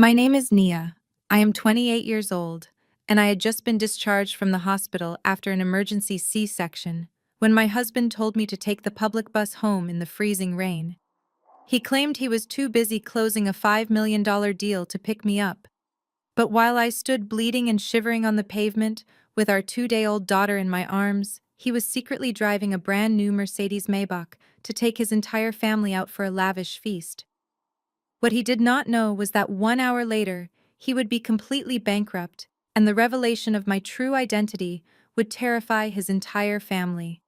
My name is Nia. I am 28 years old, and I had just been discharged from the hospital after an emergency C-section when my husband told me to take the public bus home in the freezing rain. He claimed he was too busy closing a $5 million deal to pick me up. But while I stood bleeding and shivering on the pavement with our 2-day-old daughter in my arms, he was secretly driving a brand new Mercedes Maybach to take his entire family out for a lavish feast. What he did not know was that 1 hour later, he would be completely bankrupt, and the revelation of my true identity would terrify his entire family.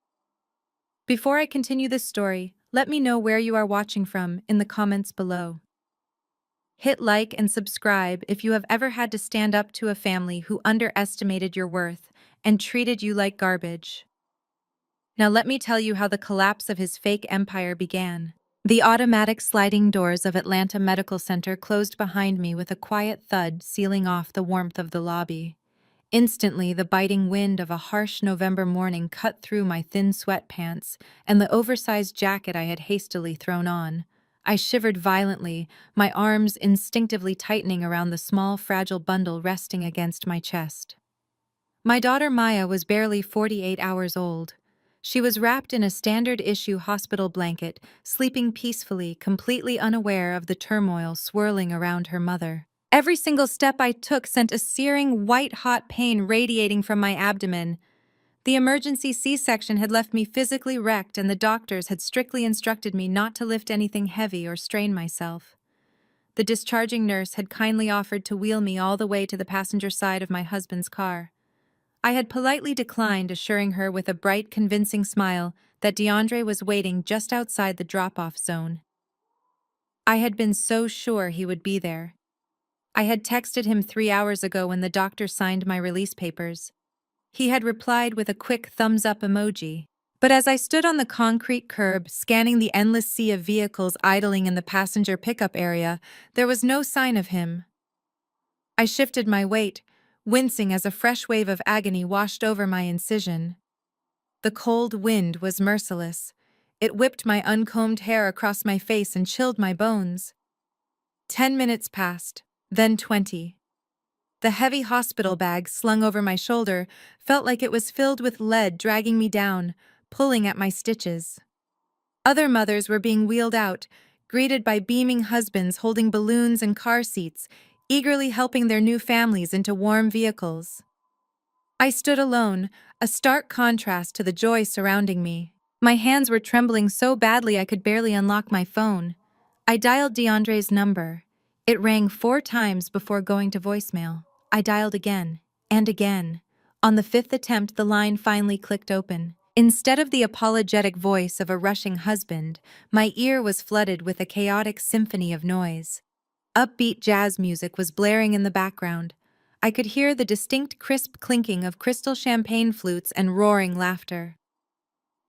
Before I continue this story, let me know where you are watching from in the comments below. Hit like and subscribe if you have ever had to stand up to a family who underestimated your worth and treated you like garbage. Now let me tell you how the collapse of his fake empire began. The automatic sliding doors of Atlanta Medical Center closed behind me with a quiet thud, sealing off the warmth of the lobby. Instantly, the biting wind of a harsh November morning cut through my thin sweatpants and the oversized jacket I had hastily thrown on. I shivered violently, my arms instinctively tightening around the small, fragile bundle resting against my chest. My daughter Maya was barely 48 hours old. She was wrapped in a standard-issue hospital blanket, sleeping peacefully, completely unaware of the turmoil swirling around her mother. Every single step I took sent a searing, white-hot pain radiating from my abdomen. The emergency C-section had left me physically wrecked, and the doctors had strictly instructed me not to lift anything heavy or strain myself. The discharging nurse had kindly offered to wheel me all the way to the passenger side of my husband's car. I had politely declined, assuring her with a bright, convincing smile that DeAndre was waiting just outside the drop-off zone. I had been so sure he would be there. I had texted him 3 hours ago when the doctor signed my release papers. He had replied with a quick thumbs-up emoji. But as I stood on the concrete curb, scanning the endless sea of vehicles idling in the passenger pickup area, there was no sign of him. I shifted my weight, wincing as a fresh wave of agony washed over my incision. The cold wind was merciless. It whipped my uncombed hair across my face and chilled my bones. 10 minutes passed, then 20. The heavy hospital bag slung over my shoulder felt like it was filled with lead, dragging me down, pulling at my stitches. Other mothers were being wheeled out, greeted by beaming husbands holding balloons and car seats, eagerly helping their new families into warm vehicles. I stood alone, a stark contrast to the joy surrounding me. My hands were trembling so badly I could barely unlock my phone. I dialed DeAndre's number. It rang 4 times before going to voicemail. I dialed again, and again. On the 5th attempt, the line finally clicked open. Instead of the apologetic voice of a rushing husband, my ear was flooded with a chaotic symphony of noise. Upbeat jazz music was blaring in the background. I could hear the distinct crisp clinking of crystal champagne flutes and roaring laughter.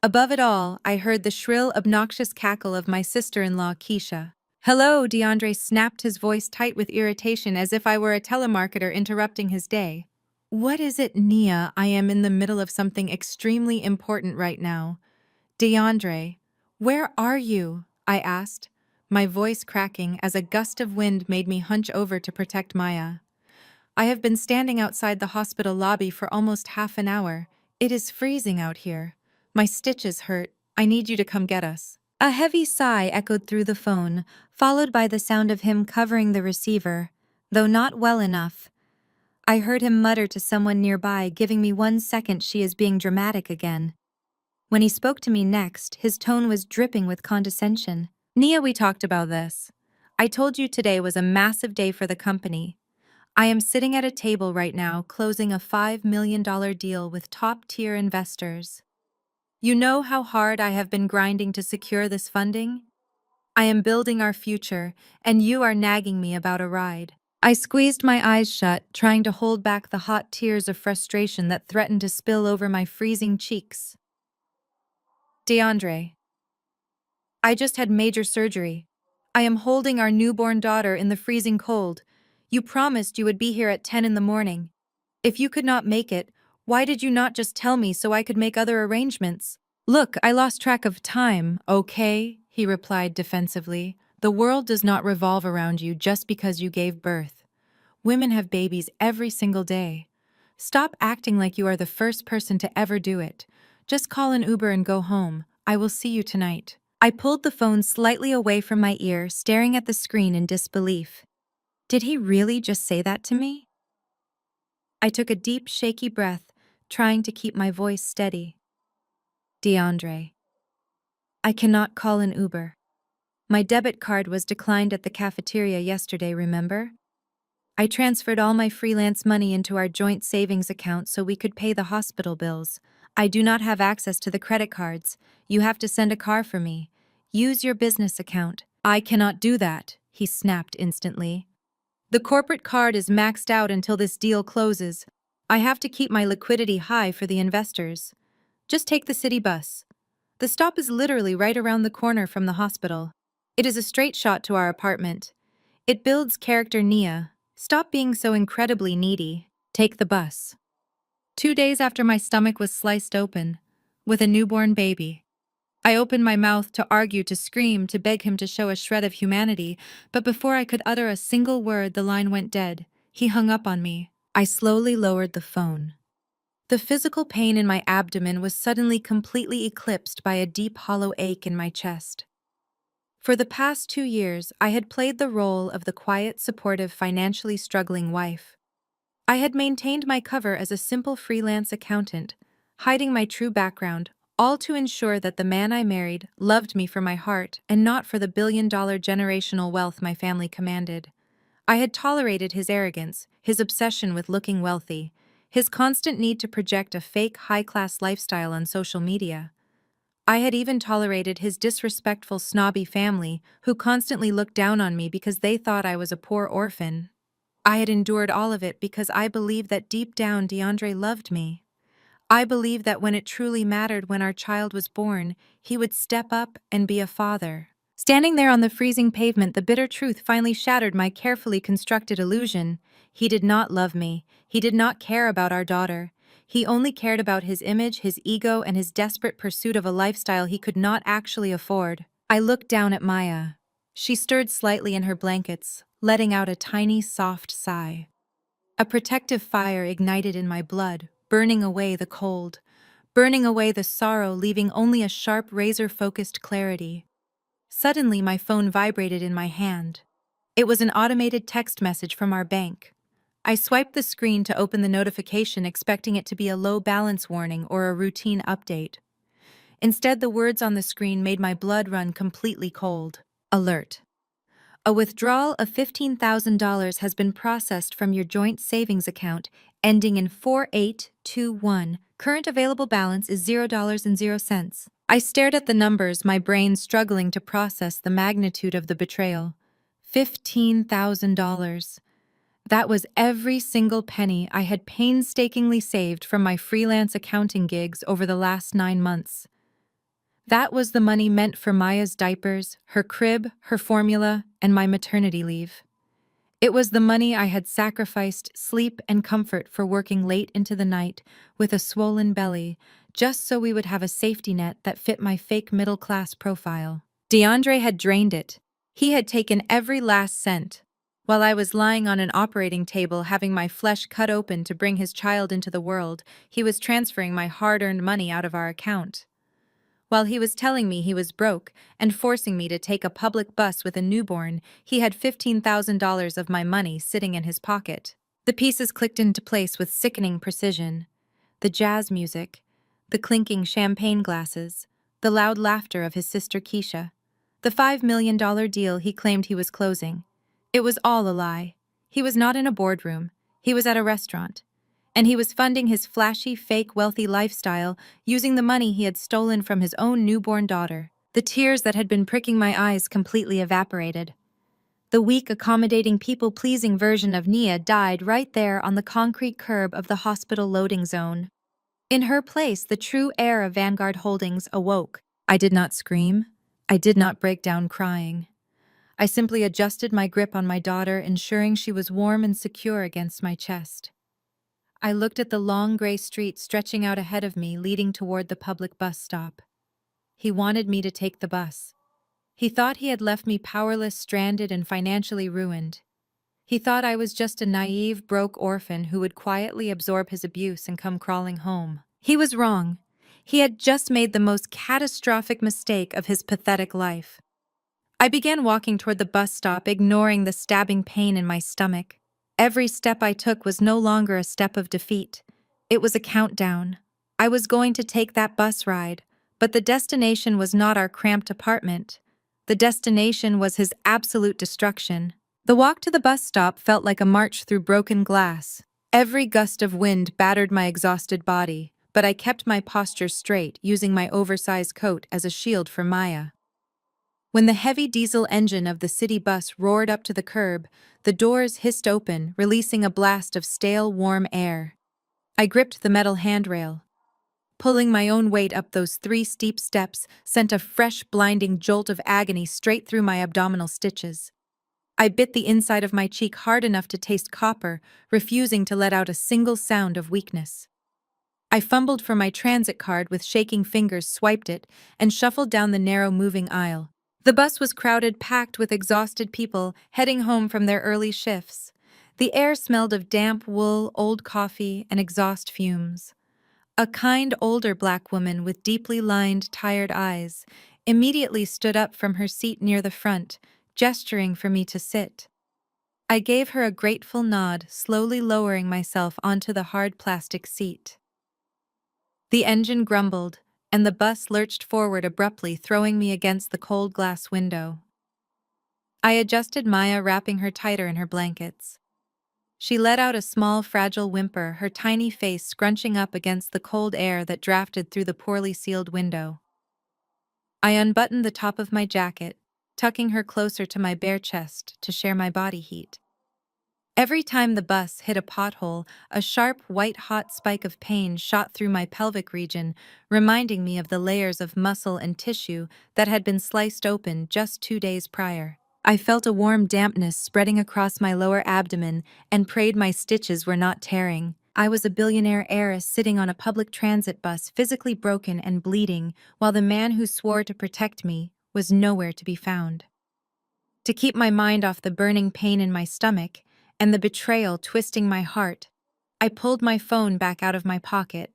Above it all, I heard the shrill, obnoxious cackle of my sister-in-law, Keisha. "Hello," DeAndre snapped, his voice tight with irritation as if I were a telemarketer interrupting his day. "What is it, Nia? I am in the middle of something extremely important right now." "DeAndre, where are you?" I asked, my voice cracking as a gust of wind made me hunch over to protect Maya. "I have been standing outside the hospital lobby for almost half an hour. It is freezing out here. My stitches hurt. I need you to come get us." A heavy sigh echoed through the phone, followed by the sound of him covering the receiver, though not well enough. I heard him mutter to someone nearby, "Giving me 1 second, she is being dramatic again." When he spoke to me next, his tone was dripping with condescension. "Nia, we talked about this. I told you today was a massive day for the company. I am sitting at a table right now closing a $5 million deal with top-tier investors. You know how hard I have been grinding to secure this funding? I am building our future, and you are nagging me about a ride." I squeezed my eyes shut, trying to hold back the hot tears of frustration that threatened to spill over my freezing cheeks. "DeAndre, I just had major surgery. I am holding our newborn daughter in the freezing cold. You promised you would be here at 10 in the morning. If you could not make it, why did you not just tell me so I could make other arrangements?" "Look, I lost track of time, okay?" he replied defensively, The world does not revolve around you just because you gave birth. Women have babies every single day. Stop acting like you are the first person to ever do it. Just call an Uber and go home. I will see you tonight. I pulled the phone slightly away from my ear, staring at the screen in disbelief. Did he really just say that to me? I took a deep, shaky breath, trying to keep my voice steady. DeAndre. I cannot call an Uber. My debit card was declined at the cafeteria yesterday, remember? I transferred all my freelance money into our joint savings account so we could pay the hospital bills. I do not have access to the credit cards. You have to send a car for me. Use your business account. I cannot do that, he snapped instantly. The corporate card is maxed out until this deal closes. I have to keep my liquidity high for the investors. Just take the city bus. The stop is literally right around the corner from the hospital. It is a straight shot to our apartment. It builds character, Nia. Stop being so incredibly needy. Take the bus. 2 days after my stomach was sliced open, with a newborn baby. I opened my mouth to argue, to scream, to beg him to show a shred of humanity, but before I could utter a single word, the line went dead. He hung up on me. I slowly lowered the phone. The physical pain in my abdomen was suddenly completely eclipsed by a deep, hollow ache in my chest. For the past 2 years, I had played the role of the quiet, supportive, financially struggling wife. I had maintained my cover as a simple freelance accountant, hiding my true background, all to ensure that the man I married loved me for my heart and not for the billion-dollar generational wealth my family commanded. I had tolerated his arrogance, his obsession with looking wealthy, his constant need to project a fake high-class lifestyle on social media. I had even tolerated his disrespectful, snobby family who constantly looked down on me because they thought I was a poor orphan. I had endured all of it because I believed that deep down DeAndre loved me. I believed that when it truly mattered, when our child was born, he would step up and be a father. Standing there on the freezing pavement, the bitter truth finally shattered my carefully constructed illusion. He did not love me. He did not care about our daughter. He only cared about his image, his ego, and his desperate pursuit of a lifestyle he could not actually afford. I looked down at Maya. She stirred slightly in her blankets, letting out a tiny, soft sigh. A protective fire ignited in my blood, burning away the cold, burning away the sorrow, leaving only a sharp, razor-focused clarity. Suddenly, my phone vibrated in my hand. It was an automated text message from our bank. I swiped the screen to open the notification, expecting it to be a low balance warning or a routine update. Instead, the words on the screen made my blood run completely cold. Alert. A withdrawal of $15,000 has been processed from your joint savings account, ending in 4821. Current available balance is $0.00. I stared at the numbers, my brain struggling to process the magnitude of the betrayal. $15,000. That was every single penny I had painstakingly saved from my freelance accounting gigs over the last 9 months. That was the money meant for Maya's diapers, her crib, her formula, and my maternity leave. It was the money I had sacrificed sleep and comfort for working late into the night with a swollen belly, just so we would have a safety net that fit my fake middle-class profile. DeAndre had drained it. He had taken every last cent. While I was lying on an operating table having my flesh cut open to bring his child into the world, he was transferring my hard-earned money out of our account. While he was telling me he was broke and forcing me to take a public bus with a newborn, he had $15,000 of my money sitting in his pocket. The pieces clicked into place with sickening precision. The jazz music, the clinking champagne glasses, the loud laughter of his sister Keisha, the $5 million deal he claimed he was closing. It was all a lie. He was not in a boardroom. He was at a restaurant. And he was funding his flashy, fake, wealthy lifestyle using the money he had stolen from his own newborn daughter. The tears that had been pricking my eyes completely evaporated. The weak, accommodating, people-pleasing version of Nia died right there on the concrete curb of the hospital loading zone. In her place, the true heir of Vanguard Holdings awoke. I did not scream. I did not break down crying. I simply adjusted my grip on my daughter, ensuring she was warm and secure against my chest. I looked at the long gray street stretching out ahead of me, leading toward the public bus stop. He wanted me to take the bus. He thought he had left me powerless, stranded, and financially ruined. He thought I was just a naive, broke orphan who would quietly absorb his abuse and come crawling home. He was wrong. He had just made the most catastrophic mistake of his pathetic life. I began walking toward the bus stop, ignoring the stabbing pain in my stomach. Every step I took was no longer a step of defeat. It was a countdown. I was going to take that bus ride, but the destination was not our cramped apartment. The destination was his absolute destruction. The walk to the bus stop felt like a march through broken glass. Every gust of wind battered my exhausted body, but I kept my posture straight, using my oversized coat as a shield for Maya. When the heavy diesel engine of the city bus roared up to the curb, the doors hissed open, releasing a blast of stale, warm air. I gripped the metal handrail. Pulling my own weight up those 3 steep steps sent a fresh, blinding jolt of agony straight through my abdominal stitches. I bit the inside of my cheek hard enough to taste copper, refusing to let out a single sound of weakness. I fumbled for my transit card with shaking fingers, swiped it, and shuffled down the narrow, moving aisle. The bus was crowded, packed with exhausted people heading home from their early shifts. The air smelled of damp wool, old coffee, and exhaust fumes. A kind, older black woman with deeply lined, tired eyes immediately stood up from her seat near the front, gesturing for me to sit. I gave her a grateful nod, slowly lowering myself onto the hard plastic seat. The engine grumbled, and the bus lurched forward abruptly, throwing me against the cold glass window. I adjusted Maya, wrapping her tighter in her blankets. She let out a small, fragile whimper, her tiny face scrunching up against the cold air that drafted through the poorly sealed window. I unbuttoned the top of my jacket, tucking her closer to my bare chest to share my body heat. Every time the bus hit a pothole, a sharp, white-hot spike of pain shot through my pelvic region, reminding me of the layers of muscle and tissue that had been sliced open just 2 days prior. I felt a warm dampness spreading across my lower abdomen and prayed my stitches were not tearing. I was a billionaire heiress sitting on a public transit bus, physically broken and bleeding, while the man who swore to protect me was nowhere to be found. To keep my mind off the burning pain in my stomach and the betrayal twisting my heart, I pulled my phone back out of my pocket.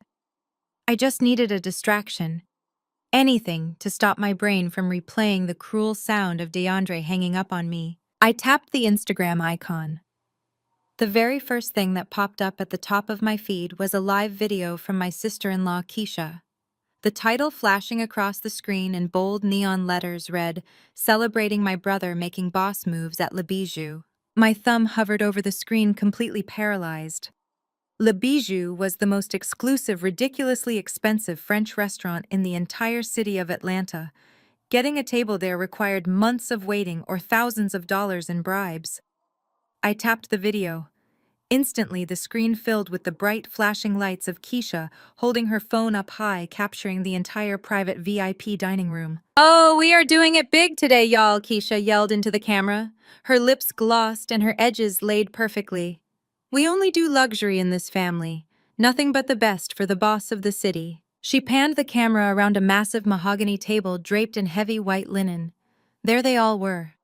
I just needed a distraction. Anything to stop my brain from replaying the cruel sound of DeAndre hanging up on me. I tapped the Instagram icon. The very first thing that popped up at the top of my feed was a live video from my sister-in-law, Keisha. The title flashing across the screen in bold neon letters read, "Celebrating my brother making boss moves at Le Bijou." My thumb hovered over the screen, completely paralyzed. Le Bijou was the most exclusive, ridiculously expensive French restaurant in the entire city of Atlanta. Getting a table there required months of waiting or thousands of dollars in bribes. I tapped the video. Instantly, the screen filled with the bright, flashing lights of Keisha holding her phone up high, capturing the entire private VIP dining room. "Oh, we are doing it big today, y'all," Keisha yelled into the camera, her lips glossed and her edges laid perfectly. "We only do luxury in this family. Nothing but the best for the boss of the city." She panned the camera around a massive mahogany table draped in heavy white linen. There they all were.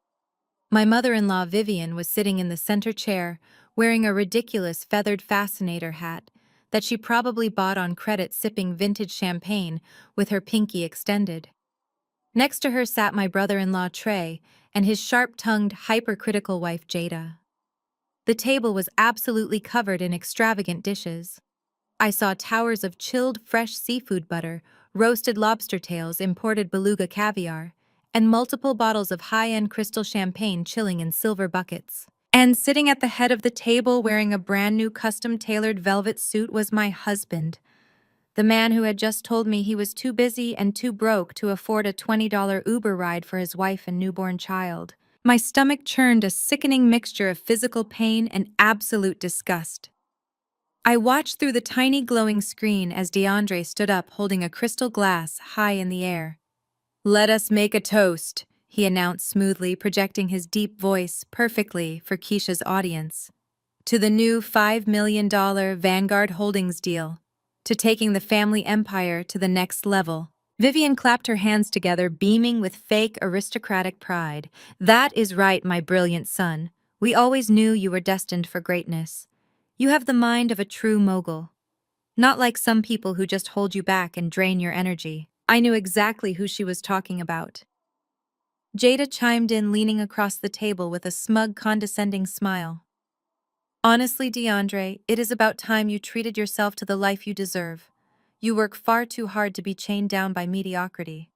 My mother-in-law, Vivian, was sitting in the center chair, wearing a ridiculous feathered fascinator hat that she probably bought on credit, sipping vintage champagne with her pinky extended. Next to her sat my brother-in-law, Trey, and his sharp-tongued, hypercritical wife, Jada. The table was absolutely covered in extravagant dishes. I saw towers of chilled, fresh seafood butter, roasted lobster tails, imported beluga caviar, and multiple bottles of high-end crystal champagne chilling in silver buckets. And sitting at the head of the table wearing a brand-new custom-tailored velvet suit was my husband, the man who had just told me he was too busy and too broke to afford a $20 Uber ride for his wife and newborn child. My stomach churned, a sickening mixture of physical pain and absolute disgust. I watched through the tiny glowing screen as DeAndre stood up holding a crystal glass high in the air. "Let us make a toast," he announced smoothly, projecting his deep voice perfectly for Keisha's audience. "To the new $5 million Vanguard Holdings deal. To taking the family empire to the next level." Vivian clapped her hands together, beaming with fake aristocratic pride. That is right, my brilliant son. We always knew you were destined for greatness. You have the mind of a true mogul. Not like some people who just hold you back and drain your energy. I knew exactly who she was talking about. Jada chimed in, leaning across the table with a smug, condescending smile. Honestly, DeAndre, it is about time you treated yourself to the life you deserve. You work far too hard to be chained down by mediocrity.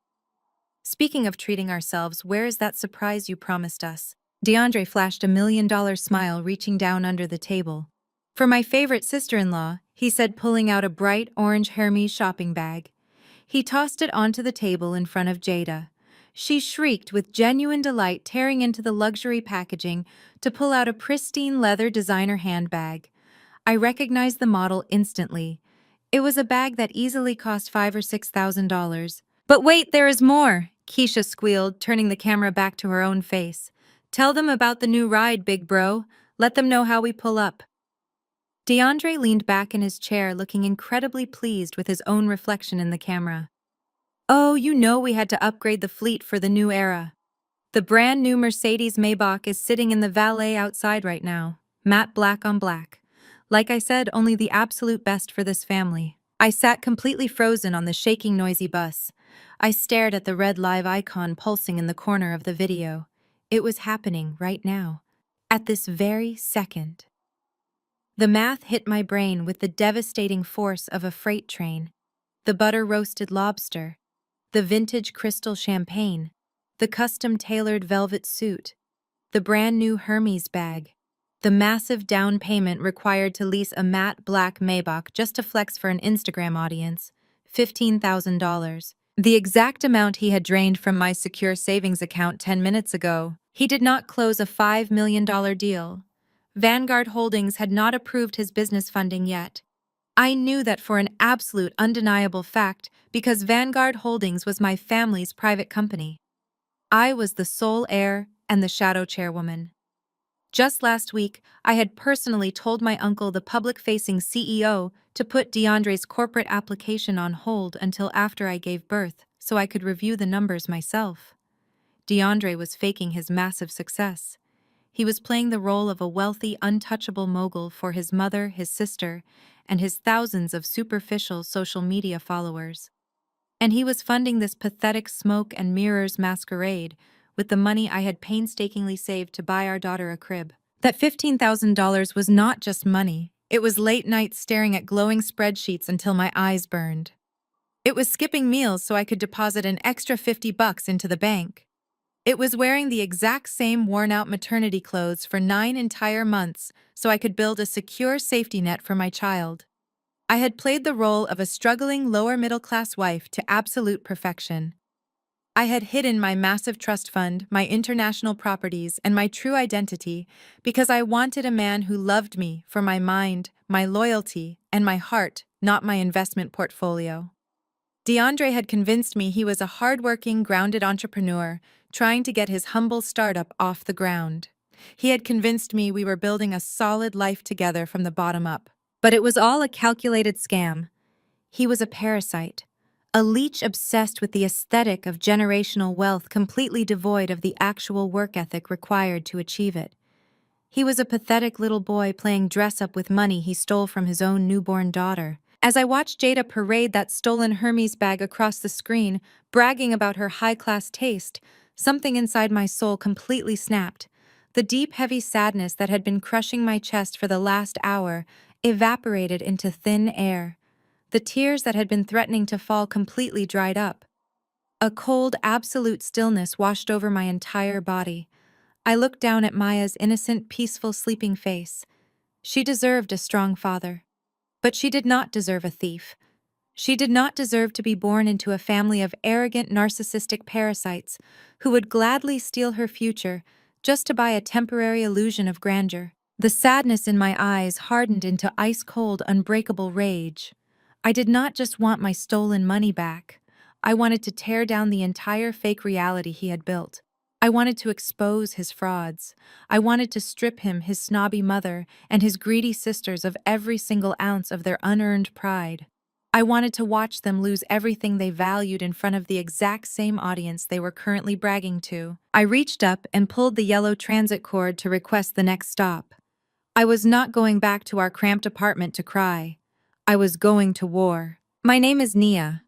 Speaking of treating ourselves, where is that surprise you promised us? DeAndre flashed $1 million smile, reaching down under the table. For my favorite sister-in-law, he said, pulling out a bright orange Hermes shopping bag. He tossed it onto the table in front of Jada. She shrieked with genuine delight, tearing into the luxury packaging to pull out a pristine leather designer handbag. I recognized the model instantly. It was a bag that easily cost $5,000 or $6,000. But wait, there is more, Keisha squealed, turning the camera back to her own face. Tell them about the new ride, big bro. Let them know how we pull up. DeAndre leaned back in his chair, looking incredibly pleased with his own reflection in the camera. Oh, you know we had to upgrade the fleet for the new era. The brand new Mercedes Maybach is sitting in the valet outside right now, matte black on black. Like I said, only the absolute best for this family. I sat completely frozen on the shaking, noisy bus. I stared at the red live icon pulsing in the corner of the video. It was happening right now, at this very second. The math hit my brain with the devastating force of a freight train. The butter-roasted lobster, the vintage crystal champagne, the custom-tailored velvet suit, the brand-new Hermes bag, the massive down payment required to lease a matte black Maybach just to flex for an Instagram audience, $15,000. The exact amount he had drained from my secure savings account 10 minutes ago. He did not close a $5 million deal. Vanguard Holdings had not approved his business funding yet. I knew that for an absolute undeniable fact because Vanguard Holdings was my family's private company. I was the sole heir and the shadow chairwoman. Just last week, I had personally told my uncle, the public-facing CEO, to put DeAndre's corporate application on hold until after I gave birth so I could review the numbers myself. DeAndre was faking his massive success. He was playing the role of a wealthy, untouchable mogul for his mother, his sister, and his thousands of superficial social media followers. And he was funding this pathetic smoke and mirrors masquerade with the money I had painstakingly saved to buy our daughter a crib. That $15,000 was not just money. It was late nights staring at glowing spreadsheets until my eyes burned. It was skipping meals so I could deposit an extra $50 into the bank. It was wearing the exact same worn-out maternity clothes for 9 entire months so I could build a secure safety net for my child. I had played the role of a struggling lower-middle-class wife to absolute perfection. I had hidden my massive trust fund, my international properties, and my true identity because I wanted a man who loved me for my mind, my loyalty, and my heart, not my investment portfolio. DeAndre had convinced me he was a hardworking, grounded entrepreneur trying to get his humble startup off the ground. He had convinced me we were building a solid life together from the bottom up. But it was all a calculated scam. He was a parasite, a leech obsessed with the aesthetic of generational wealth, completely devoid of the actual work ethic required to achieve it. He was a pathetic little boy playing dress-up with money he stole from his own newborn daughter. As I watched Jada parade that stolen Hermes bag across the screen, bragging about her high-class taste, something inside my soul completely snapped. The deep, heavy sadness that had been crushing my chest for the last hour evaporated into thin air. The tears that had been threatening to fall completely dried up. A cold, absolute stillness washed over my entire body. I looked down at Maya's innocent, peaceful, sleeping face. She deserved a strong father. But she did not deserve a thief. She did not deserve to be born into a family of arrogant, narcissistic parasites who would gladly steal her future just to buy a temporary illusion of grandeur. The sadness in my eyes hardened into ice-cold, unbreakable rage. I did not just want my stolen money back. I wanted to tear down the entire fake reality he had built. I wanted to expose his frauds. I wanted to strip him, his snobby mother, and his greedy sisters of every single ounce of their unearned pride. I wanted to watch them lose everything they valued in front of the exact same audience they were currently bragging to. I reached up and pulled the yellow transit cord to request the next stop. I was not going back to our cramped apartment to cry. I was going to war. My name is Nia.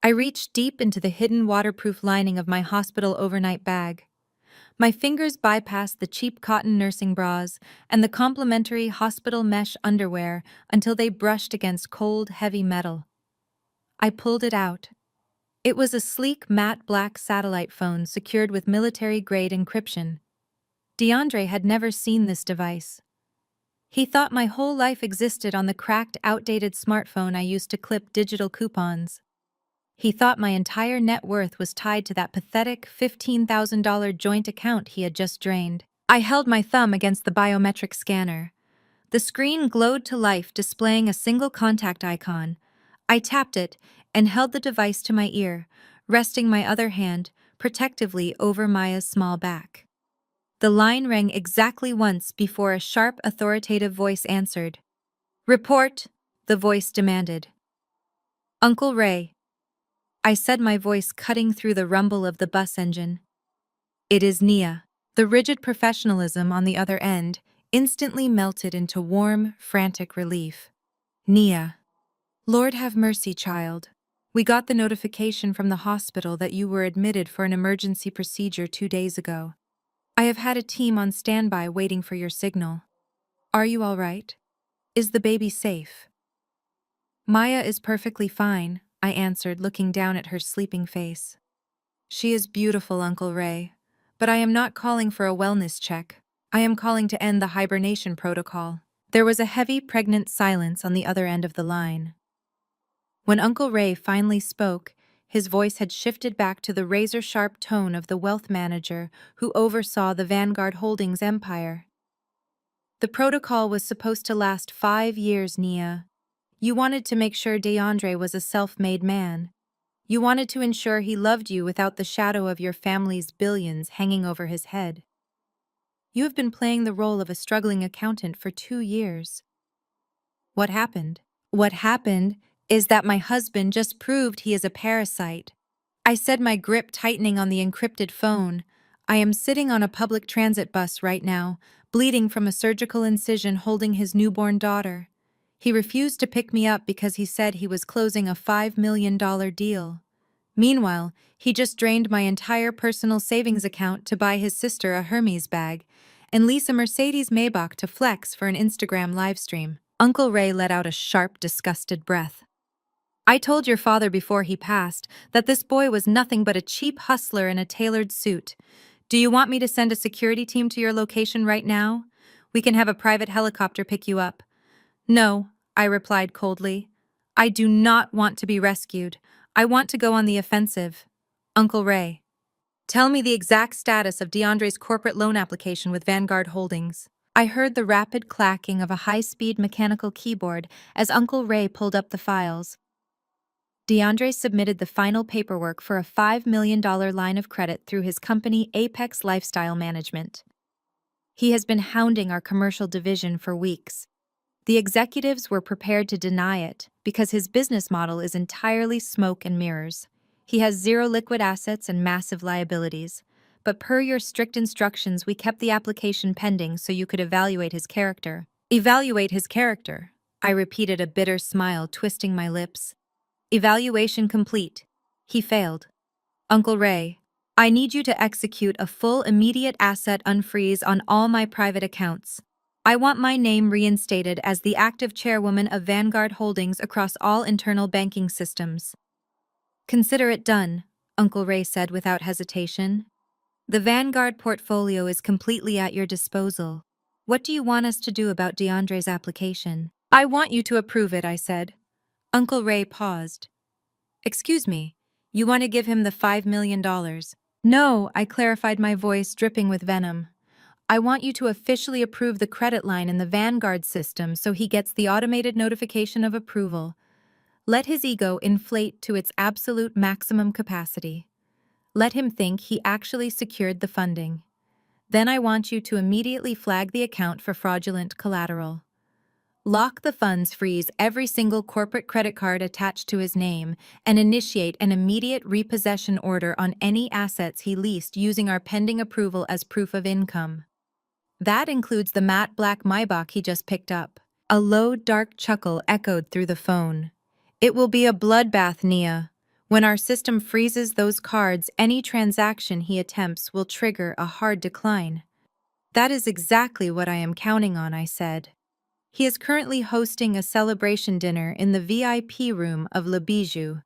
I reached deep into the hidden waterproof lining of my hospital overnight bag. My fingers bypassed the cheap cotton nursing bras and the complimentary hospital mesh underwear until they brushed against cold, heavy metal. I pulled it out. It was a sleek, matte black satellite phone secured with military-grade encryption. DeAndre had never seen this device. He thought my whole life existed on the cracked, outdated smartphone I used to clip digital coupons. He thought my entire net worth was tied to that pathetic $15,000 joint account he had just drained. I held my thumb against the biometric scanner. The screen glowed to life, displaying a single contact icon. I tapped it and held the device to my ear, resting my other hand protectively over Maya's small back. The line rang exactly once before a sharp, authoritative voice answered. "Report," the voice demanded. "Uncle Ray," I said, my voice cutting through the rumble of the bus engine. "It is Nia." The rigid professionalism on the other end instantly melted into warm, frantic relief. "Nia. Lord have mercy, child. We got the notification from the hospital that you were admitted for an emergency procedure 2 days ago. I have had a team on standby waiting for your signal. Are you all right? Is the baby safe?" "Maya is perfectly fine," I answered, looking down at her sleeping face. "She is beautiful, Uncle Ray. But I am not calling for a wellness check. I am calling to end the hibernation protocol." There was a heavy, pregnant silence on the other end of the line. When Uncle Ray finally spoke, his voice had shifted back to the razor-sharp tone of the wealth manager who oversaw the Vanguard Holdings empire. "The protocol was supposed to last 5 years, Nia. You wanted to make sure DeAndre was a self-made man. You wanted to ensure he loved you without the shadow of your family's billions hanging over his head. You have been playing the role of a struggling accountant for 2 years. What happened? What happened is that my husband just proved he is a parasite," I said, my grip tightening on the encrypted phone. "I am sitting on a public transit bus right now, bleeding from a surgical incision, holding his newborn daughter. He refused to pick me up because he said he was closing a $5 million deal. Meanwhile, he just drained my entire personal savings account to buy his sister a Hermes bag and lease a Mercedes Maybach to flex for an Instagram livestream." Uncle Ray let out a sharp, disgusted breath. "I told your father before he passed that this boy was nothing but a cheap hustler in a tailored suit. Do you want me to send a security team to your location right now? We can have a private helicopter pick you up." "No," I replied coldly. "I do not want to be rescued. I want to go on the offensive. Uncle Ray, tell me the exact status of DeAndre's corporate loan application with Vanguard Holdings." I heard the rapid clacking of a high-speed mechanical keyboard as Uncle Ray pulled up the files. DeAndre submitted the final paperwork for a $5 million line of credit through his company Apex Lifestyle Management. He has been hounding our commercial division for weeks. The executives were prepared to deny it because his business model is entirely smoke and mirrors. He has zero liquid assets and massive liabilities. But per your strict instructions, we kept the application pending so you could evaluate his character. "Evaluate his character," I repeated, a bitter smile twisting my lips. "Evaluation complete. He failed. Uncle Ray, I need you to execute a full immediate asset unfreeze on all my private accounts. I want my name reinstated as the active chairwoman of Vanguard Holdings across all internal banking systems." "Consider it done," Uncle Ray said without hesitation. "The Vanguard portfolio is completely at your disposal. What do you want us to do about DeAndre's application?" "I want you to approve it," I said. Uncle Ray paused. "Excuse me, you want to give him the $5 million? "No," I clarified, my voice dripping with venom. "I want you to officially approve the credit line in the Vanguard system so he gets the automated notification of approval. Let his ego inflate to its absolute maximum capacity. Let him think he actually secured the funding. Then I want you to immediately flag the account for fraudulent collateral." Lock the funds, freeze every single corporate credit card attached to his name, and initiate an immediate repossession order on any assets he leased using our pending approval as proof of income. That includes the matte black Maybach he just picked up. A low, dark chuckle echoed through the phone. It will be a bloodbath, Nia. When our system freezes those cards, any transaction he attempts will trigger a hard decline. That is exactly what I am counting on, I said. He is currently hosting a celebration dinner in the VIP room of Le Bijou.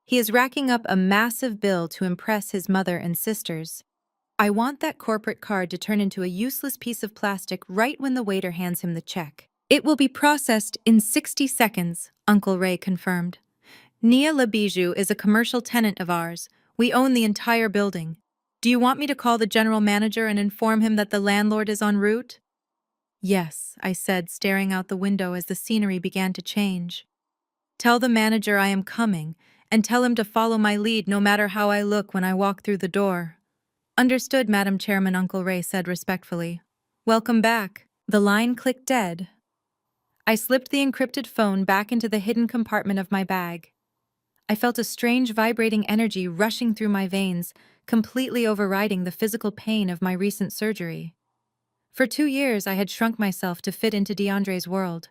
He is racking up a massive bill to impress his mother and sisters. I want that corporate card to turn into a useless piece of plastic right when the waiter hands him the check. It will be processed in 60 seconds, Uncle Ray confirmed. Nia Le Bijou is a commercial tenant of ours. We own the entire building. Do you want me to call the general manager and inform him that the landlord is en route? Yes, I said, staring out the window as the scenery began to change. Tell the manager I am coming, and tell him to follow my lead no matter how I look when I walk through the door. Understood, Madam Chairman, Uncle Ray said respectfully. Welcome back. The line clicked dead. I slipped the encrypted phone back into the hidden compartment of my bag. I felt a strange vibrating energy rushing through my veins, completely overriding the physical pain of my recent surgery. For 2 years, I had shrunk myself to fit into DeAndre's world.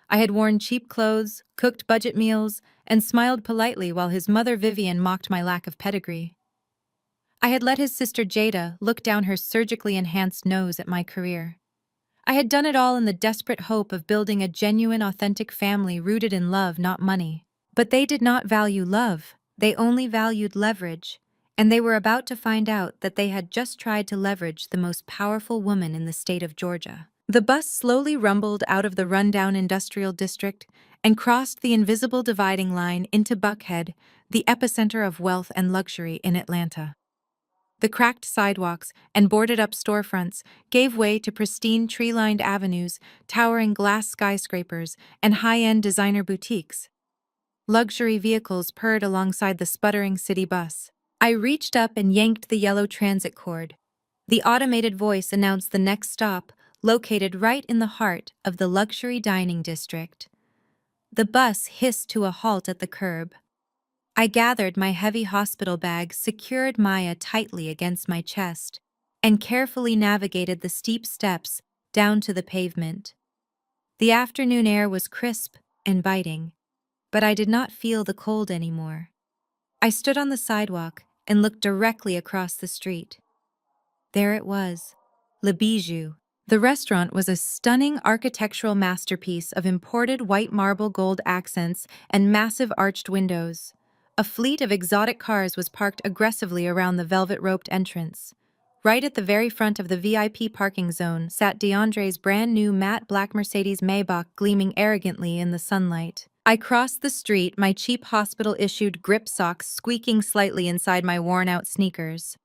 I had worn cheap clothes, cooked budget meals, and smiled politely while his mother Vivian mocked my lack of pedigree. I had let his sister Jada look down her surgically enhanced nose at my career. I had done it all in the desperate hope of building a genuine, authentic family rooted in love, not money. But they did not value love, they only valued leverage, and they were about to find out that they had just tried to leverage the most powerful woman in the state of Georgia. The bus slowly rumbled out of the rundown industrial district and crossed the invisible dividing line into Buckhead, the epicenter of wealth and luxury in Atlanta. The cracked sidewalks and boarded-up storefronts gave way to pristine tree-lined avenues, towering glass skyscrapers, and high-end designer boutiques. Luxury vehicles purred alongside the sputtering city bus. I reached up and yanked the yellow transit cord. The automated voice announced the next stop, located right in the heart of the luxury dining district. The bus hissed to a halt at the curb. I gathered my heavy hospital bag, secured Maya tightly against my chest, and carefully navigated the steep steps down to the pavement. The afternoon air was crisp and biting, but I did not feel the cold anymore. I stood on the sidewalk and looked directly across the street. There it was, Le Bijou. The restaurant was a stunning architectural masterpiece of imported white marble gold accents and massive arched windows. A fleet of exotic cars was parked aggressively around the velvet-roped entrance. Right at the very front of the VIP parking zone sat DeAndre's brand-new matte black Mercedes Maybach gleaming arrogantly in the sunlight. I crossed the street, my cheap hospital-issued grip socks squeaking slightly inside my worn-out sneakers.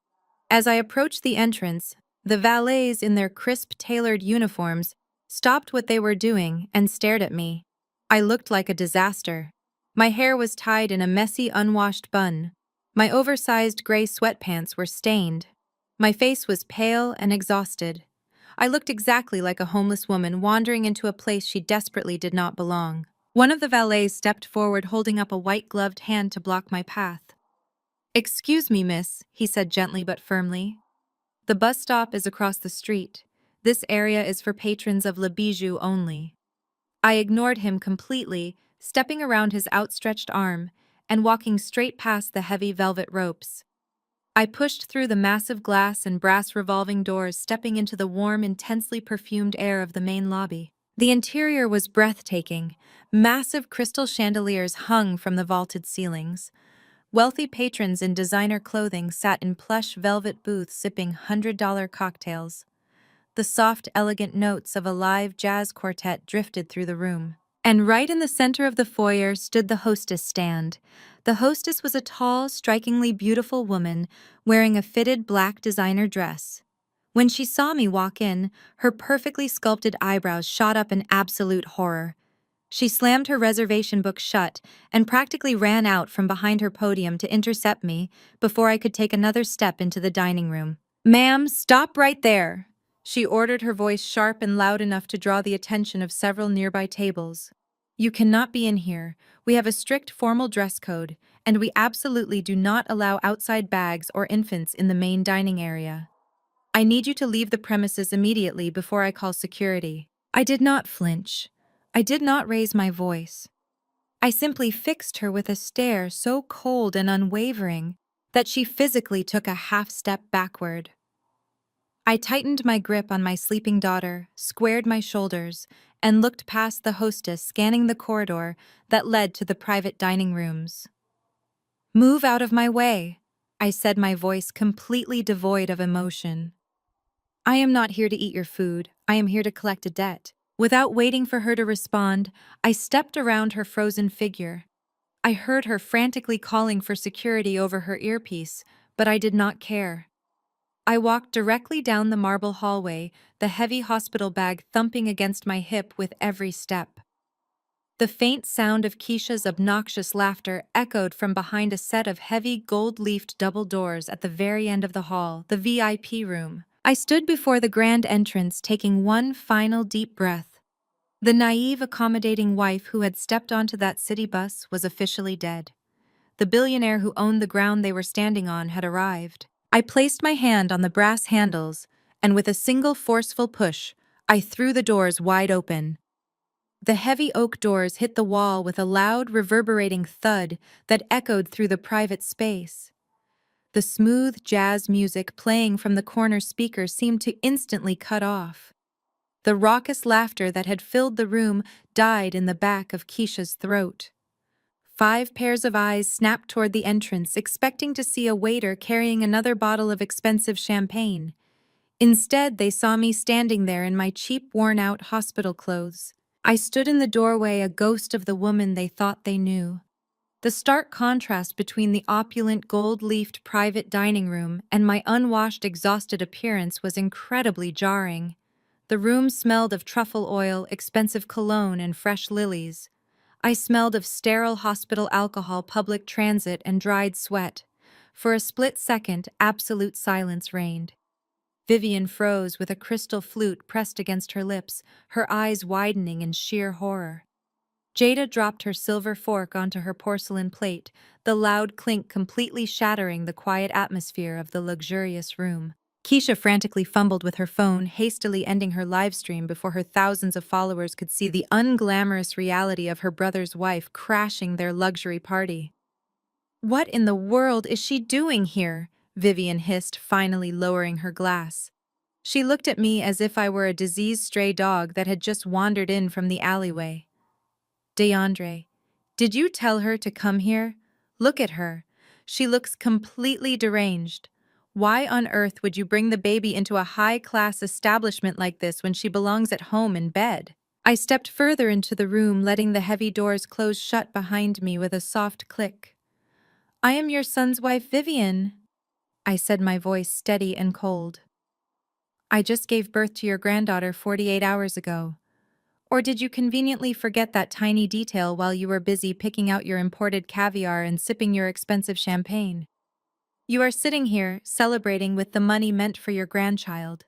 As I approached the entrance, the valets in their crisp, tailored uniforms stopped what they were doing and stared at me. I looked like a disaster. My hair was tied in a messy, unwashed bun. My oversized gray sweatpants were stained. My face was pale and exhausted. I looked exactly like a homeless woman wandering into a place she desperately did not belong. One of the valets stepped forward, holding up a white-gloved hand to block my path. "Excuse me, miss," he said gently but firmly. "The bus stop is across the street. This area is for patrons of Le Bijou only." I ignored him completely, stepping around his outstretched arm and walking straight past the heavy velvet ropes. I pushed through the massive glass and brass revolving doors, stepping into the warm, intensely perfumed air of the main lobby. The interior was breathtaking. Massive crystal chandeliers hung from the vaulted ceilings. Wealthy patrons in designer clothing sat in plush velvet booths sipping $100 cocktails. The soft, elegant notes of a live jazz quartet drifted through the room. And right in the center of the foyer stood the hostess stand. The hostess was a tall, strikingly beautiful woman wearing a fitted black designer dress. When she saw me walk in, her perfectly sculpted eyebrows shot up in absolute horror. She slammed her reservation book shut and practically ran out from behind her podium to intercept me before I could take another step into the dining room. "Ma'am, stop right there," She ordered, her voice sharp and loud enough to draw the attention of several nearby tables. "You cannot be in here. We have a strict formal dress code, and we absolutely do not allow outside bags or infants in the main dining area. I need you to leave the premises immediately before I call security." I did not flinch. I did not raise my voice. I simply fixed her with a stare so cold and unwavering that she physically took a half step backward. I tightened my grip on my sleeping daughter, squared my shoulders, and looked past the hostess, scanning the corridor that led to the private dining rooms. "Move out of my way," I said, my voice completely devoid of emotion. "I am not here to eat your food. I am here to collect a debt." Without waiting for her to respond, I stepped around her frozen figure. I heard her frantically calling for security over her earpiece, but I did not care. I walked directly down the marble hallway, the heavy hospital bag thumping against my hip with every step. The faint sound of Keisha's obnoxious laughter echoed from behind a set of heavy gold-leafed double doors at the very end of the hall, the VIP room. I stood before the grand entrance, taking one final deep breath. The naive, accommodating wife who had stepped onto that city bus was officially dead. The billionaire who owned the ground they were standing on had arrived. I placed my hand on the brass handles, and with a single forceful push, I threw the doors wide open. The heavy oak doors hit the wall with a loud, reverberating thud that echoed through the private space. The smooth jazz music playing from the corner speakers seemed to instantly cut off. The raucous laughter that had filled the room died in the back of Keisha's throat. 5 pairs of eyes snapped toward the entrance, expecting to see a waiter carrying another bottle of expensive champagne. Instead, they saw me standing there in my cheap, worn-out hospital clothes. I stood in the doorway, a ghost of the woman they thought they knew. The stark contrast between the opulent, gold-leafed private dining room and my unwashed, exhausted appearance was incredibly jarring. The room smelled of truffle oil, expensive cologne, and fresh lilies. I smelled of sterile hospital alcohol, public transit, and dried sweat. For a split second, absolute silence reigned. Vivian froze with a crystal flute pressed against her lips, her eyes widening in sheer horror. Jada dropped her silver fork onto her porcelain plate, the loud clink completely shattering the quiet atmosphere of the luxurious room. Keisha frantically fumbled with her phone, hastily ending her live stream before her thousands of followers could see the unglamorous reality of her brother's wife crashing their luxury party. "What in the world is she doing here?" Vivian hissed, finally lowering her glass. She looked at me as if I were a diseased stray dog that had just wandered in from the alleyway. "DeAndre, did you tell her to come here? Look at her. She looks completely deranged. Why on earth would you bring the baby into a high-class establishment like this when she belongs at home in bed?" I stepped further into the room, letting the heavy doors close shut behind me with a soft click. "I am your son's wife, Vivian," I said, my voice steady and cold. "I just gave birth to your granddaughter 48 hours ago. Or did you conveniently forget that tiny detail while you were busy picking out your imported caviar and sipping your expensive champagne? You are sitting here, celebrating with the money meant for your grandchild."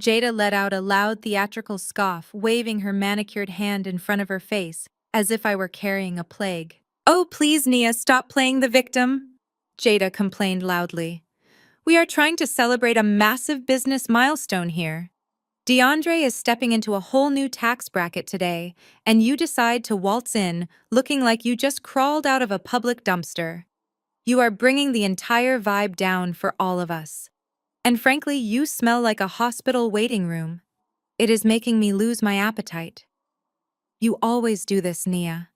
Jada let out a loud theatrical scoff, waving her manicured hand in front of her face, as if I were carrying a plague. "Oh, please, Nia, stop playing the victim," Jada complained loudly. "We are trying to celebrate a massive business milestone here. DeAndre is stepping into a whole new tax bracket today, and you decide to waltz in looking like you just crawled out of a public dumpster. You are bringing the entire vibe down for all of us. And frankly, you smell like a hospital waiting room. It is making me lose my appetite." "You always do this, Nia.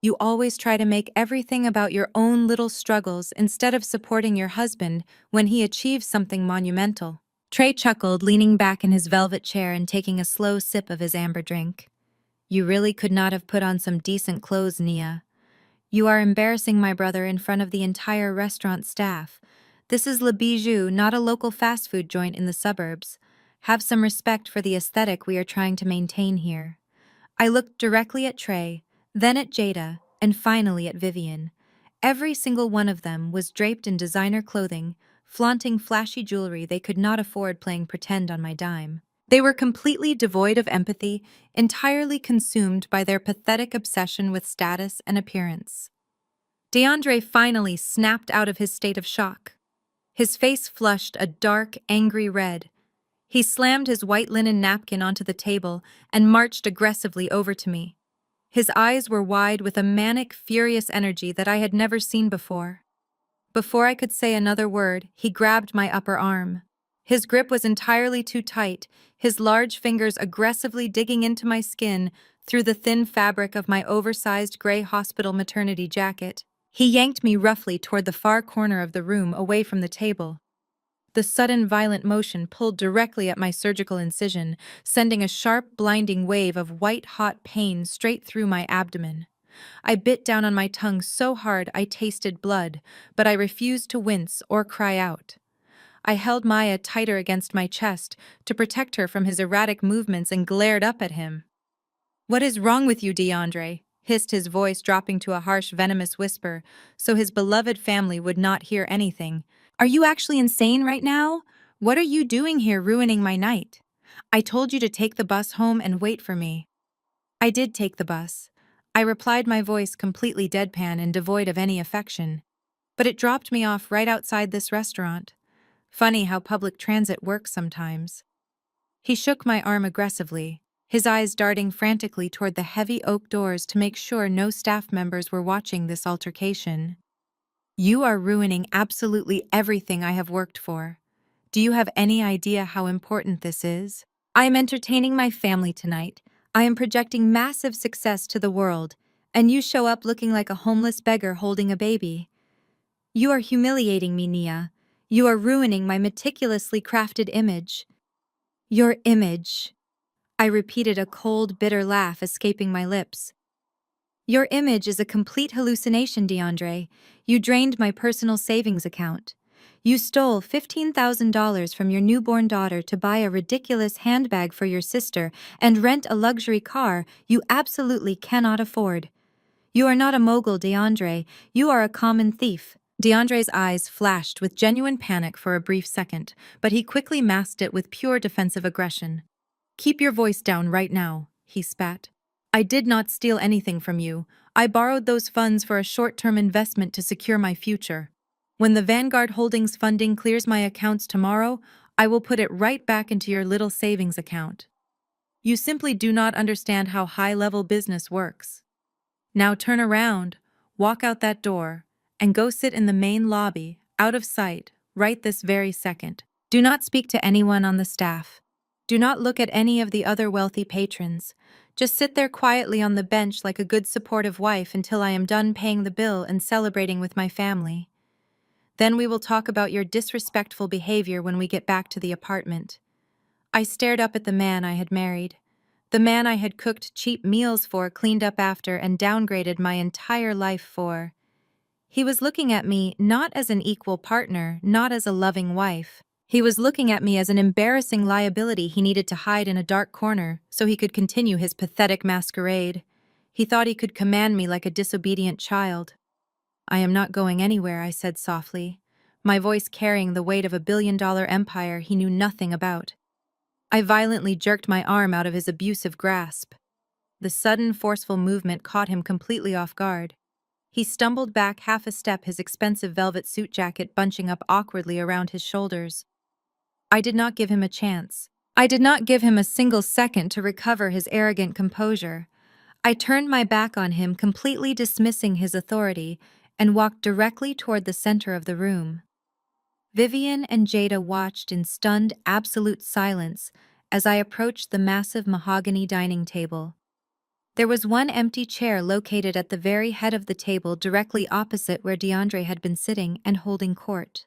You always try to make everything about your own little struggles instead of supporting your husband when he achieves something monumental." Trey chuckled, leaning back in his velvet chair and taking a slow sip of his amber drink. "You really could not have put on some decent clothes, Nia. You are embarrassing my brother in front of the entire restaurant staff. This is Le Bijou, not a local fast food joint in the suburbs. Have some respect for the aesthetic we are trying to maintain here." I looked directly at Trey, then at Jada, and finally at Vivian. Every single one of them was draped in designer clothing, flaunting flashy jewelry they could not afford playing pretend on my dime. They were completely devoid of empathy, entirely consumed by their pathetic obsession with status and appearance. DeAndre finally snapped out of his state of shock. His face flushed a dark, angry red. He slammed his white linen napkin onto the table and marched aggressively over to me. His eyes were wide with a manic, furious energy that I had never seen before. Before I could say another word, he grabbed my upper arm. His grip was entirely too tight, his large fingers aggressively digging into my skin through the thin fabric of my oversized gray hospital maternity jacket. He yanked me roughly toward the far corner of the room away from the table. The sudden violent motion pulled directly at my surgical incision, sending a sharp, blinding wave of white-hot pain straight through my abdomen. I bit down on my tongue so hard I tasted blood, but I refused to wince or cry out. I held Maya tighter against my chest to protect her from his erratic movements and glared up at him. "What is wrong with you, DeAndre?" hissed his voice, dropping to a harsh, venomous whisper, so his beloved family would not hear anything. "Are you actually insane right now? What are you doing here ruining my night? I told you to take the bus home and wait for me." I did take the bus. I replied, my voice completely deadpan and devoid of any affection. But it dropped me off right outside this restaurant. Funny how public transit works sometimes. He shook my arm aggressively, his eyes darting frantically toward the heavy oak doors to make sure no staff members were watching this altercation. "You are ruining absolutely everything I have worked for. Do you have any idea how important this is? I am entertaining my family tonight. I am projecting massive success to the world, and you show up looking like a homeless beggar holding a baby. You are humiliating me, Nia. You are ruining my meticulously crafted image." "Your image," I repeated, a cold, bitter laugh escaping my lips. "Your image is a complete hallucination, DeAndre. You drained my personal savings account. You stole $15,000 from your newborn daughter to buy a ridiculous handbag for your sister and rent a luxury car you absolutely cannot afford. You are not a mogul, DeAndre. You are a common thief." DeAndre's eyes flashed with genuine panic for a brief second, but he quickly masked it with pure defensive aggression. "Keep your voice down right now," he spat. "I did not steal anything from you. I borrowed those funds for a short-term investment to secure my future. When the Vanguard Holdings funding clears my accounts tomorrow, I will put it right back into your little savings account. You simply do not understand how high-level business works. Now turn around, walk out that door, and go sit in the main lobby, out of sight, right this very second. Do not speak to anyone on the staff. Do not look at any of the other wealthy patrons. Just sit there quietly on the bench like a good supportive wife until I am done paying the bill and celebrating with my family. Then we will talk about your disrespectful behavior when we get back to the apartment." I stared up at the man I had married. The man I had cooked cheap meals for, cleaned up after, and downgraded my entire life for. He was looking at me not as an equal partner, not as a loving wife. He was looking at me as an embarrassing liability he needed to hide in a dark corner so he could continue his pathetic masquerade. He thought he could command me like a disobedient child. "I am not going anywhere," I said softly, my voice carrying the weight of a billion-dollar empire he knew nothing about. I violently jerked my arm out of his abusive grasp. The sudden, forceful movement caught him completely off guard. He stumbled back half a step, his expensive velvet suit jacket bunching up awkwardly around his shoulders. I did not give him a chance. I did not give him a single second to recover his arrogant composure. I turned my back on him, completely dismissing his authority, and walked directly toward the center of the room. Vivian and Jada watched in stunned, absolute silence as I approached the massive mahogany dining table. There was one empty chair located at the very head of the table, directly opposite where DeAndre had been sitting and holding court.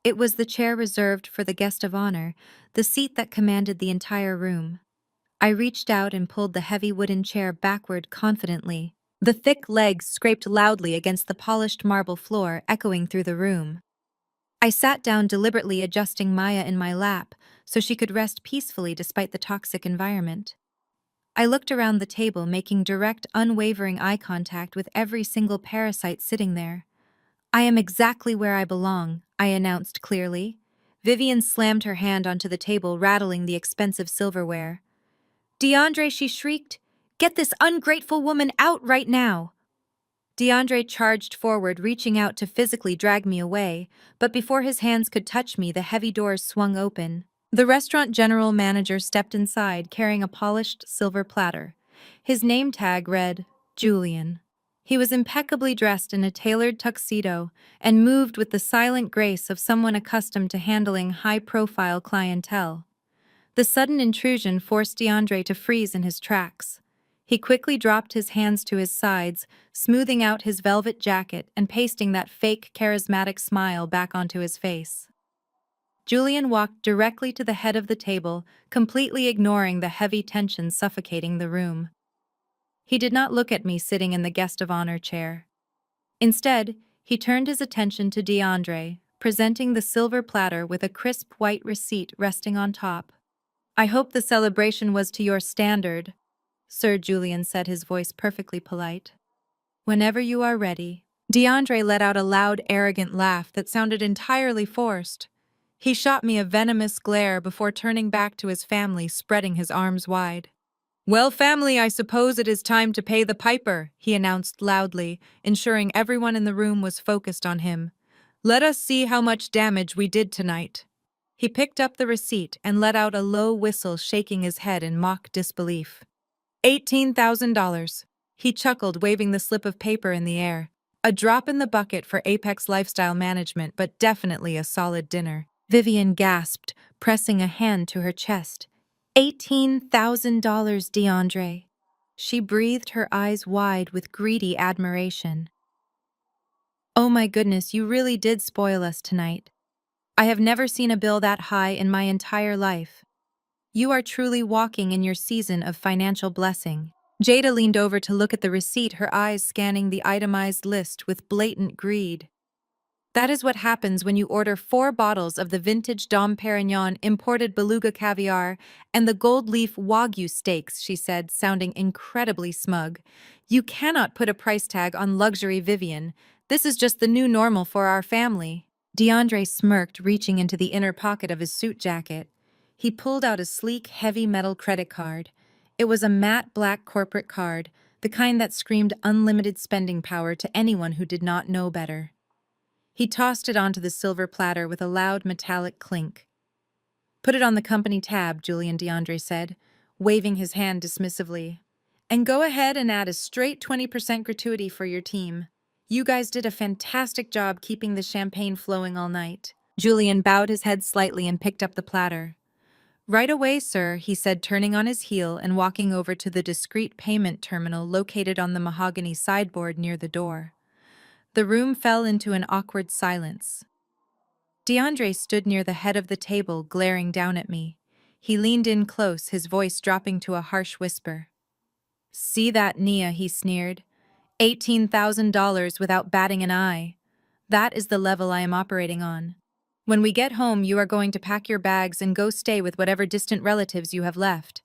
It was the chair reserved for the guest of honor, the seat that commanded the entire room. I reached out and pulled the heavy wooden chair backward confidently. The thick legs scraped loudly against the polished marble floor, echoing through the room. I sat down, deliberately adjusting Maya in my lap so she could rest peacefully despite the toxic environment. I looked around the table, making direct, unwavering eye contact with every single parasite sitting there. "I am exactly where I belong," I announced clearly. Vivian slammed her hand onto the table, rattling the expensive silverware. "DeAndre," she shrieked, "get this ungrateful woman out right now!" DeAndre charged forward, reaching out to physically drag me away, but before his hands could touch me, the heavy doors swung open. The restaurant general manager stepped inside, carrying a polished silver platter. His name tag read, Julian. He was impeccably dressed in a tailored tuxedo and moved with the silent grace of someone accustomed to handling high-profile clientele. The sudden intrusion forced DeAndre to freeze in his tracks. He quickly dropped his hands to his sides, smoothing out his velvet jacket and pasting that fake charismatic smile back onto his face. Julian walked directly to the head of the table, completely ignoring the heavy tension suffocating the room. He did not look at me sitting in the guest of honor chair. Instead, he turned his attention to DeAndre, presenting the silver platter with a crisp white receipt resting on top. "I hope the celebration was to your standard," Sir Julian said, his voice perfectly polite. "Whenever you are ready." DeAndre let out a loud, arrogant laugh that sounded entirely forced. He shot me a venomous glare before turning back to his family, spreading his arms wide. "Well, family, I suppose it is time to pay the piper," he announced loudly, ensuring everyone in the room was focused on him. "Let us see how much damage we did tonight." He picked up the receipt and let out a low whistle, shaking his head in mock disbelief. $18,000. He chuckled, waving the slip of paper in the air. A drop in the bucket for Apex Lifestyle Management, but definitely a solid dinner. Vivian gasped, pressing a hand to her chest. $18,000, DeAndre. She breathed, her eyes wide with greedy admiration. "Oh my goodness, you really did spoil us tonight. I have never seen a bill that high in my entire life. You are truly walking in your season of financial blessing." Jada leaned over to look at the receipt, her eyes scanning the itemized list with blatant greed. "That is what happens when you order 4 bottles of the vintage Dom Perignon imported beluga caviar and the gold leaf Wagyu steaks," she said, sounding incredibly smug. "You cannot put a price tag on luxury, Vivian. This is just the new normal for our family." DeAndre smirked, reaching into the inner pocket of his suit jacket. He pulled out a sleek, heavy metal credit card. It was a matte black corporate card, the kind that screamed unlimited spending power to anyone who did not know better. He tossed it onto the silver platter with a loud metallic clink. "Put it on the company tab," Julian DeAndre said, waving his hand dismissively. "And go ahead and add a straight 20% gratuity for your team. You guys did a fantastic job keeping the champagne flowing all night." Julian bowed his head slightly and picked up the platter. "Right away, sir," he said, turning on his heel and walking over to the discreet payment terminal located on the mahogany sideboard near the door. The room fell into an awkward silence. DeAndre stood near the head of the table, glaring down at me. He leaned in close, his voice dropping to a harsh whisper. "See that, Nia," he sneered. $18,000 without batting an eye. That is the level I am operating on. When we get home, you are going to pack your bags and go stay with whatever distant relatives you have left.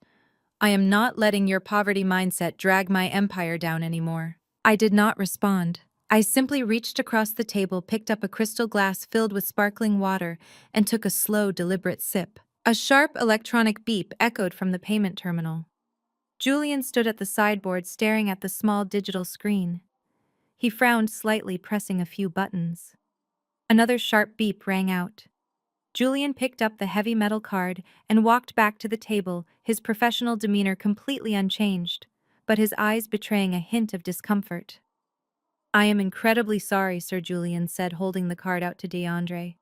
I am not letting your poverty mindset drag my empire down anymore." I did not respond. I simply reached across the table, picked up a crystal glass filled with sparkling water, and took a slow, deliberate sip. A sharp electronic beep echoed from the payment terminal. Julian stood at the sideboard, staring at the small digital screen. He frowned slightly, pressing a few buttons. Another sharp beep rang out. Julian picked up the heavy metal card and walked back to the table, his professional demeanor completely unchanged, but his eyes betraying a hint of discomfort. "I am incredibly sorry," Sir Julian said, holding the card out to DeAndre.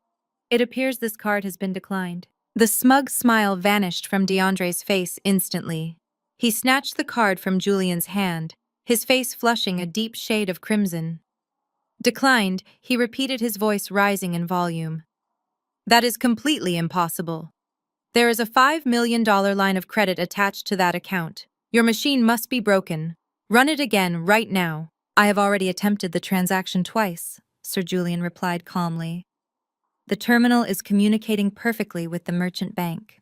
"It appears this card has been declined." The smug smile vanished from DeAndre's face instantly. He snatched the card from Julian's hand, his face flushing a deep shade of crimson. "Declined," he repeated, his voice rising in volume. "That is completely impossible. There is a $5 million line of credit attached to that account. Your machine must be broken. Run it again right now." "I have already attempted the transaction twice," Sir Julian replied calmly. "The terminal is communicating perfectly with the merchant bank.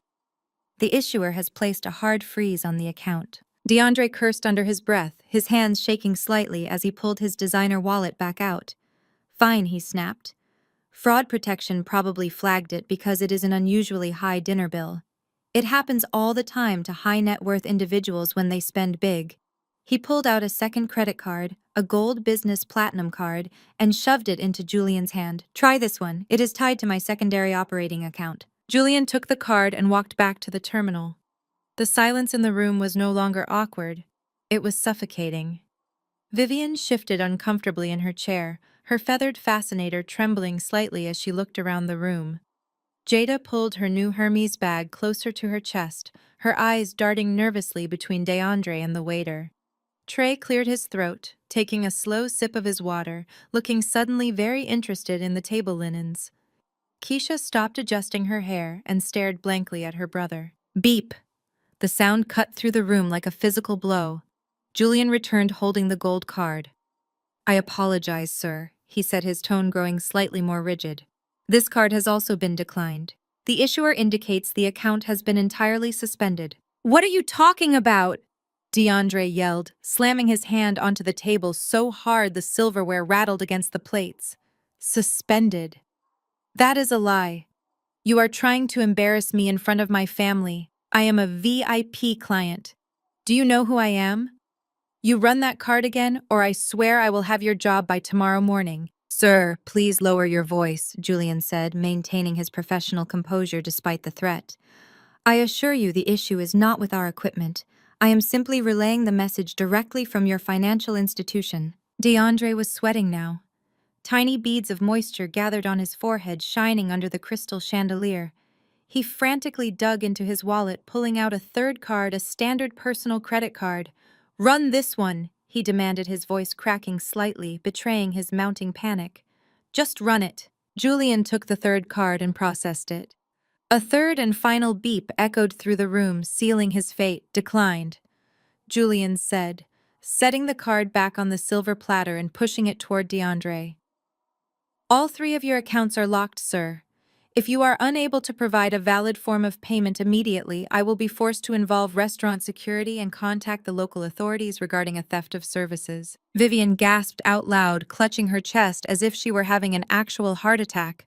The issuer has placed a hard freeze on the account." DeAndre cursed under his breath, his hands shaking slightly as he pulled his designer wallet back out. "Fine," he snapped. Fraud protection probably flagged it because it is an unusually high dinner bill. It happens all the time to high net worth individuals when they spend big. He pulled out a second credit card, a gold business platinum card, and shoved it into Julian's hand. Try this one. It is tied to my secondary operating account. Julian took the card and walked back to the terminal. The silence in the room was no longer awkward. It was suffocating. Vivian shifted uncomfortably in her chair, her feathered fascinator trembling slightly as she looked around the room. Jada pulled her new Hermes bag closer to her chest, her eyes darting nervously between DeAndre and the waiter. Trey cleared his throat, taking a slow sip of his water, looking suddenly very interested in the table linens. Keisha stopped adjusting her hair and stared blankly at her brother. Beep! The sound cut through the room like a physical blow. Julian returned holding the gold card. I apologize, sir, he said, his tone growing slightly more rigid. This card has also been declined. The issuer indicates the account has been entirely suspended. What are you talking about? DeAndre yelled, slamming his hand onto the table so hard the silverware rattled against the plates. Suspended. That is a lie. You are trying to embarrass me in front of my family. I am a VIP client. Do you know who I am? You run that card again, or I swear I will have your job by tomorrow morning. Sir, please lower your voice, Julian said, maintaining his professional composure despite the threat. I assure you the issue is not with our equipment. I am simply relaying the message directly from your financial institution. DeAndre was sweating now. Tiny beads of moisture gathered on his forehead, shining under the crystal chandelier. He frantically dug into his wallet, pulling out a third card, a standard personal credit card. Run this one, he demanded, his voice cracking slightly, betraying his mounting panic. Just run it. Julian took the third card and processed it. A third and final beep echoed through the room, sealing his fate. Declined, Julian said, setting the card back on the silver platter and pushing it toward DeAndre. All three of your accounts are locked, sir. If you are unable to provide a valid form of payment immediately, I will be forced to involve restaurant security and contact the local authorities regarding a theft of services. Vivian gasped out loud, clutching her chest as if she were having an actual heart attack.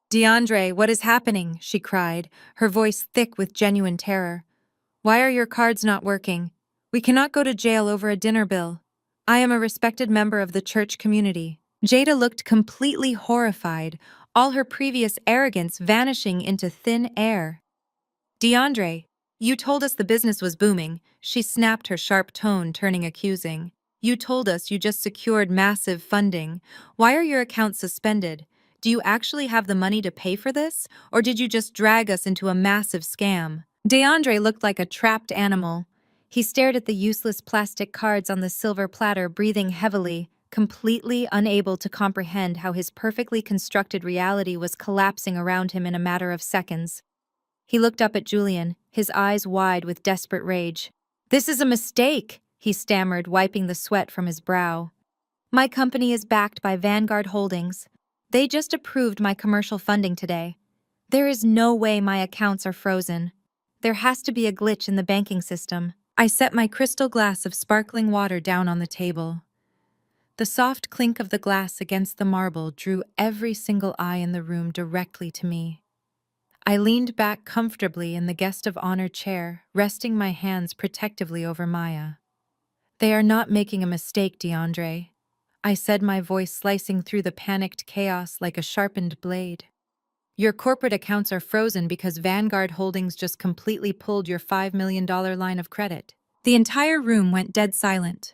DeAndre, what is happening? She cried, her voice thick with genuine terror. Why are your cards not working? We cannot go to jail over a dinner bill. I am a respected member of the church community. Jada looked completely horrified, all her previous arrogance vanishing into thin air. DeAndre, you told us the business was booming, she snapped, her sharp tone turning accusing. You told us you just secured massive funding. Why are your accounts suspended? Do you actually have the money to pay for this, or did you just drag us into a massive scam? DeAndre looked like a trapped animal. He stared at the useless plastic cards on the silver platter, breathing heavily, completely unable to comprehend how his perfectly constructed reality was collapsing around him in a matter of seconds. He looked up at Julian, his eyes wide with desperate rage. This is a mistake, he stammered, wiping the sweat from his brow. My company is backed by Vanguard Holdings. They just approved my commercial funding today. There is no way my accounts are frozen. There has to be a glitch in the banking system. I set my crystal glass of sparkling water down on the table. The soft clink of the glass against the marble drew every single eye in the room directly to me. I leaned back comfortably in the guest of honor chair, resting my hands protectively over Maya. They are not making a mistake, DeAndre, I said, my voice slicing through the panicked chaos like a sharpened blade. Your corporate accounts are frozen because Vanguard Holdings just completely pulled your $5 million line of credit. The entire room went dead silent.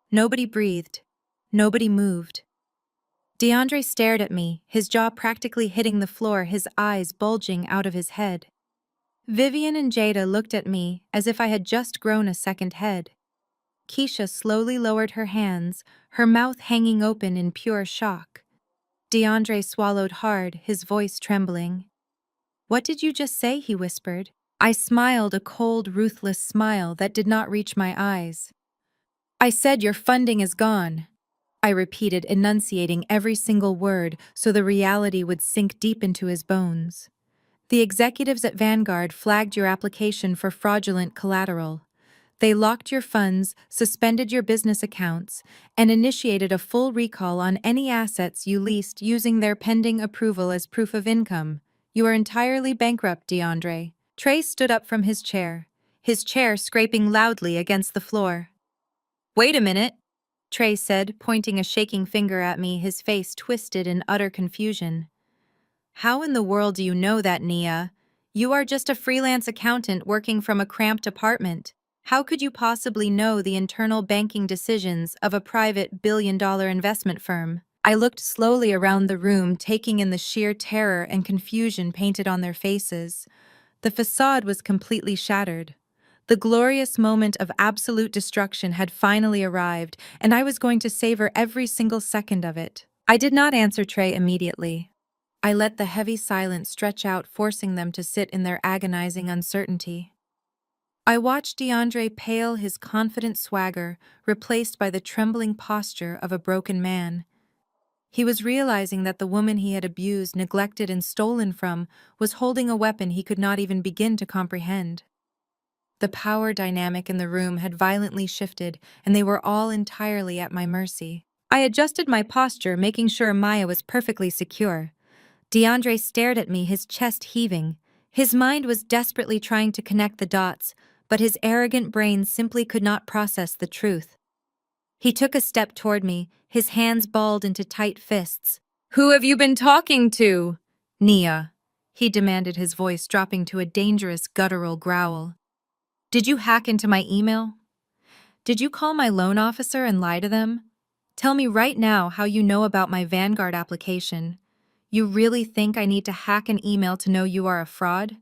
Nobody breathed. Nobody moved. DeAndre stared at me, his jaw practically hitting the floor, his eyes bulging out of his head. Vivian and Jada looked at me as if I had just grown a second head. Keisha slowly lowered her hands, her mouth hanging open in pure shock. DeAndre swallowed hard, his voice trembling. What did you just say? He whispered. I smiled, a cold, ruthless smile that did not reach my eyes. I said your funding is gone, I repeated, enunciating every single word so the reality would sink deep into his bones. The executives at Vanguard flagged your application for fraudulent collateral. They locked your funds, suspended your business accounts, and initiated a full recall on any assets you leased using their pending approval as proof of income. You are entirely bankrupt, DeAndre. Trey stood up from his chair scraping loudly against the floor. Wait a minute, Trey said, pointing a shaking finger at me, his face twisted in utter confusion. How in the world do you know that, Nia? You are just a freelance accountant working from a cramped apartment. How could you possibly know the internal banking decisions of a private billion-dollar investment firm? I looked slowly around the room, taking in the sheer terror and confusion painted on their faces. The facade was completely shattered. The glorious moment of absolute destruction had finally arrived, and I was going to savor every single second of it. I did not answer Trey immediately. I let the heavy silence stretch out, forcing them to sit in their agonizing uncertainty. I watched DeAndre pale, his confident swagger replaced by the trembling posture of a broken man. He was realizing that the woman he had abused, neglected, and stolen from was holding a weapon he could not even begin to comprehend. The power dynamic in the room had violently shifted, and they were all entirely at my mercy. I adjusted my posture, making sure Maya was perfectly secure. DeAndre stared at me, his chest heaving. His mind was desperately trying to connect the dots, but his arrogant brain simply could not process the truth. He took a step toward me, his hands balled into tight fists. "Who have you been talking to?" "Nia," he demanded, his voice dropping to a dangerous guttural growl. "Did you hack into my email? Did you call my loan officer and lie to them? Tell me right now how you know about my Vanguard application. You really think I need to hack an email to know you are a fraud?"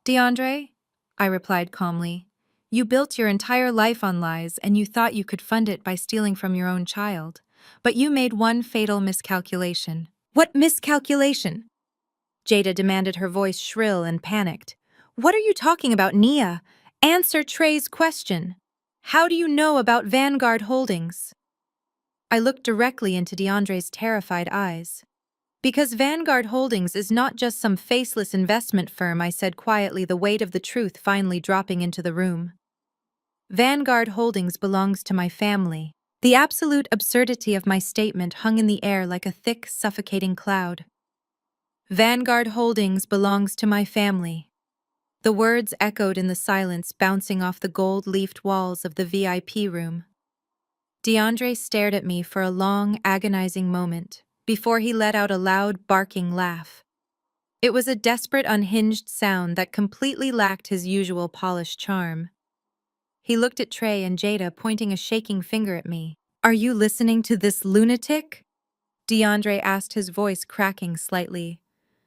"DeAndre," I replied calmly, "you built your entire life on lies, and you thought you could fund it by stealing from your own child. But you made one fatal miscalculation." "What miscalculation?" Jada demanded, her voice shrill and panicked. "What are you talking about, Nia? Answer Trey's question. How do you know about Vanguard Holdings?" I looked directly into DeAndre's terrified eyes. "Because Vanguard Holdings is not just some faceless investment firm," I said quietly, the weight of the truth finally dropping into the room. "Vanguard Holdings belongs to my family." The absolute absurdity of my statement hung in the air like a thick, suffocating cloud. "Vanguard Holdings belongs to my family." The words echoed in the silence, bouncing off the gold-leafed walls of the VIP room. DeAndre stared at me for a long, agonizing moment, before he let out a loud, barking laugh. It was a desperate, unhinged sound that completely lacked his usual polished charm. He looked at Trey and Jada, pointing a shaking finger at me. "Are you listening to this lunatic?" DeAndre asked, his voice cracking slightly.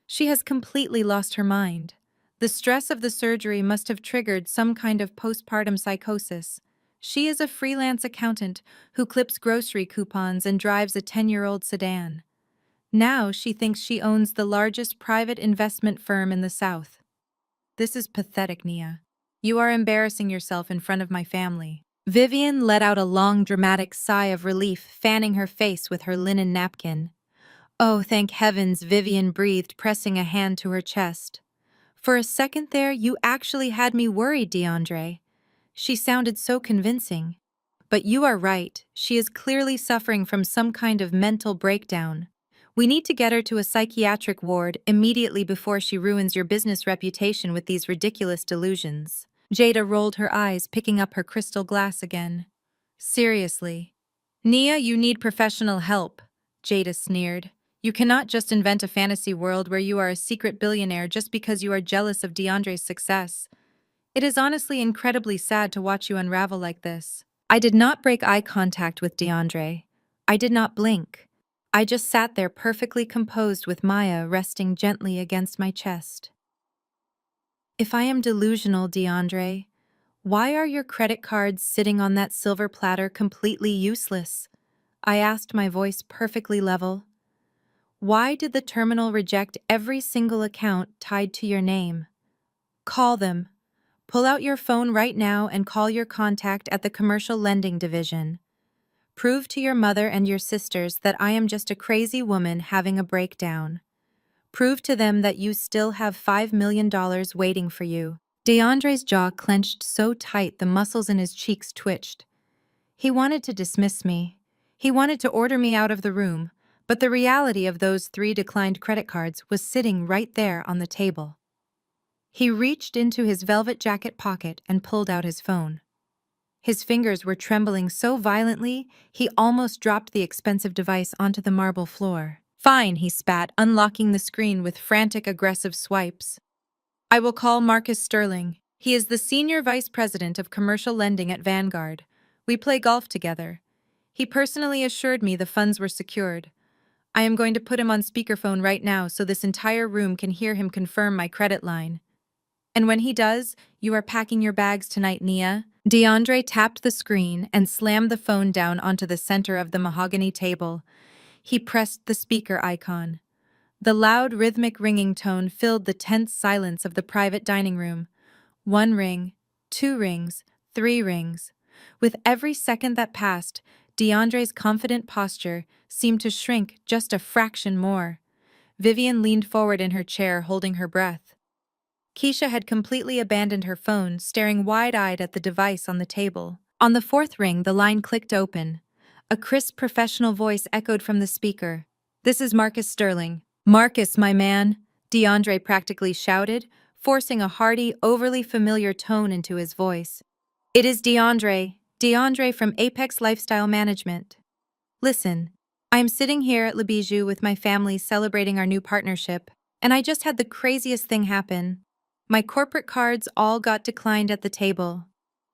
"She has completely lost her mind. The stress of the surgery must have triggered some kind of postpartum psychosis. She is a freelance accountant who clips grocery coupons and drives a 10-year-old sedan. Now she thinks she owns the largest private investment firm in the South. This is pathetic, Nia. You are embarrassing yourself in front of my family." Vivian let out a long, dramatic sigh of relief, fanning her face with her linen napkin. "Oh, thank heavens," Vivian breathed, pressing a hand to her chest. "For a second there, you actually had me worried, DeAndre." She sounded so convincing. "But you are right, she is clearly suffering from some kind of mental breakdown. We need to get her to a psychiatric ward immediately before she ruins your business reputation with these ridiculous delusions." Jada rolled her eyes, picking up her crystal glass again. "Seriously. Nia, you need professional help," Jada sneered. "You cannot just invent a fantasy world where you are a secret billionaire just because you are jealous of DeAndre's success. It is honestly incredibly sad to watch you unravel like this." I did not break eye contact with DeAndre. I did not blink. I just sat there perfectly composed, with Maya resting gently against my chest. "If I am delusional, DeAndre, why are your credit cards sitting on that silver platter completely useless?" I asked, my voice perfectly level. "Why did the terminal reject every single account tied to your name? Call them. Pull out your phone right now and call your contact at the commercial lending division. Prove to your mother and your sisters that I am just a crazy woman having a breakdown. Prove to them that you still have $5 million waiting for you." DeAndre's jaw clenched so tight the muscles in his cheeks twitched. He wanted to dismiss me. He wanted to order me out of the room, but the reality of those 3 declined credit cards was sitting right there on the table. He reached into his velvet jacket pocket and pulled out his phone. His fingers were trembling so violently, he almost dropped the expensive device onto the marble floor. "Fine," he spat, unlocking the screen with frantic, aggressive swipes. "I will call Marcus Sterling. He is the Senior Vice President of Commercial Lending at Vanguard. We play golf together. He personally assured me the funds were secured. I am going to put him on speakerphone right now so this entire room can hear him confirm my credit line. And when he does, you are packing your bags tonight, Nia." DeAndre tapped the screen and slammed the phone down onto the center of the mahogany table. He pressed the speaker icon. The loud, rhythmic ringing tone filled the tense silence of the private dining room. 1 ring, 2 rings, 3 rings. With every second that passed, DeAndre's confident posture seemed to shrink just a fraction more. Vivian leaned forward in her chair, holding her breath. Keisha had completely abandoned her phone, staring wide-eyed at the device on the table. On the 4th ring, the line clicked open. A crisp, professional voice echoed from the speaker. "This is Marcus Sterling." "Marcus, my man," DeAndre practically shouted, forcing a hearty, overly familiar tone into his voice. "It is DeAndre from Apex Lifestyle Management. Listen, I am sitting here at Le Bijou with my family celebrating our new partnership, and I just had the craziest thing happen. My corporate cards all got declined at the table.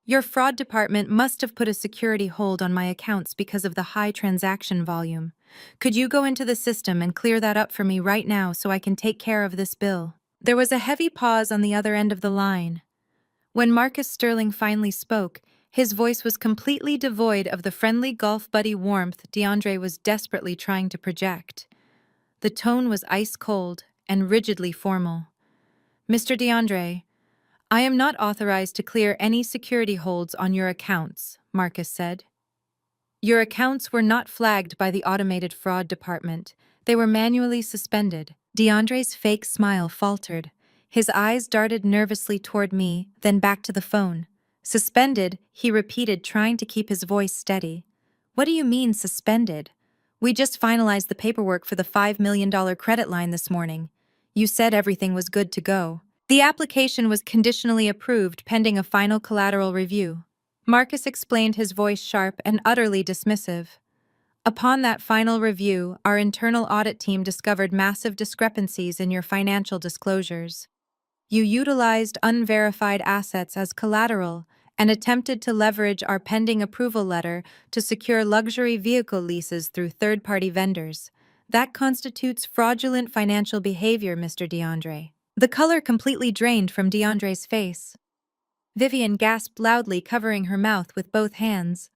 Your fraud department must have put a security hold on my accounts because of the high transaction volume. Could you go into the system and clear that up for me right now so I can take care of this bill?" There was a heavy pause on the other end of the line. When Marcus Sterling finally spoke, his voice was completely devoid of the friendly golf buddy warmth DeAndre was desperately trying to project. The tone was ice cold and rigidly formal. "Mr. DeAndre, I am not authorized to clear any security holds on your accounts," Marcus said. "Your accounts were not flagged by the automated fraud department. They were manually suspended." DeAndre's fake smile faltered. His eyes darted nervously toward me, then back to the phone. "Suspended," he repeated, trying to keep his voice steady. "What do you mean, suspended? We just finalized the paperwork for the $5 million credit line this morning. You said everything was good to go. The application was conditionally approved pending a final collateral review." Marcus explained, his voice sharp and utterly dismissive. "Upon that final review, our internal audit team discovered massive discrepancies in your financial disclosures. You utilized unverified assets as collateral and attempted to leverage our pending approval letter to secure luxury vehicle leases through third-party vendors. That constitutes fraudulent financial behavior, Mr. DeAndre." The color completely drained from DeAndre's face. Vivian gasped loudly, covering her mouth with both hands.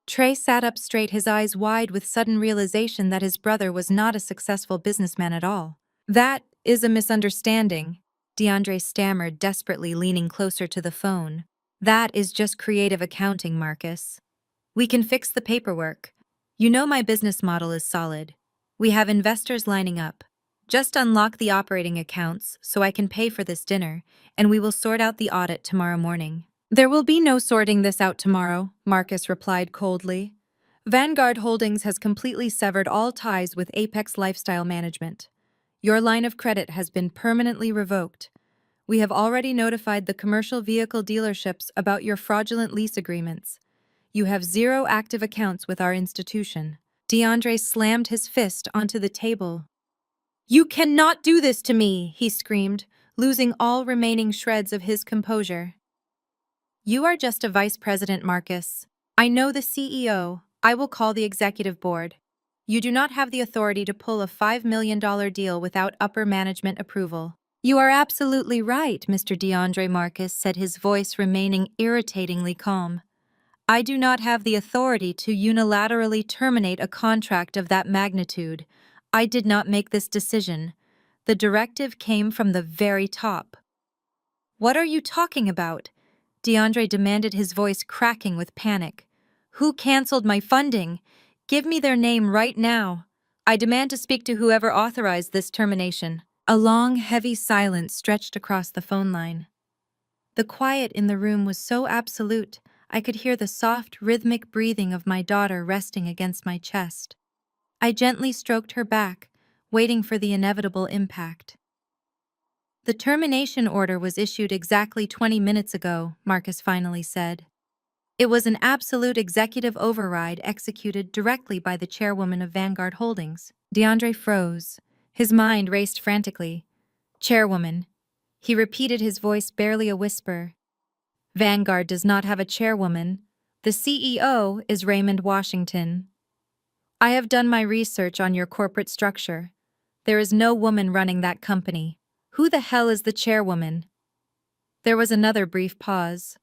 Trey sat up straight, his eyes wide with sudden realization that his brother was not a successful businessman at all. "That is a misunderstanding," DeAndre stammered, desperately leaning closer to the phone. "That is just creative accounting, Marcus. We can fix the paperwork. You know my business model is solid. We have investors lining up. Just unlock the operating accounts so I can pay for this dinner, and we will sort out the audit tomorrow morning." "There will be no sorting this out tomorrow," Marcus replied coldly. "Vanguard Holdings has completely severed all ties with Apex Lifestyle Management. Your line of credit has been permanently revoked. We have already notified the commercial vehicle dealerships about your fraudulent lease agreements. You have 0 active accounts with our institution." DeAndre slammed his fist onto the table. "You cannot do this to me!" he screamed, losing all remaining shreds of his composure. "You are just a vice president, Marcus. I know the CEO. I will call the executive board. You do not have the authority to pull a $5 million deal without upper management approval." "You are absolutely right, Mr. DeAndre," Marcus said, his voice remaining irritatingly calm. "I do not have the authority to unilaterally terminate a contract of that magnitude. I did not make this decision. The directive came from the very top." "What are you talking about?" DeAndre demanded, his voice cracking with panic. "Who canceled my funding? Give me their name right now. I demand to speak to whoever authorized this termination." A long, heavy silence stretched across the phone line. The quiet in the room was so absolute, I could hear the soft, rhythmic breathing of my daughter resting against my chest. I gently stroked her back, waiting for the inevitable impact. The termination order was issued exactly 20 minutes ago, Marcus finally said. It was an absolute executive override executed directly by the chairwoman of Vanguard Holdings. DeAndre froze. His mind raced frantically. Chairwoman. He repeated, his voice barely a whisper. Vanguard does not have a chairwoman. The CEO is Raymond Washington. I have done my research on your corporate structure. There is no woman running that company. Who the hell is the chairwoman? There was another brief pause.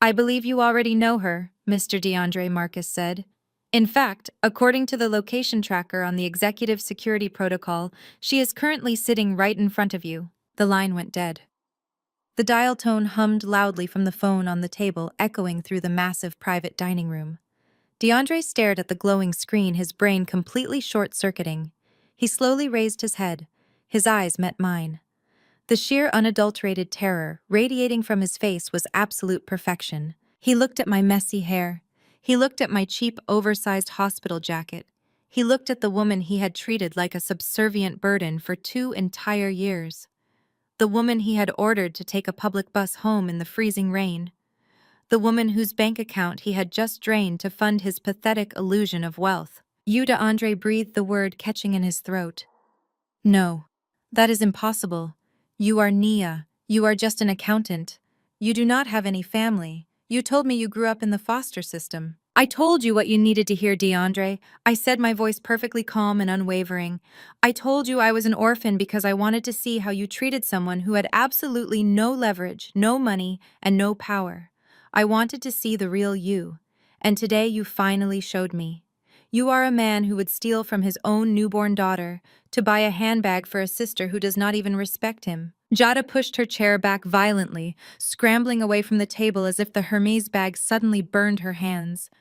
I believe you already know her, Mr. DeAndre, Marcus said. In fact, according to the location tracker on the executive security protocol, she is currently sitting right in front of you. The line went dead. The dial tone hummed loudly from the phone on the table, echoing through the massive private dining room. DeAndre stared at the glowing screen, his brain completely short-circuiting. He slowly raised his head. His eyes met mine. The sheer unadulterated terror radiating from his face was absolute perfection. He looked at my messy hair. He looked at my cheap, oversized hospital jacket. He looked at the woman he had treated like a subservient burden for 2 entire years. The woman he had ordered to take a public bus home in the freezing rain. The woman whose bank account he had just drained to fund his pathetic illusion of wealth. DeAndre breathed the word, catching in his throat. No, that is impossible. You are Nia. You are just an accountant. You do not have any family. You told me you grew up in the foster system. I told you what you needed to hear, DeAndre. I said, my voice perfectly calm and unwavering. I told you I was an orphan because I wanted to see how you treated someone who had absolutely no leverage, no money, and no power. I wanted to see the real you. And today you finally showed me. You are a man who would steal from his own newborn daughter to buy a handbag for a sister who does not even respect him. Jada pushed her chair back violently, scrambling away from the table as if the Hermes bag suddenly burned her hands.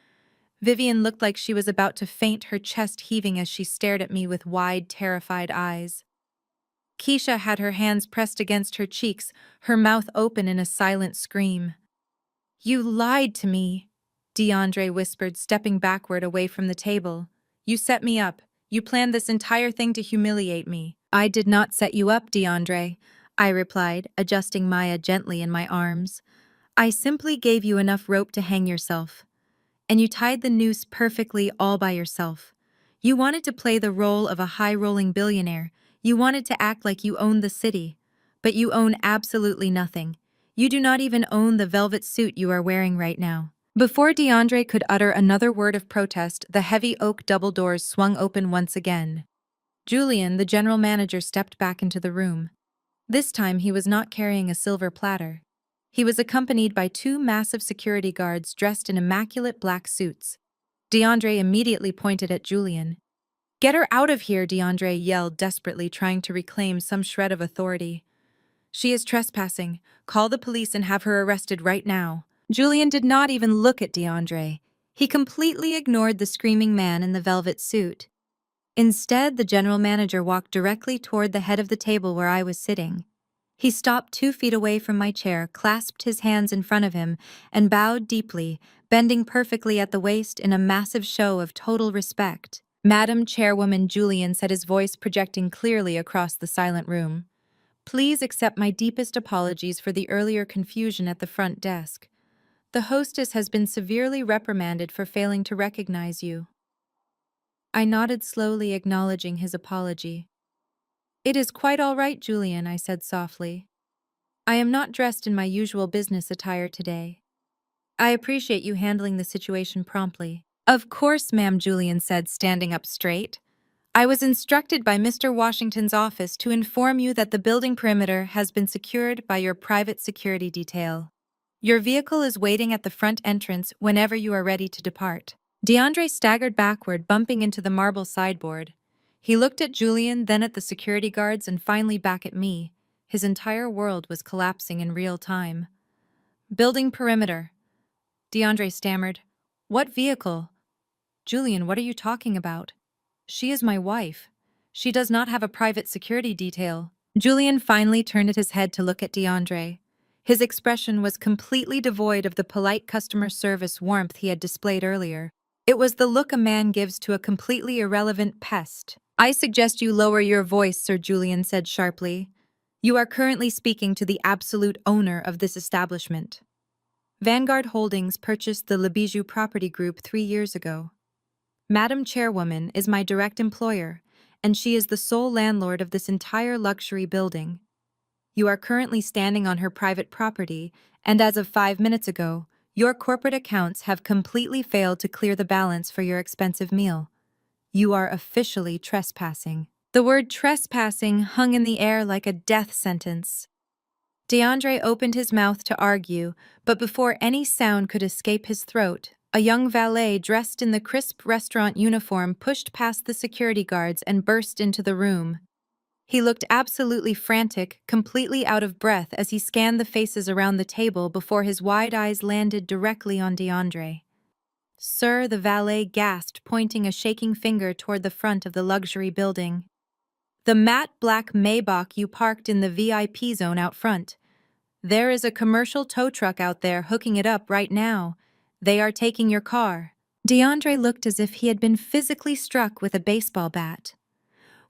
Vivian looked like she was about to faint, her chest heaving as she stared at me with wide, terrified eyes. Keisha had her hands pressed against her cheeks, her mouth open in a silent scream. You lied to me, DeAndre whispered, stepping backward away from the table. You set me up. You planned this entire thing to humiliate me. I did not set you up, DeAndre, I replied, adjusting Maya gently in my arms. I simply gave you enough rope to hang yourself. And you tied the noose perfectly all by yourself. You wanted to play the role of a high-rolling billionaire. You wanted to act like you owned the city. But you own absolutely nothing. You do not even own the velvet suit you are wearing right now. Before DeAndre could utter another word of protest, the heavy oak double doors swung open once again. Julian, the general manager, stepped back into the room. This time he was not carrying a silver platter. He was accompanied by 2 massive security guards dressed in immaculate black suits. DeAndre immediately pointed at Julian. Get her out of here, DeAndre yelled desperately, trying to reclaim some shred of authority. She is trespassing. Call the police and have her arrested right now. Julian did not even look at DeAndre. He completely ignored the screaming man in the velvet suit. Instead, the general manager walked directly toward the head of the table where I was sitting. He stopped 2 feet away from my chair, clasped his hands in front of him, and bowed deeply, bending perfectly at the waist in a massive show of total respect. Madam Chairwoman, Julian said, his voice projecting clearly across the silent room. Please accept my deepest apologies for the earlier confusion at the front desk. The hostess has been severely reprimanded for failing to recognize you. I nodded slowly, acknowledging his apology. It is quite all right, Julian, I said softly. I am not dressed in my usual business attire today. I appreciate you handling the situation promptly. Of course, ma'am, Julian said, standing up straight. I was instructed by Mr. Washington's office to inform you that the building perimeter has been secured by your private security detail. Your vehicle is waiting at the front entrance whenever you are ready to depart. DeAndre staggered backward, bumping into the marble sideboard. He looked at Julian, then at the security guards, and finally back at me. His entire world was collapsing in real time. Building perimeter. DeAndre stammered. What vehicle? Julian, what are you talking about? She is my wife. She does not have a private security detail. Julian finally turned his head to look at DeAndre. His expression was completely devoid of the polite customer service warmth he had displayed earlier. It was the look a man gives to a completely irrelevant pest. "I suggest you lower your voice," Sir Julian said sharply. "You are currently speaking to the absolute owner of this establishment." Vanguard Holdings purchased the Le Bijou Property Group 3 years ago. Madam Chairwoman is my direct employer, and she is the sole landlord of this entire luxury building. You are currently standing on her private property, and as of 5 minutes ago, your corporate accounts have completely failed to clear the balance for your expensive meal. You are officially trespassing. The word trespassing hung in the air like a death sentence. DeAndre opened his mouth to argue, but before any sound could escape his throat, a young valet dressed in the crisp restaurant uniform pushed past the security guards and burst into the room. He looked absolutely frantic, completely out of breath as he scanned the faces around the table before his wide eyes landed directly on DeAndre. "Sir," the valet gasped, pointing a shaking finger toward the front of the luxury building. "The matte black Maybach you parked in the VIP zone out front. There is a commercial tow truck out there hooking it up right now. They are taking your car." DeAndre looked as if he had been physically struck with a baseball bat.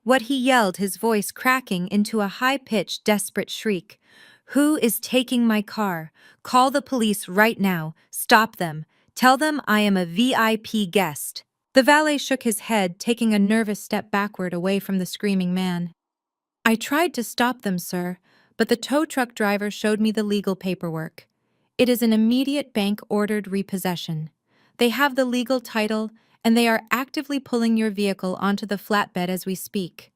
What he yelled, his voice cracking into a high-pitched, desperate shriek. "Who is taking my car? Call the police right now. Stop them. Tell them I am a VIP guest." The valet shook his head, taking a nervous step backward away from the screaming man. "I tried to stop them, sir, but the tow truck driver showed me the legal paperwork. It is an immediate bank-ordered repossession. They have the legal title, and they are actively pulling your vehicle onto the flatbed as we speak.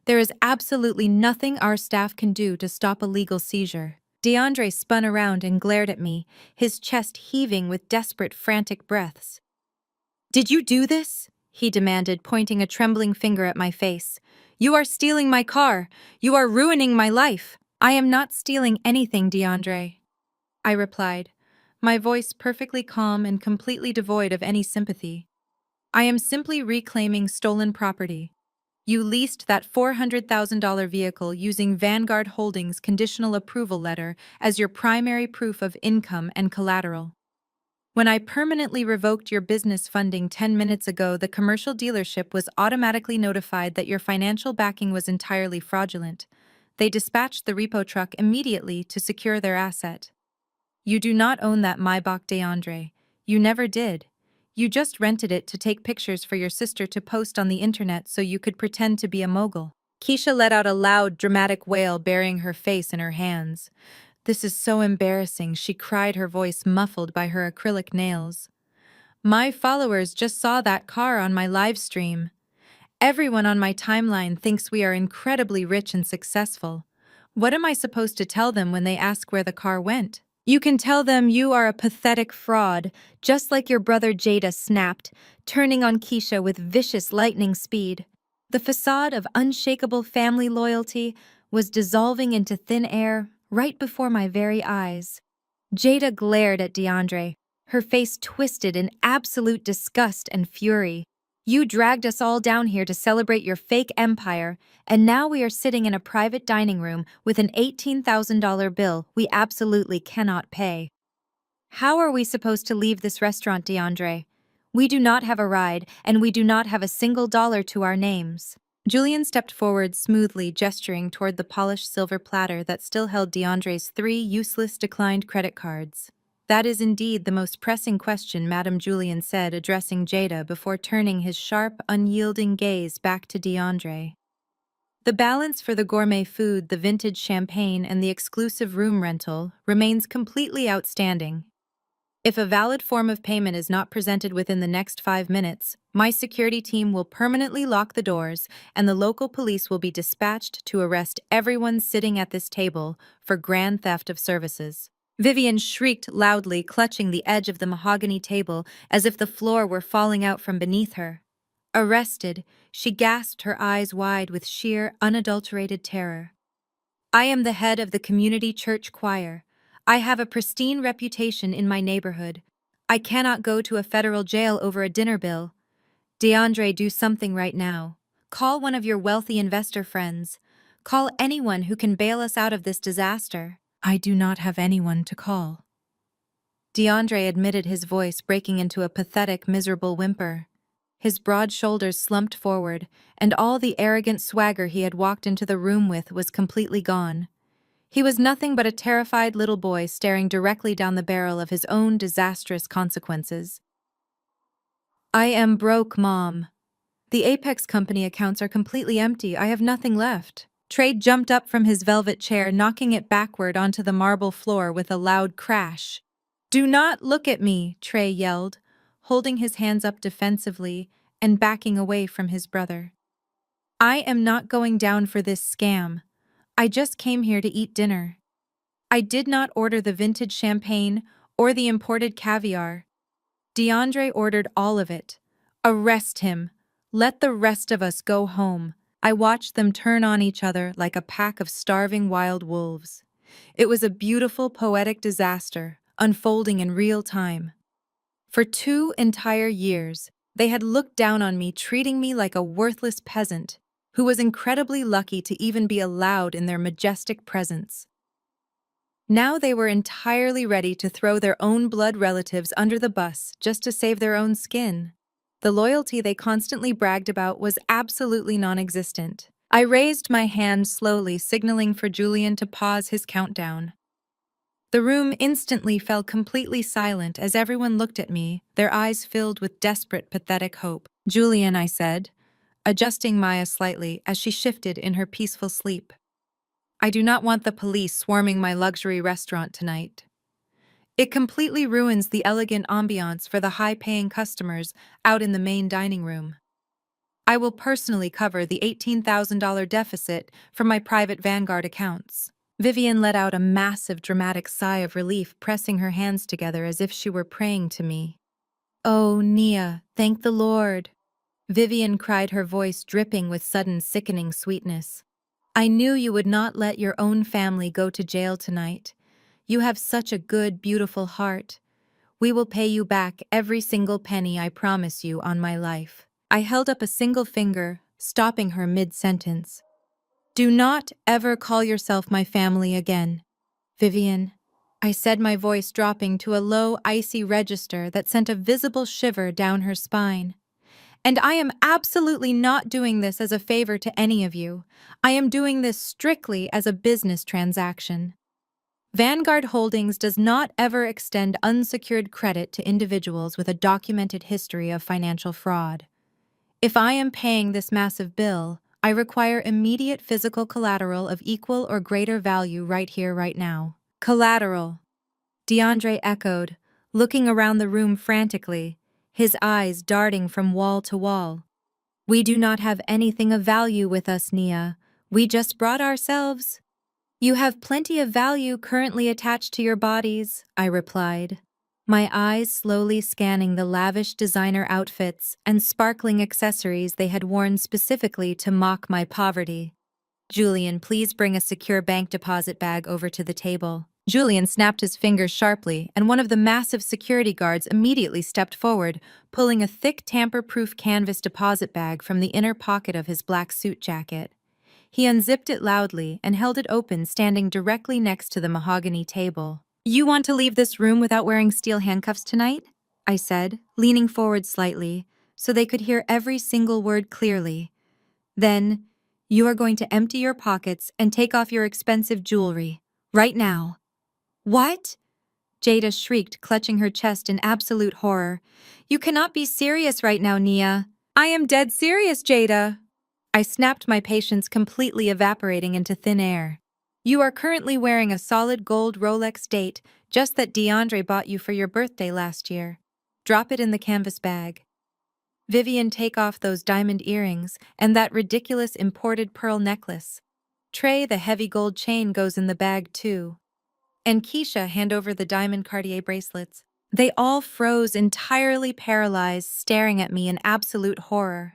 There is absolutely nothing our staff can do to stop a legal seizure." DeAndre spun around and glared at me, his chest heaving with desperate, frantic breaths. "Did you do this?" he demanded, pointing a trembling finger at my face. "You are stealing my car. You are ruining my life." "I am not stealing anything, DeAndre," I replied, my voice perfectly calm and completely devoid of any sympathy. "I am simply reclaiming stolen property. You leased that $400,000 vehicle using Vanguard Holdings' conditional approval letter as your primary proof of income and collateral. When I permanently revoked your business funding 10 minutes ago, the commercial dealership was automatically notified that your financial backing was entirely fraudulent. They dispatched the repo truck immediately to secure their asset. You do not own that Maybach, DeAndre. You never did. You just rented it to take pictures for your sister to post on the internet so you could pretend to be a mogul." Keisha let out a loud, dramatic wail, burying her face in her hands. "This is so embarrassing," she cried, her voice muffled by her acrylic nails. "My followers just saw that car on my live stream. Everyone on my timeline thinks we are incredibly rich and successful. What am I supposed to tell them when they ask where the car went?" "You can tell them you are a pathetic fraud, just like your brother Jada," snapped, turning on Keisha with vicious lightning speed. The facade of unshakable family loyalty was dissolving into thin air right before my very eyes. Jada glared at DeAndre, her face twisted in absolute disgust and fury. "You dragged us all down here to celebrate your fake empire, and now we are sitting in a private dining room with an $18,000 bill we absolutely cannot pay. How are we supposed to leave this restaurant, DeAndre? We do not have a ride, and we do not have a single dollar to our names." Julian stepped forward smoothly, gesturing toward the polished silver platter that still held DeAndre's 3 useless declined credit cards. "That is indeed the most pressing question," Madam Julian said, addressing Jada before turning his sharp, unyielding gaze back to DeAndre. "The balance for the gourmet food, the vintage champagne, and the exclusive room rental remains completely outstanding. If a valid form of payment is not presented within the next 5 minutes, my security team will permanently lock the doors and the local police will be dispatched to arrest everyone sitting at this table for grand theft of services." Vivian shrieked loudly, clutching the edge of the mahogany table as if the floor were falling out from beneath her. Arrested, she gasped, her eyes wide with sheer, unadulterated terror. "I am the head of the community church choir. I have a pristine reputation in my neighborhood. I cannot go to a federal jail over a dinner bill. DeAndre, do something right now. Call one of your wealthy investor friends. Call anyone who can bail us out of this disaster." I do not have anyone to call. DeAndre admitted, his voice breaking into a pathetic, miserable whimper. His broad shoulders slumped forward, and all the arrogant swagger he had walked into the room with was completely gone. He was nothing but a terrified little boy staring directly down the barrel of his own disastrous consequences. I am broke, Mom. The Apex Company accounts are completely empty. I have nothing left. Trey jumped up from his velvet chair, knocking it backward onto the marble floor with a loud crash. Do not look at me, Trey yelled, holding his hands up defensively and backing away from his brother. I am not going down for this scam. I just came here to eat dinner. I did not order the vintage champagne or the imported caviar. DeAndre ordered all of it. Arrest him. Let the rest of us go home. I watched them turn on each other like a pack of starving wild wolves. It was a beautiful, poetic disaster, unfolding in real time. For 2 entire years, they had looked down on me, treating me like a worthless peasant who was incredibly lucky to even be allowed in their majestic presence. Now they were entirely ready to throw their own blood relatives under the bus just to save their own skin. The loyalty they constantly bragged about was absolutely non-existent. I raised my hand slowly, signaling for Julian to pause his countdown. The room instantly fell completely silent as everyone looked at me, their eyes filled with desperate, pathetic hope. Julian, I said, adjusting Maya slightly as she shifted in her peaceful sleep. I do not want the police swarming my luxury restaurant tonight. It completely ruins the elegant ambiance for the high-paying customers out in the main dining room. I will personally cover the $18,000 deficit from my private Vanguard accounts. Vivian let out a massive, dramatic sigh of relief, pressing her hands together as if she were praying to me. Oh, Nia, thank the Lord. Vivian cried, her voice dripping with sudden, sickening sweetness. I knew you would not let your own family go to jail tonight. You have such a good, beautiful heart. We will pay you back every single penny, I promise you, on my life. I held up a single finger, stopping her mid-sentence. Do not ever call yourself my family again, Vivian. I said, my voice dropping to a low, icy register that sent a visible shiver down her spine. And I am absolutely not doing this as a favor to any of you. I am doing this strictly as a business transaction. Vanguard Holdings does not ever extend unsecured credit to individuals with a documented history of financial fraud. If I am paying this massive bill, I require immediate physical collateral of equal or greater value right here, right now. Collateral, DeAndre echoed, looking around the room frantically, his eyes darting from wall to wall. We do not have anything of value with us, Nia. We just brought ourselves. You have plenty of value currently attached to your bodies, I replied, my eyes slowly scanning the lavish designer outfits and sparkling accessories they had worn specifically to mock my poverty. Julian, please bring a secure bank deposit bag over to the table. Julian snapped his fingers sharply, and one of the massive security guards immediately stepped forward, pulling a thick tamper-proof canvas deposit bag from the inner pocket of his black suit jacket. He unzipped it loudly and held it open, standing directly next to the mahogany table. You want to leave this room without wearing steel handcuffs tonight? I said, leaning forward slightly, so they could hear every single word clearly. Then, you are going to empty your pockets and take off your expensive jewelry. Right now. What? Jada shrieked, clutching her chest in absolute horror. You cannot be serious right now, Nia. I am dead serious, Jada. I snapped, my patience completely evaporating into thin air. You are currently wearing a solid gold Rolex date, just that DeAndre bought you for your birthday last year. Drop it in the canvas bag. Vivian, take off those diamond earrings and that ridiculous imported pearl necklace. Trey, the heavy gold chain goes in the bag too. And Keisha, hand over the diamond Cartier bracelets. They all froze, entirely paralyzed, staring at me in absolute horror.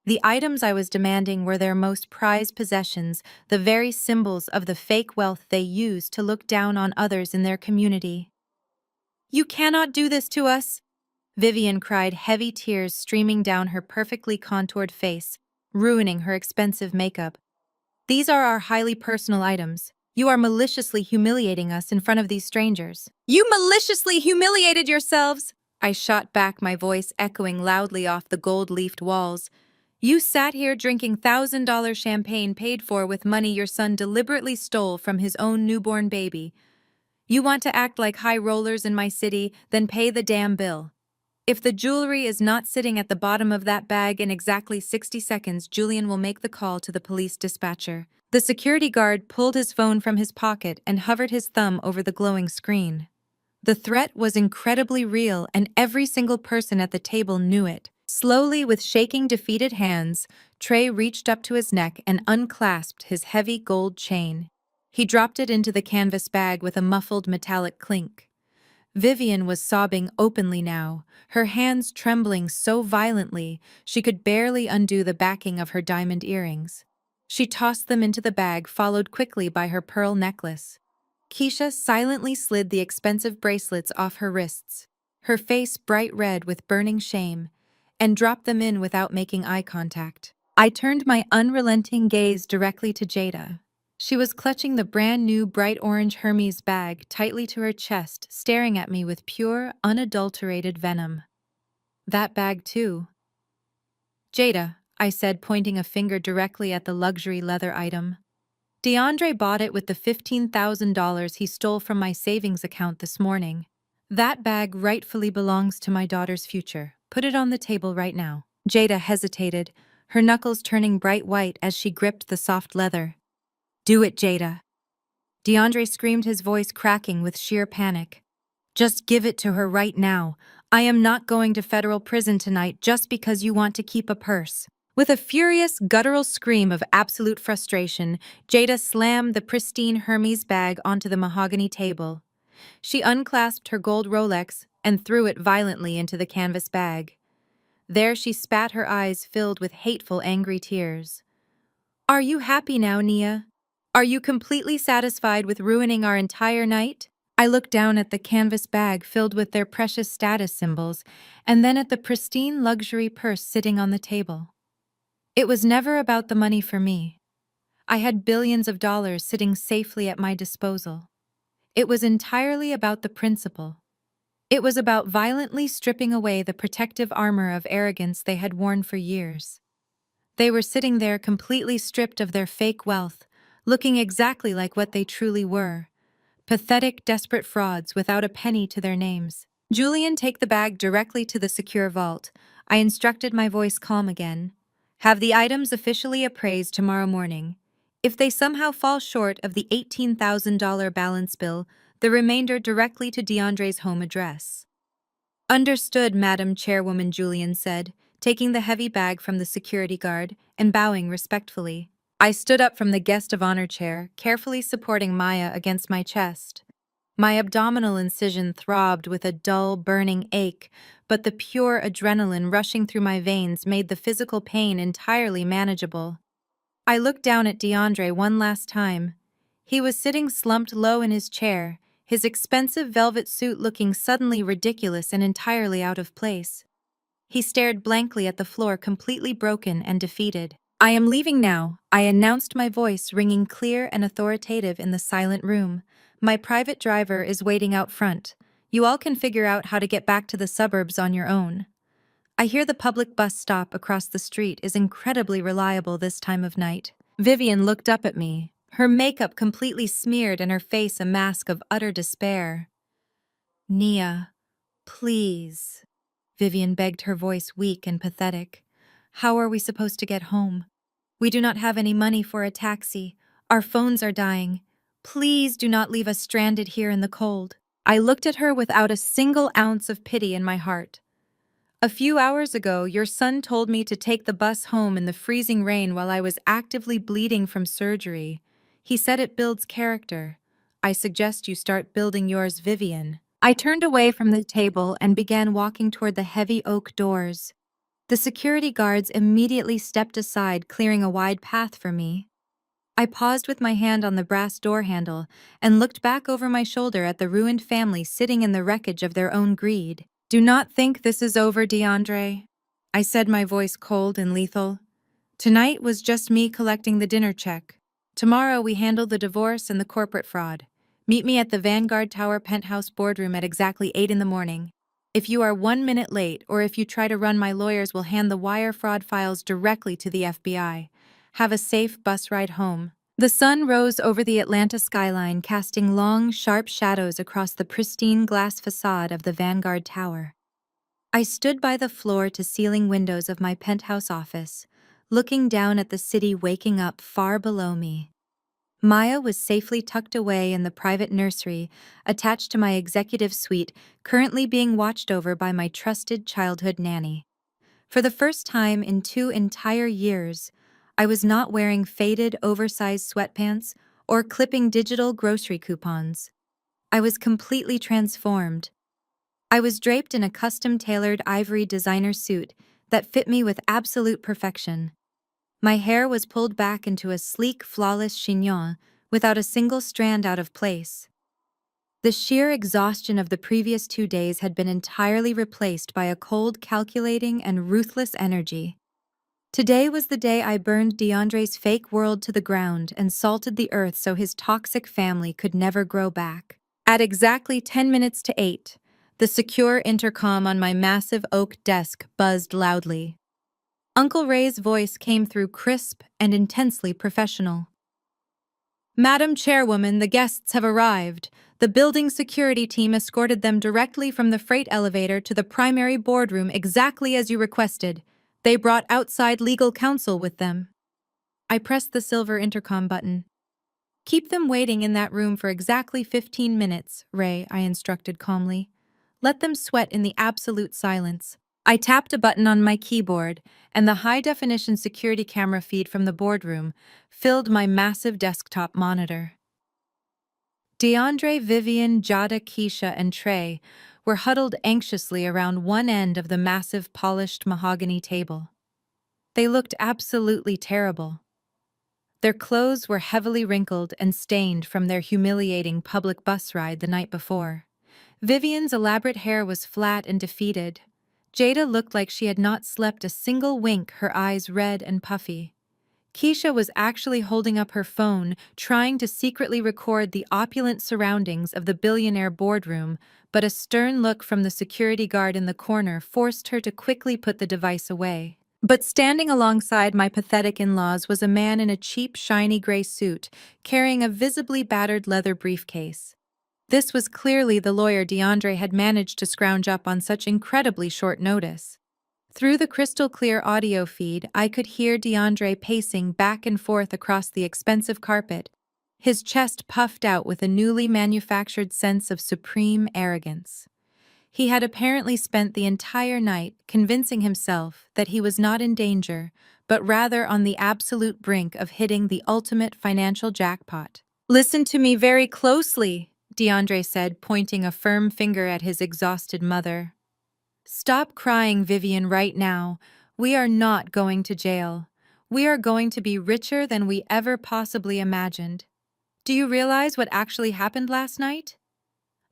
The items I was demanding were their most prized possessions, the very symbols of the fake wealth they used to look down on others in their community. You cannot do this to us, Vivian cried, heavy tears streaming down her perfectly contoured face, ruining her expensive makeup. These are our highly personal items. You are maliciously humiliating us in front of these strangers. You maliciously humiliated yourselves! I shot back, my voice echoing loudly off the gold-leafed walls. You sat here drinking $1,000 champagne paid for with money your son deliberately stole from his own newborn baby. You want to act like high rollers in my city, then pay the damn bill. If the jewelry is not sitting at the bottom of that bag in exactly 60 seconds, Julian will make the call to the police dispatcher. The security guard pulled his phone from his pocket and hovered his thumb over the glowing screen. The threat was incredibly real, and every single person at the table knew it. Slowly, with shaking, defeated hands, Trey reached up to his neck and unclasped his heavy gold chain. He dropped it into the canvas bag with a muffled metallic clink. Vivian was sobbing openly now, her hands trembling so violently she could barely undo the backing of her diamond earrings. She tossed them into the bag, followed quickly by her pearl necklace. Keisha silently slid the expensive bracelets off her wrists, her face bright red with burning shame, and dropped them in without making eye contact. I turned my unrelenting gaze directly to Jada. She was clutching the brand new bright orange Hermes bag tightly to her chest, staring at me with pure, unadulterated venom. That bag, too. Jada, I said, pointing a finger directly at the luxury leather item. DeAndre bought it with the $15,000 he stole from my savings account this morning. That bag rightfully belongs to my daughter's future. Put it on the table right now. Jada hesitated, her knuckles turning bright white as she gripped the soft leather. Do it, Jada. DeAndre screamed, his voice cracking with sheer panic. Just give it to her right now. I am not going to federal prison tonight just because you want to keep a purse. With a furious, guttural scream of absolute frustration, Jada slammed the pristine Hermes bag onto the mahogany table. She unclasped her gold Rolex and threw it violently into the canvas bag. There she spat, her eyes filled with hateful, angry tears. Are you happy now, Nia? Are you completely satisfied with ruining our entire night? I looked down at the canvas bag filled with their precious status symbols, and then at the pristine luxury purse sitting on the table. It was never about the money for me. I had billions of dollars sitting safely at my disposal. It was entirely about the principle. It was about violently stripping away the protective armor of arrogance they had worn for years. They were sitting there completely stripped of their fake wealth, looking exactly like what they truly were. Pathetic, desperate frauds without a penny to their names. Julian, take the bag directly to the secure vault. I instructed, my voice calm again. Have the items officially appraised tomorrow morning. If they somehow fall short of the $18,000 balance bill, the remainder directly to DeAndre's home address. Understood, Madam Chairwoman, Julian said, taking the heavy bag from the security guard and bowing respectfully. I stood up from the guest of honor chair, carefully supporting Maya against my chest. My abdominal incision throbbed with a dull, burning ache, but the pure adrenaline rushing through my veins made the physical pain entirely manageable. I looked down at DeAndre one last time. He was sitting slumped low in his chair, his expensive velvet suit looking suddenly ridiculous and entirely out of place. He stared blankly at the floor, completely broken and defeated. I am leaving now, I announced, my voice ringing clear and authoritative in the silent room. My private driver is waiting out front. You all can figure out how to get back to the suburbs on your own. I hear the public bus stop across the street is incredibly reliable this time of night. Vivian looked up at me, her makeup completely smeared and her face a mask of utter despair. Nia, please, Vivian begged, her voice weak and pathetic. How are we supposed to get home? We do not have any money for a taxi. Our phones are dying. Please do not leave us stranded here in the cold. I looked at her without a single ounce of pity in my heart. A few hours ago, your son told me to take the bus home in the freezing rain while I was actively bleeding from surgery. He said it builds character. I suggest you start building yours, Vivian. I turned away from the table and began walking toward the heavy oak doors. The security guards immediately stepped aside, clearing a wide path for me. I paused with my hand on the brass door handle and looked back over my shoulder at the ruined family sitting in the wreckage of their own greed. Do not think this is over, DeAndre, I said, my voice cold and lethal. Tonight was just me collecting the dinner check. Tomorrow we handle the divorce and the corporate fraud. Meet me at the Vanguard Tower penthouse boardroom at exactly 8 in the morning. If you are 1 minute late or if you try to run, my lawyers will hand the wire fraud files directly to the FBI. Have a safe bus ride home. The sun rose over the Atlanta skyline, casting long, sharp shadows across the pristine glass facade of the Vanguard Tower. I stood by the floor-to-ceiling windows of my penthouse office, looking down at the city waking up far below me. Maya was safely tucked away in the private nursery attached to my executive suite, currently being watched over by my trusted childhood nanny. For the first time in 2 entire years, I was not wearing faded, oversized sweatpants or clipping digital grocery coupons. I was completely transformed. I was draped in a custom-tailored ivory designer suit that fit me with absolute perfection. My hair was pulled back into a sleek, flawless chignon without a single strand out of place. The sheer exhaustion of the previous 2 days had been entirely replaced by a cold, calculating, and ruthless energy. Today was the day I burned DeAndre's fake world to the ground and salted the earth so his toxic family could never grow back. At exactly 10 minutes to 8, the secure intercom on my massive oak desk buzzed loudly. Uncle Ray's voice came through crisp and intensely professional. "Madam Chairwoman, the guests have arrived. The building security team escorted them directly from the freight elevator to the primary boardroom exactly as you requested. They brought outside legal counsel with them." I pressed the silver intercom button. "Keep them waiting in that room for exactly 15 minutes, Ray," I instructed calmly. "Let them sweat in the absolute silence." I tapped a button on my keyboard, and the high-definition security camera feed from the boardroom filled my massive desktop monitor. DeAndre, Vivian, Jada, Keisha, and Trey were huddled anxiously around one end of the massive polished mahogany table. They looked absolutely terrible. Their clothes were heavily wrinkled and stained from their humiliating public bus ride the night before. Vivian's elaborate hair was flat and defeated. Jada looked like she had not slept a single wink, her eyes red and puffy. Keisha was actually holding up her phone, trying to secretly record the opulent surroundings of the billionaire boardroom, but a stern look from the security guard in the corner forced her to quickly put the device away. But standing alongside my pathetic in-laws was a man in a cheap, shiny gray suit, carrying a visibly battered leather briefcase. This was clearly the lawyer DeAndre had managed to scrounge up on such incredibly short notice. Through the crystal-clear audio feed, I could hear DeAndre pacing back and forth across the expensive carpet, his chest puffed out with a newly manufactured sense of supreme arrogance. He had apparently spent the entire night convincing himself that he was not in danger, but rather on the absolute brink of hitting the ultimate financial jackpot. "Listen to me very closely," DeAndre said, pointing a firm finger at his exhausted mother. "Stop crying, Vivian, right now. We are not going to jail. We are going to be richer than we ever possibly imagined. Do you realize what actually happened last night?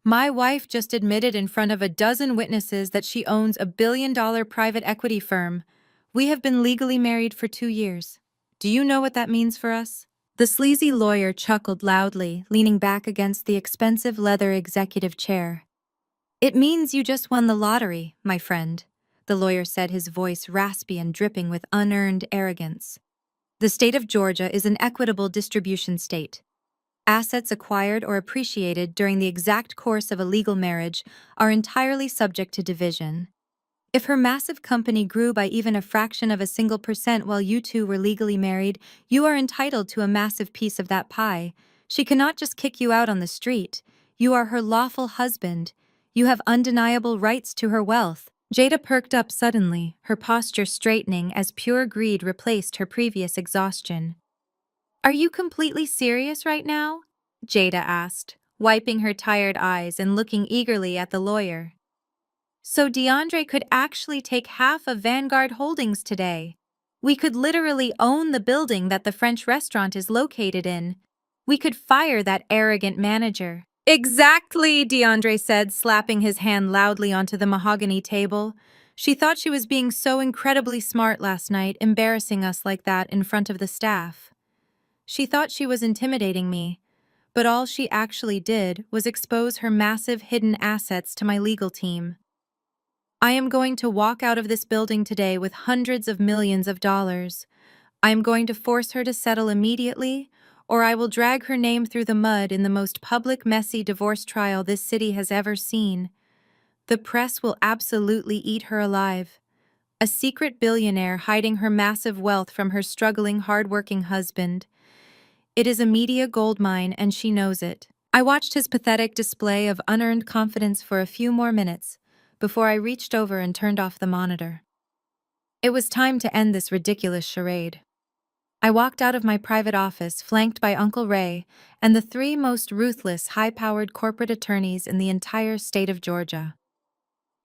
My wife just admitted in front of a dozen witnesses that she owns a billion-dollar private equity firm. We have been legally married for 2 years. Do you know what that means for us?" The sleazy lawyer chuckled loudly, leaning back against the expensive leather executive chair. "It means you just won the lottery, my friend," the lawyer said, his voice raspy and dripping with unearned arrogance. "The state of Georgia is an equitable distribution state. Assets acquired or appreciated during the exact course of a legal marriage are entirely subject to division. If her massive company grew by even a fraction of a single percent while you two were legally married, you are entitled to a massive piece of that pie. She cannot just kick you out on the street. You are her lawful husband. You have undeniable rights to her wealth." Jada perked up suddenly, her posture straightening as pure greed replaced her previous exhaustion. "Are you completely serious right now?" Jada asked, wiping her tired eyes and looking eagerly at the lawyer. "So DeAndre could actually take half of Vanguard Holdings today. We could literally own the building that the French restaurant is located in. We could fire that arrogant manager." "Exactly," DeAndre said, slapping his hand loudly onto the mahogany table. She thought she was being so incredibly smart last night, embarrassing us like that in front of the staff. She thought she was intimidating me, but all she actually did was expose her massive hidden assets to my legal team. I am going to walk out of this building today with hundreds of millions of dollars. I am going to force her to settle immediately, or I will drag her name through the mud in the most public, messy divorce trial this city has ever seen. The press will absolutely eat her alive. A secret billionaire hiding her massive wealth from her struggling, hard-working husband. It is a media goldmine, and she knows it. I watched his pathetic display of unearned confidence for a few more minutes before I reached over and turned off the monitor. It was time to end this ridiculous charade. I walked out of my private office, flanked by Uncle Ray and the three most ruthless, high-powered corporate attorneys in the entire state of Georgia.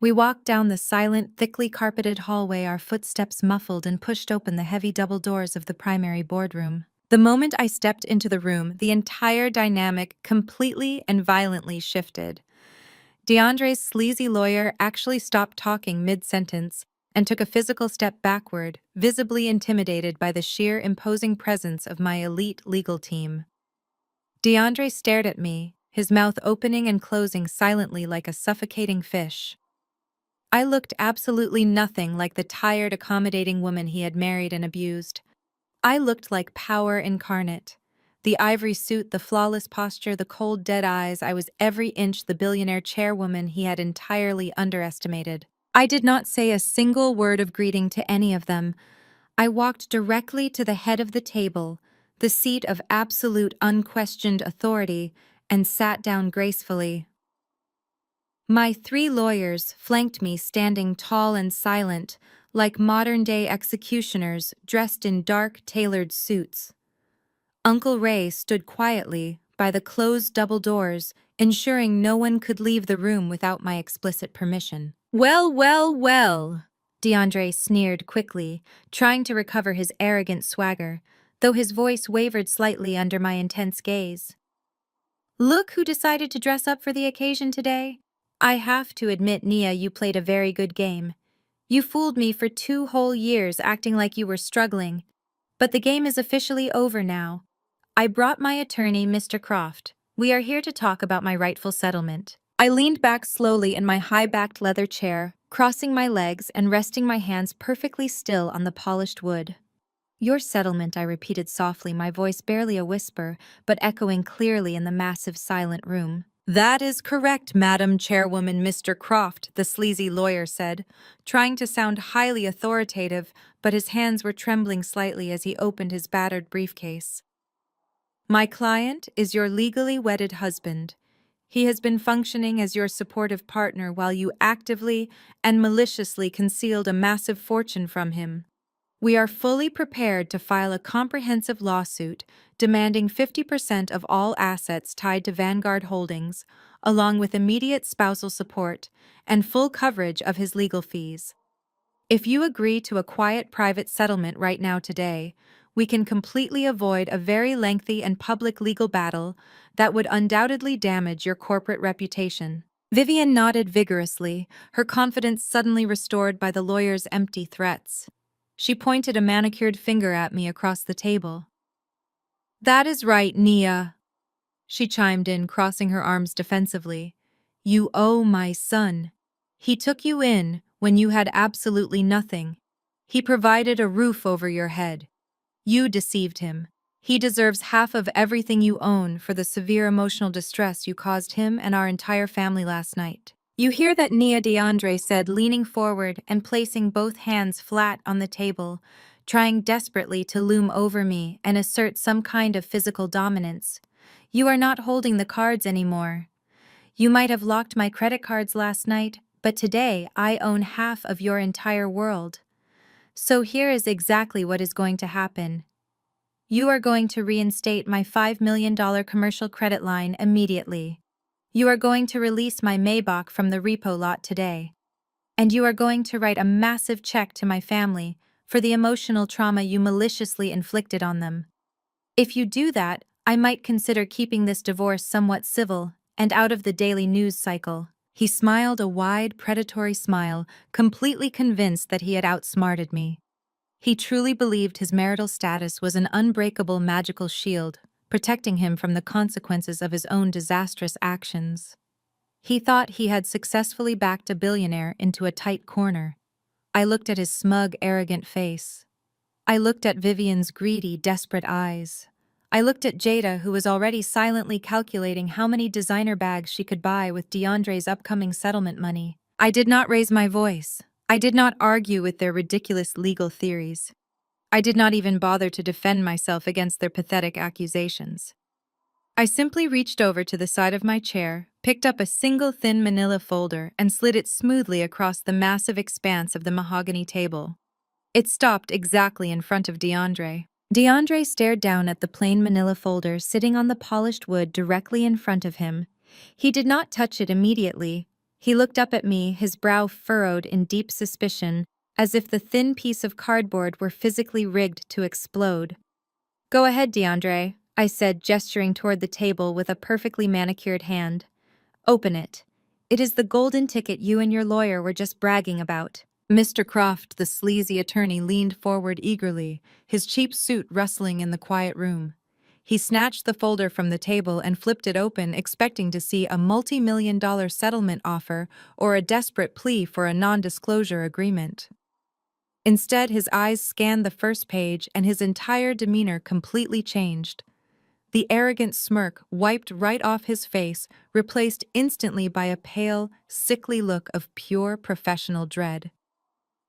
We walked down the silent, thickly carpeted hallway, our footsteps muffled, and pushed open the heavy double doors of the primary boardroom. The moment I stepped into the room, the entire dynamic completely and violently shifted. DeAndre's sleazy lawyer actually stopped talking mid-sentence and took a physical step backward, visibly intimidated by the sheer imposing presence of my elite legal team. DeAndre stared at me, his mouth opening and closing silently like a suffocating fish. I looked absolutely nothing like the tired, accommodating woman he had married and abused. I looked like power incarnate. The ivory suit, the flawless posture, the cold, dead eyes, I was every inch the billionaire chairwoman he had entirely underestimated. I did not say a single word of greeting to any of them. I walked directly to the head of the table, the seat of absolute unquestioned authority, and sat down gracefully. My three lawyers flanked me, standing tall and silent, like modern-day executioners dressed in dark, tailored suits. Uncle Ray stood quietly by the closed double doors, ensuring no one could leave the room without my explicit permission. Well, well, well, DeAndre sneered quickly, trying to recover his arrogant swagger, though his voice wavered slightly under my intense gaze. Look who decided to dress up for the occasion today. I have to admit, Nia, you played a very good game. You fooled me for 2 whole years acting like you were struggling. But the game is officially over now. I brought my attorney, Mr. Croft. We are here to talk about my rightful settlement. I leaned back slowly in my high-backed leather chair, crossing my legs and resting my hands perfectly still on the polished wood. Your settlement, I repeated softly, my voice barely a whisper, but echoing clearly in the massive silent room. That is correct, Madam Chairwoman, Mr. Croft, the sleazy lawyer said, trying to sound highly authoritative, but his hands were trembling slightly as he opened his battered briefcase. My client is your legally wedded husband. He has been functioning as your supportive partner while you actively and maliciously concealed a massive fortune from him. We are fully prepared to file a comprehensive lawsuit demanding 50% of all assets tied to Vanguard Holdings, along with immediate spousal support and full coverage of his legal fees. If you agree to a quiet private settlement right now today, we can completely avoid a very lengthy and public legal battle that would undoubtedly damage your corporate reputation. Vivian nodded vigorously, her confidence suddenly restored by the lawyer's empty threats. She pointed a manicured finger at me across the table. That is right, Nia, she chimed in, crossing her arms defensively. You owe my son. He took you in when you had absolutely nothing. He provided a roof over your head. You deceived him. He deserves half of everything you own for the severe emotional distress you caused him and our entire family last night. You hear that, Nia, DeAndre said, leaning forward and placing both hands flat on the table, trying desperately to loom over me and assert some kind of physical dominance. You are not holding the cards anymore. You might have locked my credit cards last night, but today I own half of your entire world. So here is exactly what is going to happen. You are going to reinstate my $5 million commercial credit line immediately. You are going to release my Maybach from the repo lot today. And you are going to write a massive check to my family for the emotional trauma you maliciously inflicted on them. If you do that, I might consider keeping this divorce somewhat civil and out of the daily news cycle. He smiled a wide, predatory smile, completely convinced that he had outsmarted me. He truly believed his marital status was an unbreakable magical shield, protecting him from the consequences of his own disastrous actions. He thought he had successfully backed a billionaire into a tight corner. I looked at his smug, arrogant face. I looked at Vivian's greedy, desperate eyes. I looked at Jada, who was already silently calculating how many designer bags she could buy with DeAndre's upcoming settlement money. I did not raise my voice. I did not argue with their ridiculous legal theories. I did not even bother to defend myself against their pathetic accusations. I simply reached over to the side of my chair, picked up a single thin manila folder, and slid it smoothly across the massive expanse of the mahogany table. It stopped exactly in front of DeAndre. DeAndre stared down at the plain manila folder sitting on the polished wood directly in front of him. He did not touch it immediately. He looked up at me, his brow furrowed in deep suspicion, as if the thin piece of cardboard were physically rigged to explode. "Go ahead, DeAndre," I said, gesturing toward the table with a perfectly manicured hand. "Open it. It is the golden ticket you and your lawyer were just bragging about." Mr. Croft, the sleazy attorney, leaned forward eagerly, his cheap suit rustling in the quiet room. He snatched the folder from the table and flipped it open, expecting to see a multi-million-dollar settlement offer or a desperate plea for a non-disclosure agreement. Instead, his eyes scanned the first page and his entire demeanor completely changed. The arrogant smirk wiped right off his face, replaced instantly by a pale, sickly look of pure professional dread.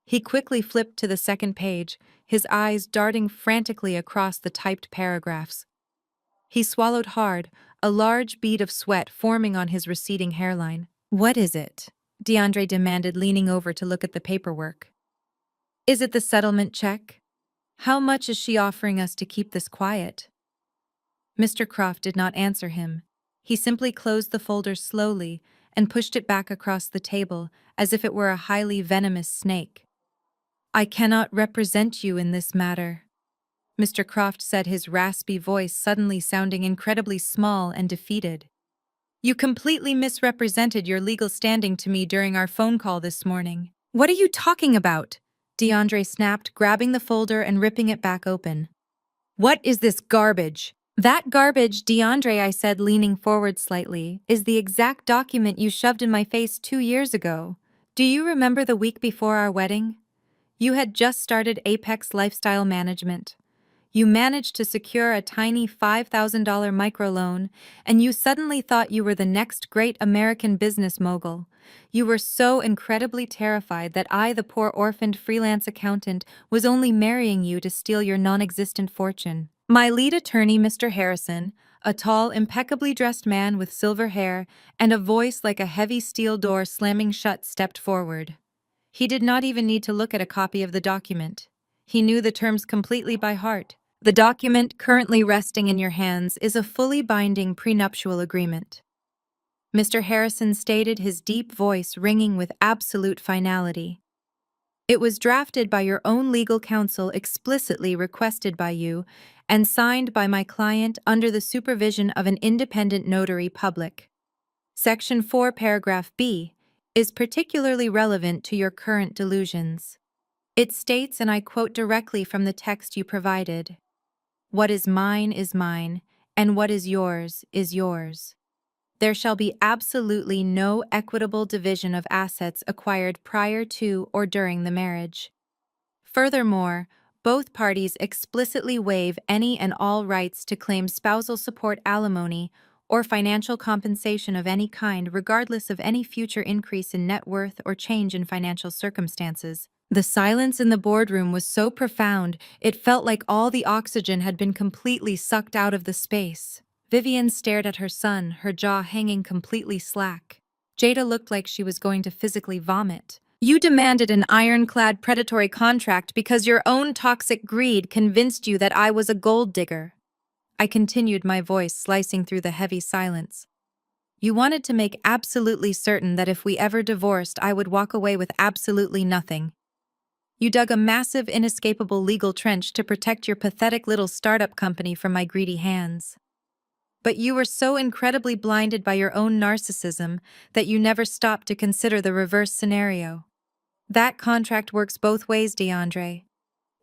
He quickly flipped to the second page, his eyes darting frantically across the typed paragraphs. He swallowed hard, a large bead of sweat forming on his receding hairline. "What is it?" DeAndre demanded, leaning over to look at the paperwork. "Is it the settlement check? How much is she offering us to keep this quiet?" Mr. Croft did not answer him. He simply closed the folder slowly and pushed it back across the table as if it were a highly venomous snake. "I cannot represent you in this matter," Mr. Croft said, his raspy voice suddenly sounding incredibly small and defeated. "You completely misrepresented your legal standing to me during our phone call this morning." "What are you talking about?" DeAndre snapped, grabbing the folder and ripping it back open. "What is this garbage?" "That garbage, DeAndre," I said, leaning forward slightly, "is the exact document you shoved in my face 2 years ago. Do you remember the week before our wedding? You had just started Apex Lifestyle Management. You managed to secure a tiny $5,000 microloan, and you suddenly thought you were the next great American business mogul. You were so incredibly terrified that I, the poor orphaned freelance accountant, was only marrying you to steal your non-existent fortune." My lead attorney, Mr. Harrison, a tall, impeccably dressed man with silver hair and a voice like a heavy steel door slamming shut, stepped forward. He did not even need to look at a copy of the document. He knew the terms completely by heart. "The document currently resting in your hands is a fully binding prenuptial agreement," Mr. Harrison stated, his deep voice ringing with absolute finality. "It was drafted by your own legal counsel, explicitly requested by you, and signed by my client under the supervision of an independent notary public. Section 4, paragraph B, is particularly relevant to your current delusions. It states, and I quote directly from the text you provided, 'What is mine, and what is yours is yours. There shall be absolutely no equitable division of assets acquired prior to or during the marriage. Furthermore, both parties explicitly waive any and all rights to claim spousal support, alimony, or financial compensation of any kind, regardless of any future increase in net worth or change in financial circumstances.'" The silence in the boardroom was so profound, it felt like all the oxygen had been completely sucked out of the space. Vivian stared at her son, her jaw hanging completely slack. Jada looked like she was going to physically vomit. "You demanded an ironclad predatory contract because your own toxic greed convinced you that I was a gold digger," I continued, my voice slicing through the heavy silence. "You wanted to make absolutely certain that if we ever divorced, I would walk away with absolutely nothing. You dug a massive, inescapable legal trench to protect your pathetic little startup company from my greedy hands. But you were so incredibly blinded by your own narcissism that you never stopped to consider the reverse scenario. That contract works both ways, DeAndre.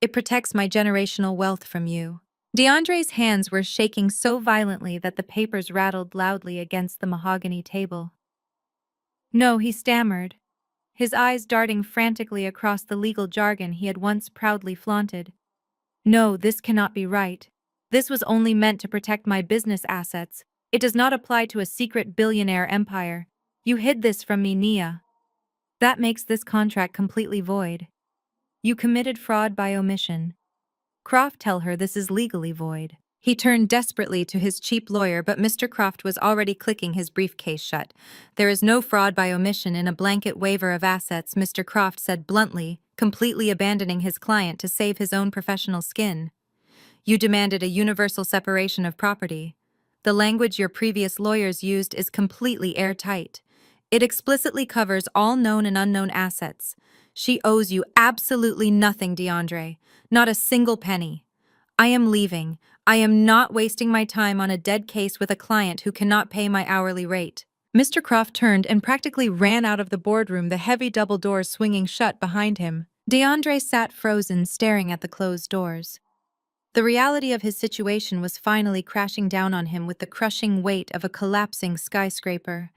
It protects my generational wealth from you. DeAndre's hands were shaking so violently that the papers rattled loudly against the mahogany table. No, he stammered, his eyes darting frantically across the legal jargon he had once proudly flaunted. No, this cannot be right. This was only meant to protect my business assets. It does not apply to a secret billionaire empire. You hid this from me, Nia. That makes this contract completely void. You committed fraud by omission. Croft, tell her this is legally void. He turned desperately to his cheap lawyer, but Mr. Croft was already clicking his briefcase shut. There is no fraud by omission in a blanket waiver of assets, Mr. Croft said bluntly, completely abandoning his client to save his own professional skin. You demanded a universal separation of property. The language your previous lawyers used is completely airtight. It explicitly covers all known and unknown assets. She owes you absolutely nothing, DeAndre. Not a single penny. I am leaving. I am not wasting my time on a dead case with a client who cannot pay my hourly rate. Mr. Croft turned and practically ran out of the boardroom, the heavy double doors swinging shut behind him. DeAndre sat frozen, staring at the closed doors. The reality of his situation was finally crashing down on him with the crushing weight of a collapsing skyscraper.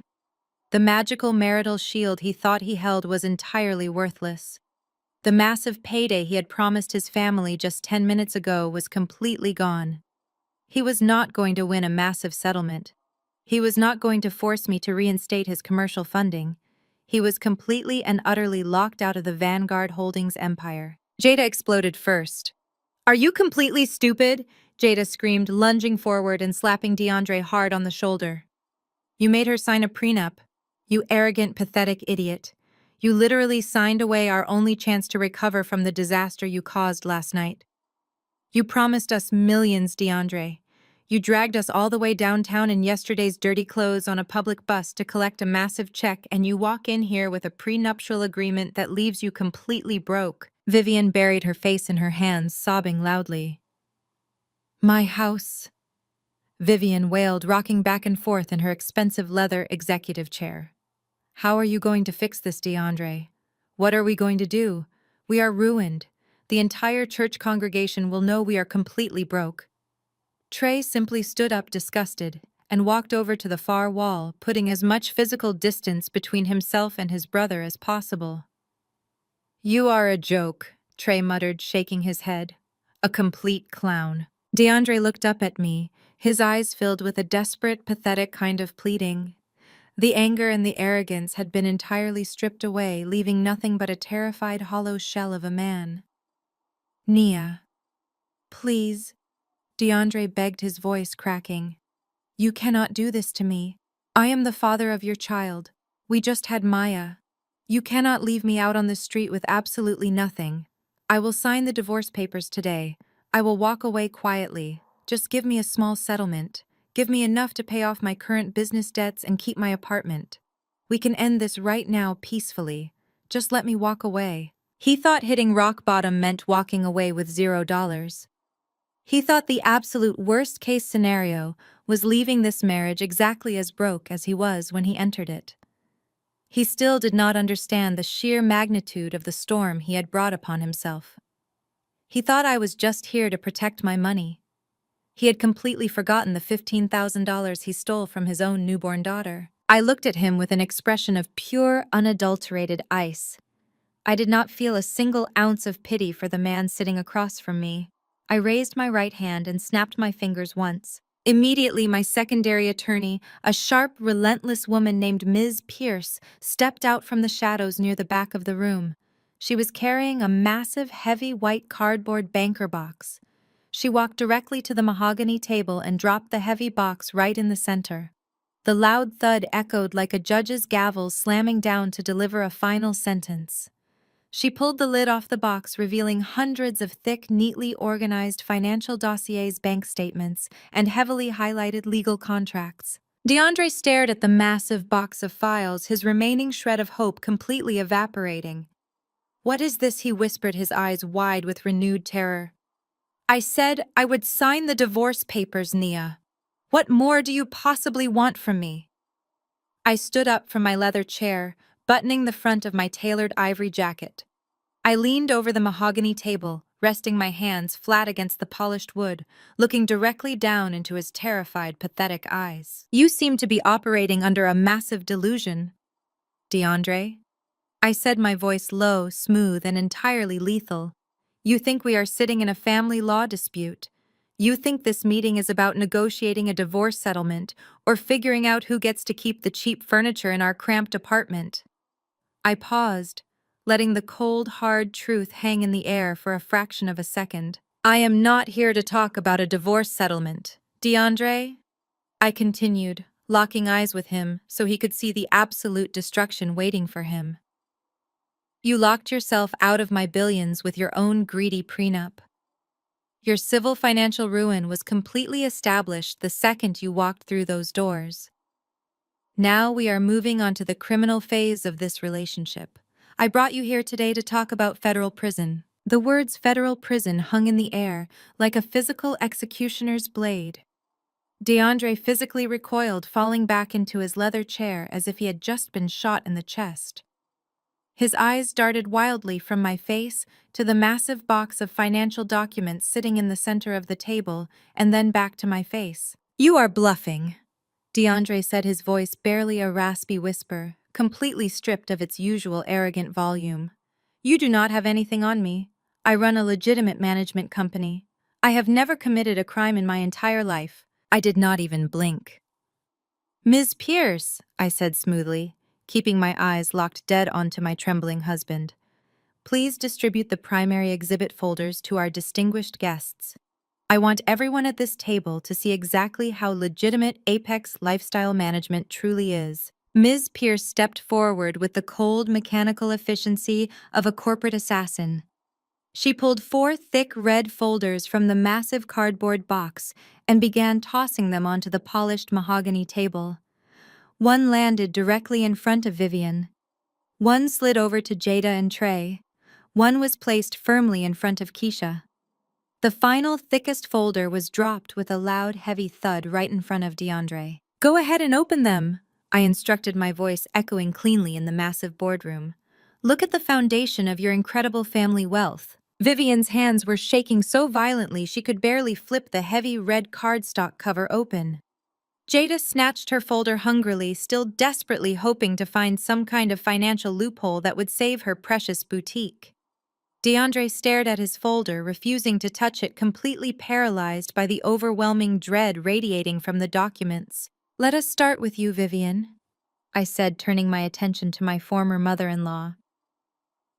The magical marital shield he thought he held was entirely worthless. The massive payday he had promised his family just 10 minutes ago was completely gone. He was not going to win a massive settlement. He was not going to force me to reinstate his commercial funding. He was completely and utterly locked out of the Vanguard Holdings empire. Jada exploded first. Are you completely stupid? Jada screamed, lunging forward and slapping DeAndre hard on the shoulder. You made her sign a prenup. You arrogant, pathetic idiot. You literally signed away our only chance to recover from the disaster you caused last night. You promised us millions, DeAndre. You dragged us all the way downtown in yesterday's dirty clothes on a public bus to collect a massive check, and you walk in here with a prenuptial agreement that leaves you completely broke. Vivian buried her face in her hands, sobbing loudly. My house, Vivian wailed, rocking back and forth in her expensive leather executive chair. How are you going to fix this, DeAndre? What are we going to do? We are ruined. The entire church congregation will know we are completely broke. Trey simply stood up disgusted and walked over to the far wall, putting as much physical distance between himself and his brother as possible. You are a joke, Trey muttered, shaking his head. A complete clown. DeAndre looked up at me, his eyes filled with a desperate, pathetic kind of pleading. The anger and the arrogance had been entirely stripped away, leaving nothing but a terrified, hollow shell of a man. Nia. Please, DeAndre begged, his voice cracking. You cannot do this to me. I am the father of your child. We just had Maya. You cannot leave me out on the street with absolutely nothing. I will sign the divorce papers today. I will walk away quietly. Just give me a small settlement. Give me enough to pay off my current business debts and keep my apartment. We can end this right now peacefully. Just let me walk away. He thought hitting rock bottom meant walking away with $0. He thought the absolute worst-case scenario was leaving this marriage exactly as broke as he was when he entered it. He still did not understand the sheer magnitude of the storm he had brought upon himself. He thought I was just here to protect my money. He had completely forgotten the $15,000 he stole from his own newborn daughter. I looked at him with an expression of pure, unadulterated ice. I did not feel a single ounce of pity for the man sitting across from me. I raised my right hand and snapped my fingers once. Immediately, my secondary attorney, a sharp, relentless woman named Ms. Pierce, stepped out from the shadows near the back of the room. She was carrying a massive, heavy white cardboard banker box. She walked directly to the mahogany table and dropped the heavy box right in the center. The loud thud echoed like a judge's gavel slamming down to deliver a final sentence. She pulled the lid off the box, revealing hundreds of thick, neatly organized financial dossiers, bank statements, and heavily highlighted legal contracts. DeAndre stared at the massive box of files, his remaining shred of hope completely evaporating. What is this? He whispered, his eyes wide with renewed terror. I said I would sign the divorce papers, Nia. What more do you possibly want from me? I stood up from my leather chair, buttoning the front of my tailored ivory jacket. I leaned over the mahogany table, resting my hands flat against the polished wood, looking directly down into his terrified, pathetic eyes. "You seem to be operating under a massive delusion, DeAndre," I said, my voice low, smooth, and entirely lethal. "You think we are sitting in a family law dispute. You think this meeting is about negotiating a divorce settlement or figuring out who gets to keep the cheap furniture in our cramped apartment." I paused, letting the cold, hard truth hang in the air for a fraction of a second. "I am not here to talk about a divorce settlement, DeAndre," I continued, locking eyes with him so he could see the absolute destruction waiting for him. "You locked yourself out of my billions with your own greedy prenup. Your civil financial ruin was completely established the second you walked through those doors. Now we are moving on to the criminal phase of this relationship. I brought you here today to talk about federal prison." The words federal prison hung in the air like a physical executioner's blade. DeAndre physically recoiled, falling back into his leather chair as if he had just been shot in the chest. His eyes darted wildly from my face to the massive box of financial documents sitting in the center of the table and then back to my face. "You are bluffing," DeAndre said, his voice barely a raspy whisper, completely stripped of its usual arrogant volume. "You do not have anything on me. I run a legitimate management company. I have never committed a crime in my entire life. I did not even blink." "Ms. Pierce," I said smoothly, keeping my eyes locked dead onto my trembling husband, "please distribute the primary exhibit folders to our distinguished guests. I want everyone at this table to see exactly how legitimate Apex Lifestyle Management truly is." Ms. Pierce stepped forward with the cold, mechanical efficiency of a corporate assassin. She pulled 4 thick red folders from the massive cardboard box and began tossing them onto the polished mahogany table. One landed directly in front of Vivian. One slid over to Jada and Trey. One was placed firmly in front of Keisha. The final, thickest folder was dropped with a loud, heavy thud right in front of DeAndre. "Go ahead and open them," I instructed, my voice echoing cleanly in the massive boardroom. "Look at the foundation of your incredible family wealth." Vivian's hands were shaking so violently she could barely flip the heavy red cardstock cover open. Jada snatched her folder hungrily, still desperately hoping to find some kind of financial loophole that would save her precious boutique. DeAndre stared at his folder, refusing to touch it, completely paralyzed by the overwhelming dread radiating from the documents. "Let us start with you, Vivian," I said, turning my attention to my former mother-in-law.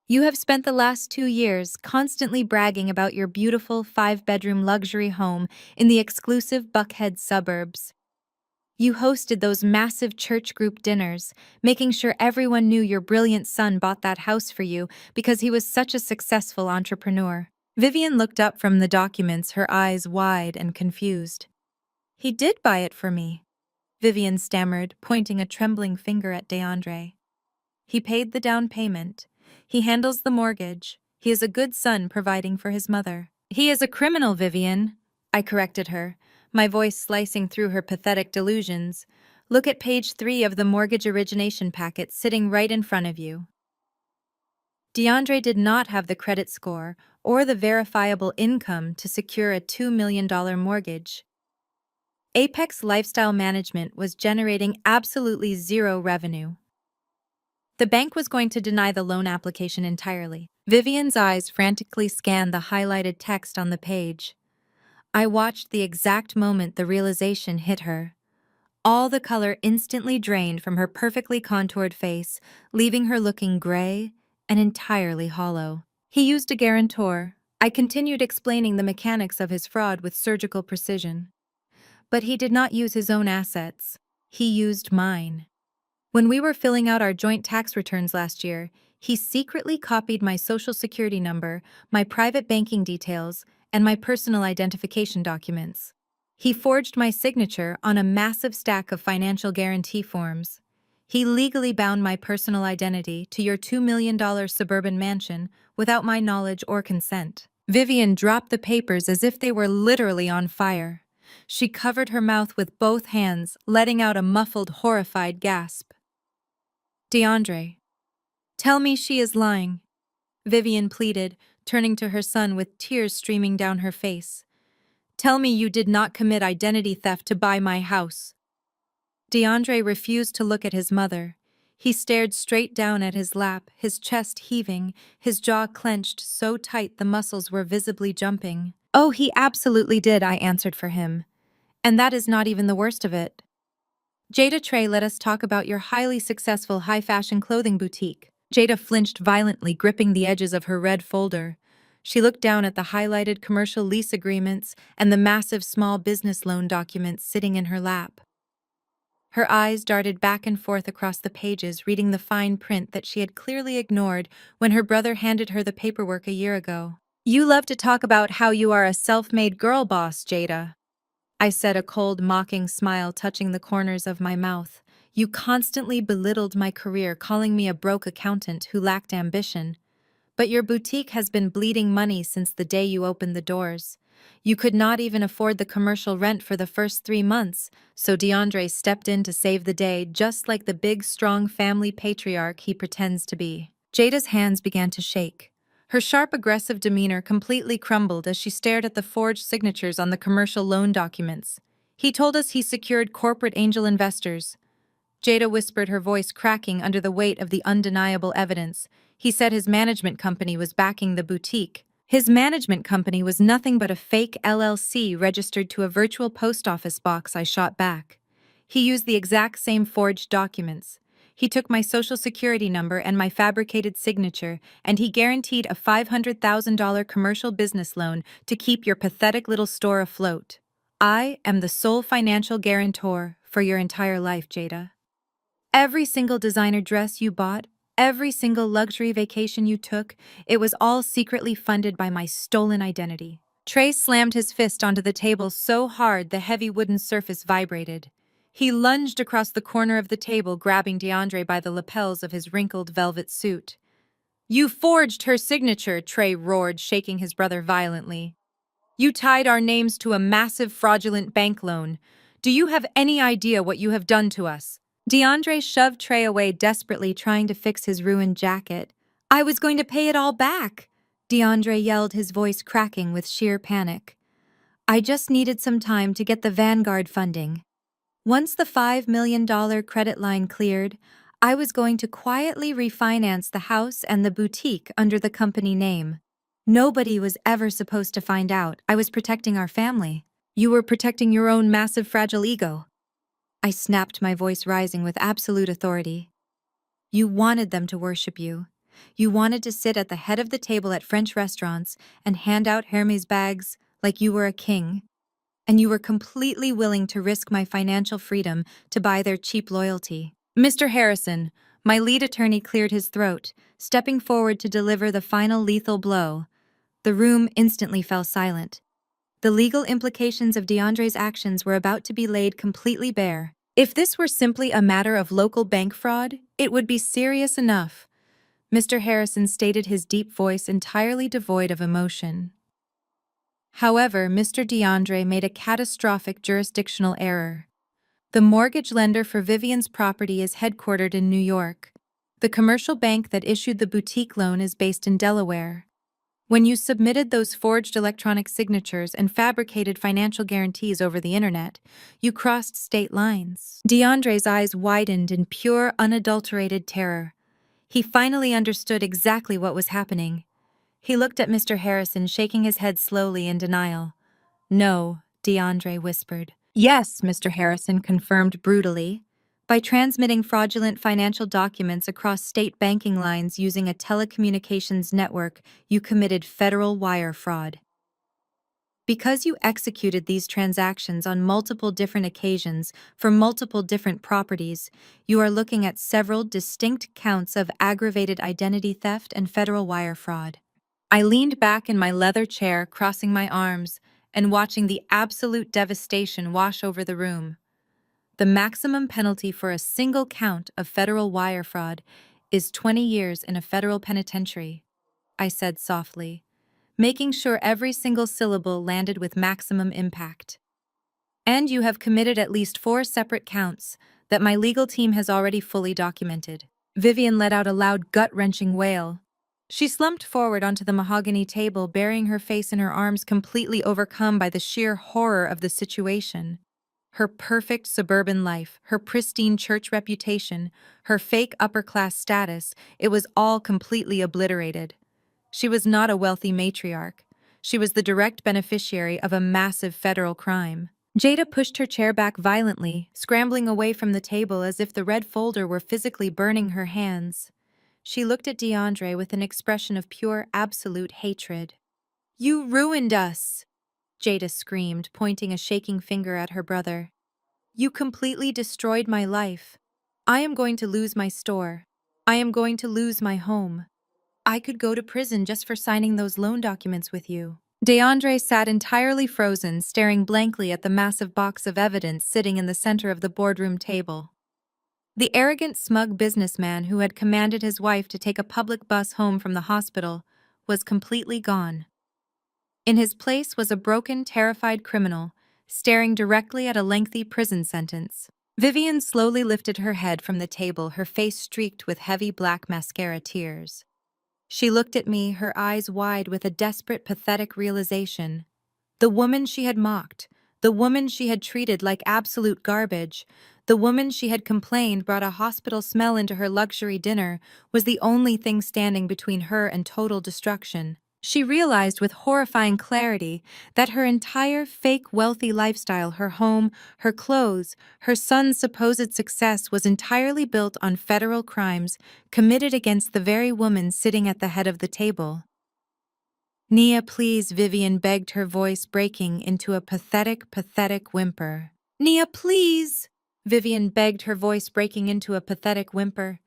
"You have spent the last 2 years constantly bragging about your beautiful 5-bedroom luxury home in the exclusive Buckhead suburbs. You hosted those massive church group dinners, making sure everyone knew your brilliant son bought that house for you because he was such a successful entrepreneur." Vivian looked up from the documents, her eyes wide and confused. "He did buy it for me," Vivian stammered, pointing a trembling finger at DeAndre. "He paid the down payment. He handles the mortgage. He is a good son providing for his mother." "He is a criminal, Vivian," I corrected her, my voice slicing through her pathetic delusions. "Look at page 3 of the mortgage origination packet sitting right in front of you." DeAndre did not have the credit score or the verifiable income to secure a $2 million mortgage. Apex Lifestyle Management was generating absolutely zero revenue. The bank was going to deny the loan application entirely. Vivian's eyes frantically scanned the highlighted text on the page. I watched the exact moment the realization hit her. All the color instantly drained from her perfectly contoured face, leaving her looking gray and entirely hollow. "He used a guarantor." I continued explaining the mechanics of his fraud with surgical precision. "But he did not use his own assets. He used mine. When we were filling out our joint tax returns last year, he secretly copied my social security number, my private banking details, and my personal identification documents. He forged my signature on a massive stack of financial guarantee forms. He legally bound my personal identity to your $2 million suburban mansion without my knowledge or consent." Vivian dropped the papers as if they were literally on fire. She covered her mouth with both hands, letting out a muffled, horrified gasp. "DeAndre, tell me she is lying," Vivian pleaded, turning to her son with tears streaming down her face. "Tell me you did not commit identity theft to buy my house." DeAndre refused to look at his mother. He stared straight down at his lap, his chest heaving, his jaw clenched so tight the muscles were visibly jumping. "Oh, he absolutely did," I answered for him. "And that is not even the worst of it. Jada Trey, let us talk about your highly successful high-fashion clothing boutique." Jada flinched violently, gripping the edges of her red folder. She looked down at the highlighted commercial lease agreements and the massive small business loan documents sitting in her lap. Her eyes darted back and forth across the pages, reading the fine print that she had clearly ignored when her brother handed her the paperwork a year ago. "You love to talk about how you are a self-made girl boss, Jada," I said, a cold, mocking smile touching the corners of my mouth. "You constantly belittled my career, calling me a broke accountant who lacked ambition. But your boutique has been bleeding money since the day you opened the doors. You could not even afford the commercial rent for the first 3 months, so DeAndre stepped in to save the day, just like the big, strong family patriarch he pretends to be." Jada's hands began to shake. Her sharp, aggressive demeanor completely crumbled as she stared at the forged signatures on the commercial loan documents. "He told us he secured corporate angel investors," Jada whispered, her voice cracking under the weight of the undeniable evidence. "He said his management company was backing the boutique." "His management company was nothing but a fake LLC registered to a virtual post office box," I shot back. "He used the exact same forged documents. He took my social security number and my fabricated signature, and he guaranteed a $500,000 commercial business loan to keep your pathetic little store afloat. I am the sole financial guarantor for your entire life, Jada. Every single designer dress you bought, every single luxury vacation you took, it was all secretly funded by my stolen identity." Trey slammed his fist onto the table so hard the heavy wooden surface vibrated. He lunged across the corner of the table, grabbing DeAndre by the lapels of his wrinkled velvet suit. "You forged her signature," Trey roared, shaking his brother violently. "You tied our names to a massive fraudulent bank loan. Do you have any idea what you have done to us?" DeAndre shoved Trey away, desperately trying to fix his ruined jacket. "I was going to pay it all back," DeAndre yelled, his voice cracking with sheer panic. "I just needed some time to get the Vanguard funding. Once the $5 million credit line cleared, I was going to quietly refinance the house and the boutique under the company name. Nobody was ever supposed to find out. I was protecting our family." "You were protecting your own massive, fragile ego," I snapped, my voice rising with absolute authority. "You wanted them to worship you. You wanted to sit at the head of the table at French restaurants and hand out Hermes bags like you were a king. And you were completely willing to risk my financial freedom to buy their cheap loyalty." "Mr. Harrison," my lead attorney cleared his throat, stepping forward to deliver the final lethal blow. The room instantly fell silent. The legal implications of DeAndre's actions were about to be laid completely bare. If this were simply a matter of local bank fraud, it would be serious enough. Mr. Harrison stated, his deep voice entirely devoid of emotion. However, Mr. DeAndre made a catastrophic jurisdictional error. The mortgage lender for Vivian's property is headquartered in New York. The commercial bank that issued the boutique loan is based in Delaware. When you submitted those forged electronic signatures and fabricated financial guarantees over the internet, you crossed state lines. DeAndre's eyes widened in pure, unadulterated terror. He finally understood exactly what was happening. He looked at Mr. Harrison, shaking his head slowly in denial. "No," DeAndre whispered. "Yes," Mr. Harrison confirmed brutally. "By transmitting fraudulent financial documents across state banking lines using a telecommunications network, you committed federal wire fraud. Because you executed these transactions on multiple different occasions for multiple different properties, you are looking at several distinct counts of aggravated identity theft and federal wire fraud." I leaned back in my leather chair, crossing my arms and watching the absolute devastation wash over the room. "The maximum penalty for a single count of federal wire fraud is 20 years in a federal penitentiary," I said softly, making sure every single syllable landed with maximum impact. "And you have committed at least 4 separate counts that my legal team has already fully documented." Vivian let out a loud, gut-wrenching wail. She slumped forward onto the mahogany table, burying her face in her arms, completely overcome by the sheer horror of the situation. Her perfect suburban life, her pristine church reputation, her fake upper-class status, it was all completely obliterated. She was not a wealthy matriarch. She was the direct beneficiary of a massive federal crime. Jada pushed her chair back violently, scrambling away from the table as if the red folder were physically burning her hands. She looked at DeAndre with an expression of pure, absolute hatred. "You ruined us!" Jada screamed, pointing a shaking finger at her brother. "You completely destroyed my life. I am going to lose my store. I am going to lose my home. I could go to prison just for signing those loan documents with you." DeAndre sat entirely frozen, staring blankly at the massive box of evidence sitting in the center of the boardroom table. The arrogant, smug businessman who had commanded his wife to take a public bus home from the hospital was completely gone. In his place was a broken, terrified criminal, staring directly at a lengthy prison sentence. Vivian slowly lifted her head from the table, her face streaked with heavy black mascara tears. She looked at me, her eyes wide with a desperate, pathetic realization. The woman she had mocked, the woman she had treated like absolute garbage, the woman she had complained brought a hospital smell into her luxury dinner, was the only thing standing between her and total destruction. She realized with horrifying clarity that her entire fake wealthy lifestyle, her home, her clothes, her son's supposed success was entirely built on federal crimes committed against the very woman sitting at the head of the table. "Nia, please," Vivian begged, her voice breaking into a pathetic, pathetic whimper. "Nia, please," Vivian begged, her voice breaking into a pathetic whimper.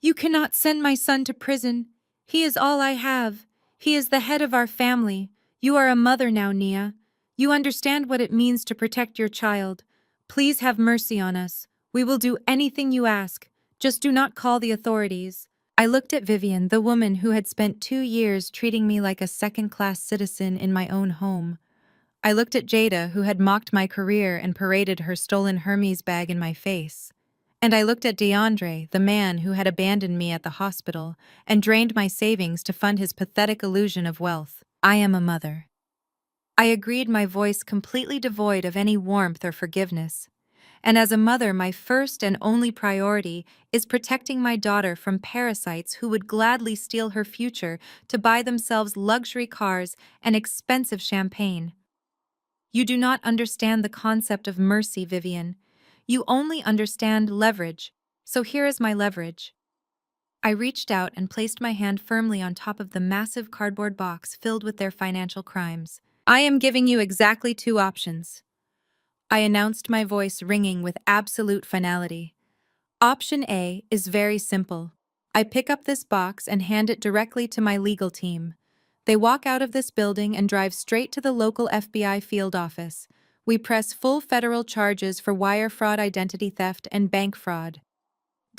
"You cannot send my son to prison. He is all I have. He is the head of our family. You are a mother now, Nia. You understand what it means to protect your child. Please have mercy on us. We will do anything you ask. Just do not call the authorities." I looked at Vivian, the woman who had spent 2 years treating me like a second-class citizen in my own home. I looked at Jada, who had mocked my career and paraded her stolen Hermes bag in my face. And I looked at DeAndre, the man who had abandoned me at the hospital and drained my savings to fund his pathetic illusion of wealth. I am a mother. I agreed, my voice completely devoid of any warmth or forgiveness. And as a mother, my first and only priority is protecting my daughter from parasites who would gladly steal her future to buy themselves luxury cars and expensive champagne. You do not understand the concept of mercy, Vivian. You only understand leverage. So here is my leverage. I reached out and placed my hand firmly on top of the massive cardboard box filled with their financial crimes. "I am giving you exactly 2 options." I announced, my voice ringing with absolute finality. "Option A is very simple. I pick up this box and hand it directly to my legal team. They walk out of this building and drive straight to the local FBI field office. We press full federal charges for wire fraud, identity theft, and bank fraud.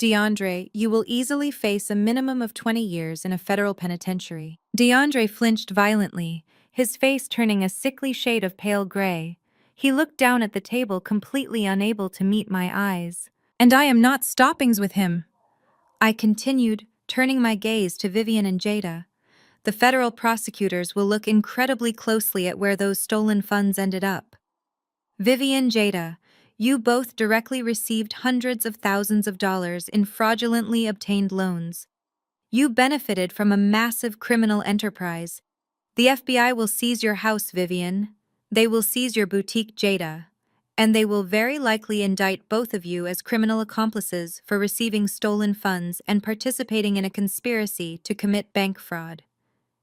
DeAndre, you will easily face a minimum of 20 years in a federal penitentiary." DeAndre flinched violently, his face turning a sickly shade of pale gray. He looked down at the table, completely unable to meet my eyes. "And I am not stopping with him," I continued, turning my gaze to Vivian and Jada. "The federal prosecutors will look incredibly closely at where those stolen funds ended up. Vivian, Jada, you both directly received hundreds of thousands of dollars in fraudulently obtained loans. You benefited from a massive criminal enterprise. The FBI will seize your house, Vivian. They will seize your boutique, Jada. And they will very likely indict both of you as criminal accomplices for receiving stolen funds and participating in a conspiracy to commit bank fraud.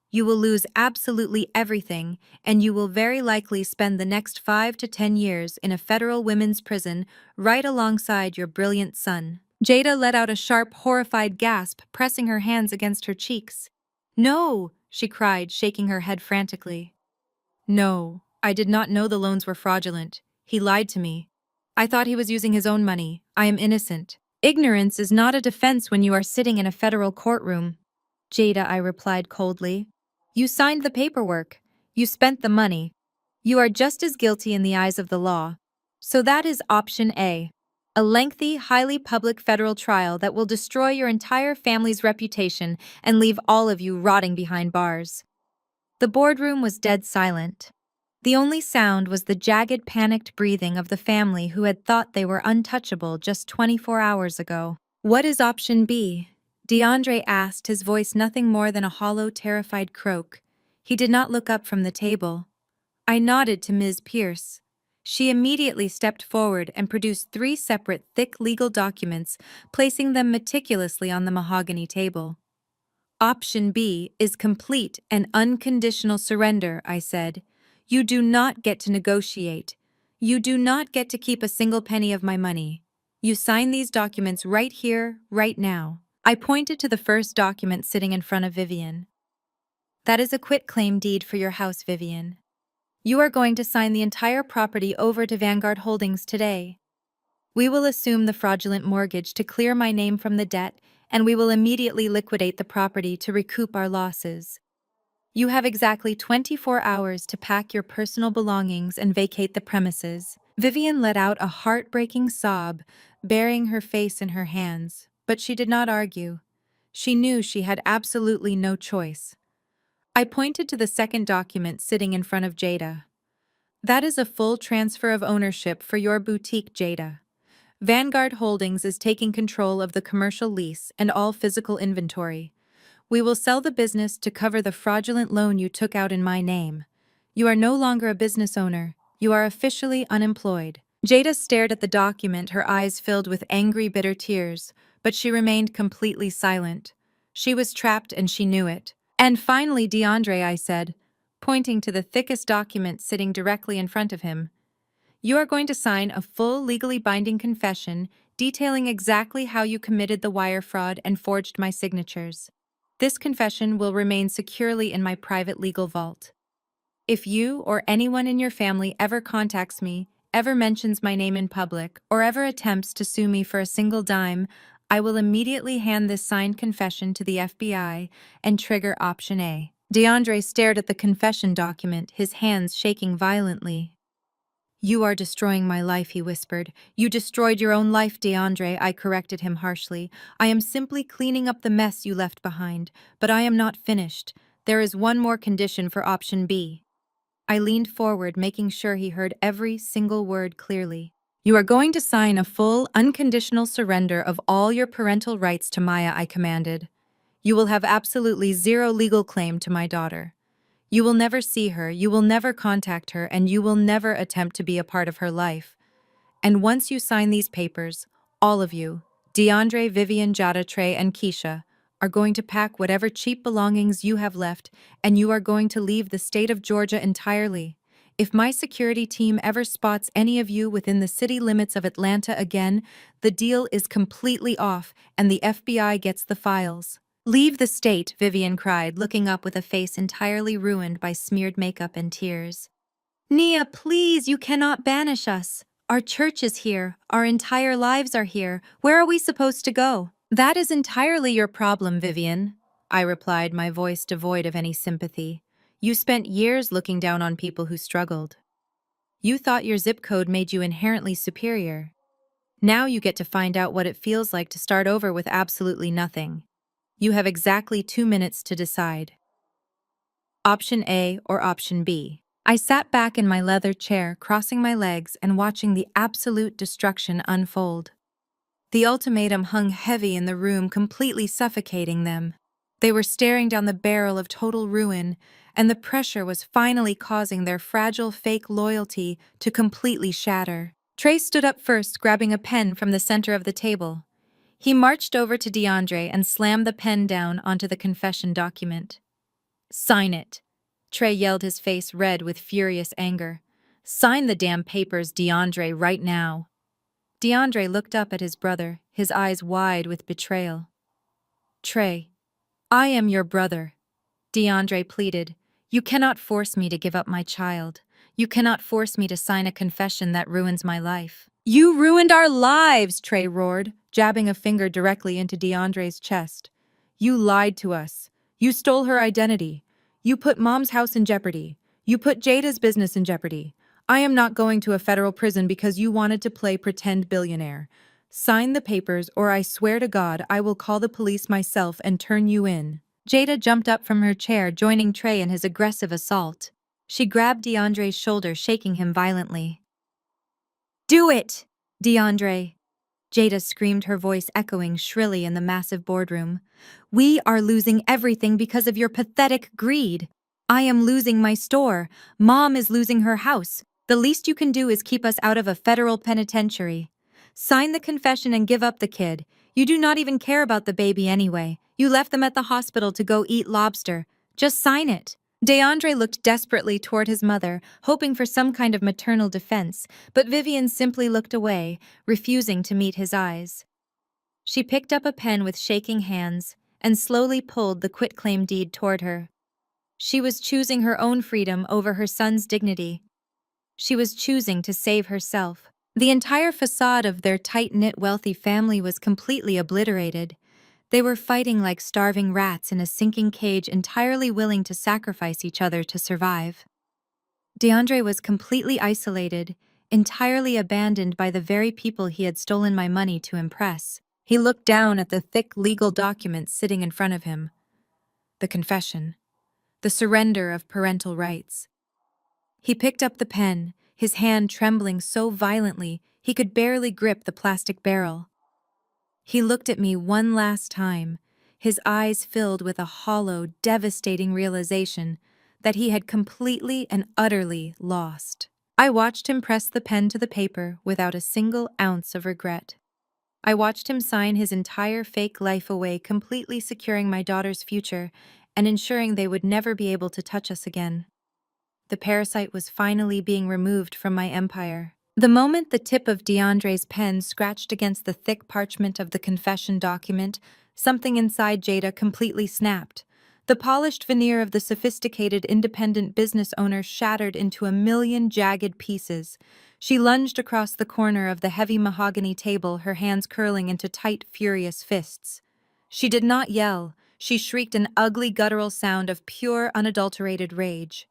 You will lose absolutely everything, and you will very likely spend the next 5 to 10 years in a federal women's prison right alongside your brilliant son." Jada let out a sharp, horrified gasp, pressing her hands against her cheeks. "No!" she cried, shaking her head frantically. "No, I did not know the loans were fraudulent. He lied to me. I thought he was using his own money. I am innocent." "Ignorance is not a defense when you are sitting in a federal courtroom." "Jada," I replied coldly. "You signed the paperwork. You spent the money. You are just as guilty in the eyes of the law. So that is option A." A lengthy, highly public federal trial that will destroy your entire family's reputation and leave all of you rotting behind bars. The boardroom was dead silent. The only sound was the jagged, panicked breathing of the family who had thought they were untouchable just 24 hours ago. "What is option B?" DeAndre asked, his voice nothing more than a hollow, terrified croak. He did not look up from the table. I nodded to Ms. Pierce. She immediately stepped forward and produced 3 separate, thick legal documents, placing them meticulously on the mahogany table. "Option B is complete and unconditional surrender," I said. "You do not get to negotiate. You do not get to keep a single penny of my money. You sign these documents right here, right now." I pointed to the first document sitting in front of Vivian. "That is a quitclaim deed for your house, Vivian. You are going to sign the entire property over to Vanguard Holdings today. We will assume the fraudulent mortgage to clear my name from the debt, and we will immediately liquidate the property to recoup our losses. You have exactly 24 hours to pack your personal belongings and vacate the premises." Vivian let out a heartbreaking sob, burying her face in her hands, but she did not argue. She knew she had absolutely no choice. I pointed to the second document sitting in front of Jada. "That is a full transfer of ownership for your boutique, Jada. Vanguard Holdings is taking control of the commercial lease and all physical inventory. We will sell the business to cover the fraudulent loan you took out in my name. You are no longer a business owner. You are officially unemployed." Jada stared at the document, her eyes filled with angry, bitter tears, but she remained completely silent. She was trapped and she knew it. "And finally, DeAndre," I said, pointing to the thickest document sitting directly in front of him, "you are going to sign a full, legally binding confession detailing exactly how you committed the wire fraud and forged my signatures. This confession will remain securely in my private legal vault. If you or anyone in your family ever contacts me, ever mentions my name in public, or ever attempts to sue me for a single dime, I will immediately hand this signed confession to the FBI and trigger option A." DeAndre stared at the confession document, his hands shaking violently. "You are destroying my life," he whispered. "You destroyed your own life, DeAndre," I corrected him harshly. "I am simply cleaning up the mess you left behind, but I am not finished. There is one more condition for option B." I leaned forward, making sure he heard every single word clearly. "You are going to sign a full, unconditional surrender of all your parental rights to Maya," I commanded. "You will have absolutely zero legal claim to my daughter. You will never see her, you will never contact her, and you will never attempt to be a part of her life. And once you sign these papers, all of you, DeAndre, Vivian, Jada, Trey, and Keisha, are going to pack whatever cheap belongings you have left, and you are going to leave the state of Georgia entirely. If my security team ever spots any of you within the city limits of Atlanta again, the deal is completely off, and the FBI gets the files." "Leave the state," Vivian cried, looking up with a face entirely ruined by smeared makeup and tears. "Nia, please, you cannot banish us. Our church is here. Our entire lives are here. Where are we supposed to go?" "That is entirely your problem, Vivian," I replied, my voice devoid of any sympathy. "You spent years looking down on people who struggled. You thought your zip code made you inherently superior. Now you get to find out what it feels like to start over with absolutely nothing. You have exactly 2 minutes to decide. Option A or option B." I sat back in my leather chair, crossing my legs and watching the absolute destruction unfold. The ultimatum hung heavy in the room, completely suffocating them. They were staring down the barrel of total ruin, and the pressure was finally causing their fragile fake loyalty to completely shatter. Trey stood up first, grabbing a pen from the center of the table. He marched over to DeAndre and slammed the pen down onto the confession document. "Sign it," Trey yelled, his face red with furious anger. "Sign the damn papers, DeAndre, right now." DeAndre looked up at his brother, his eyes wide with betrayal. "Trey, I am your brother," DeAndre pleaded. "You cannot force me to give up my child. You cannot force me to sign a confession that ruins my life." "You ruined our lives," Trey roared, jabbing a finger directly into DeAndre's chest. "You lied to us. You stole her identity. You put Mom's house in jeopardy. You put Jada's business in jeopardy. I am not going to a federal prison because you wanted to play pretend billionaire. Sign the papers or I swear to God I will call the police myself and turn you in. Jada jumped up from her chair, joining Trey in his aggressive assault. She grabbed DeAndre's shoulder, shaking him violently. Do it! DeAndre! Jada screamed, her voice echoing shrilly in the massive boardroom. We are losing everything because of your pathetic greed. I am losing my store. Mom is losing her house. The least you can do is keep us out of a federal penitentiary. Sign the confession and give up the kid. You do not even care about the baby anyway. You left them at the hospital to go eat lobster. Just sign it. DeAndre looked desperately toward his mother, hoping for some kind of maternal defense, but Vivian simply looked away, refusing to meet his eyes. She picked up a pen with shaking hands and slowly pulled the quitclaim deed toward her. She was choosing her own freedom over her son's dignity. She was choosing to save herself. The entire facade of their tight-knit, wealthy family was completely obliterated. They were fighting like starving rats in a sinking cage, entirely willing to sacrifice each other to survive. DeAndre was completely isolated, entirely abandoned by the very people he had stolen my money to impress. He looked down at the thick legal documents sitting in front of him. The confession. The surrender of parental rights. He picked up the pen, his hand trembling so violently he could barely grip the plastic barrel. He looked at me one last time, his eyes filled with a hollow, devastating realization that he had completely and utterly lost. I watched him press the pen to the paper without a single ounce of regret. I watched him sign his entire fake life away, completely securing my daughter's future and ensuring they would never be able to touch us again. The parasite was finally being removed from my empire. The moment the tip of DeAndre's pen scratched against the thick parchment of the confession document, something inside Jada completely snapped. The polished veneer of the sophisticated independent business owner shattered into a million jagged pieces. She lunged across the corner of the heavy mahogany table, her hands curling into tight, furious fists. She did not yell. She shrieked an ugly, guttural sound of pure, unadulterated rage.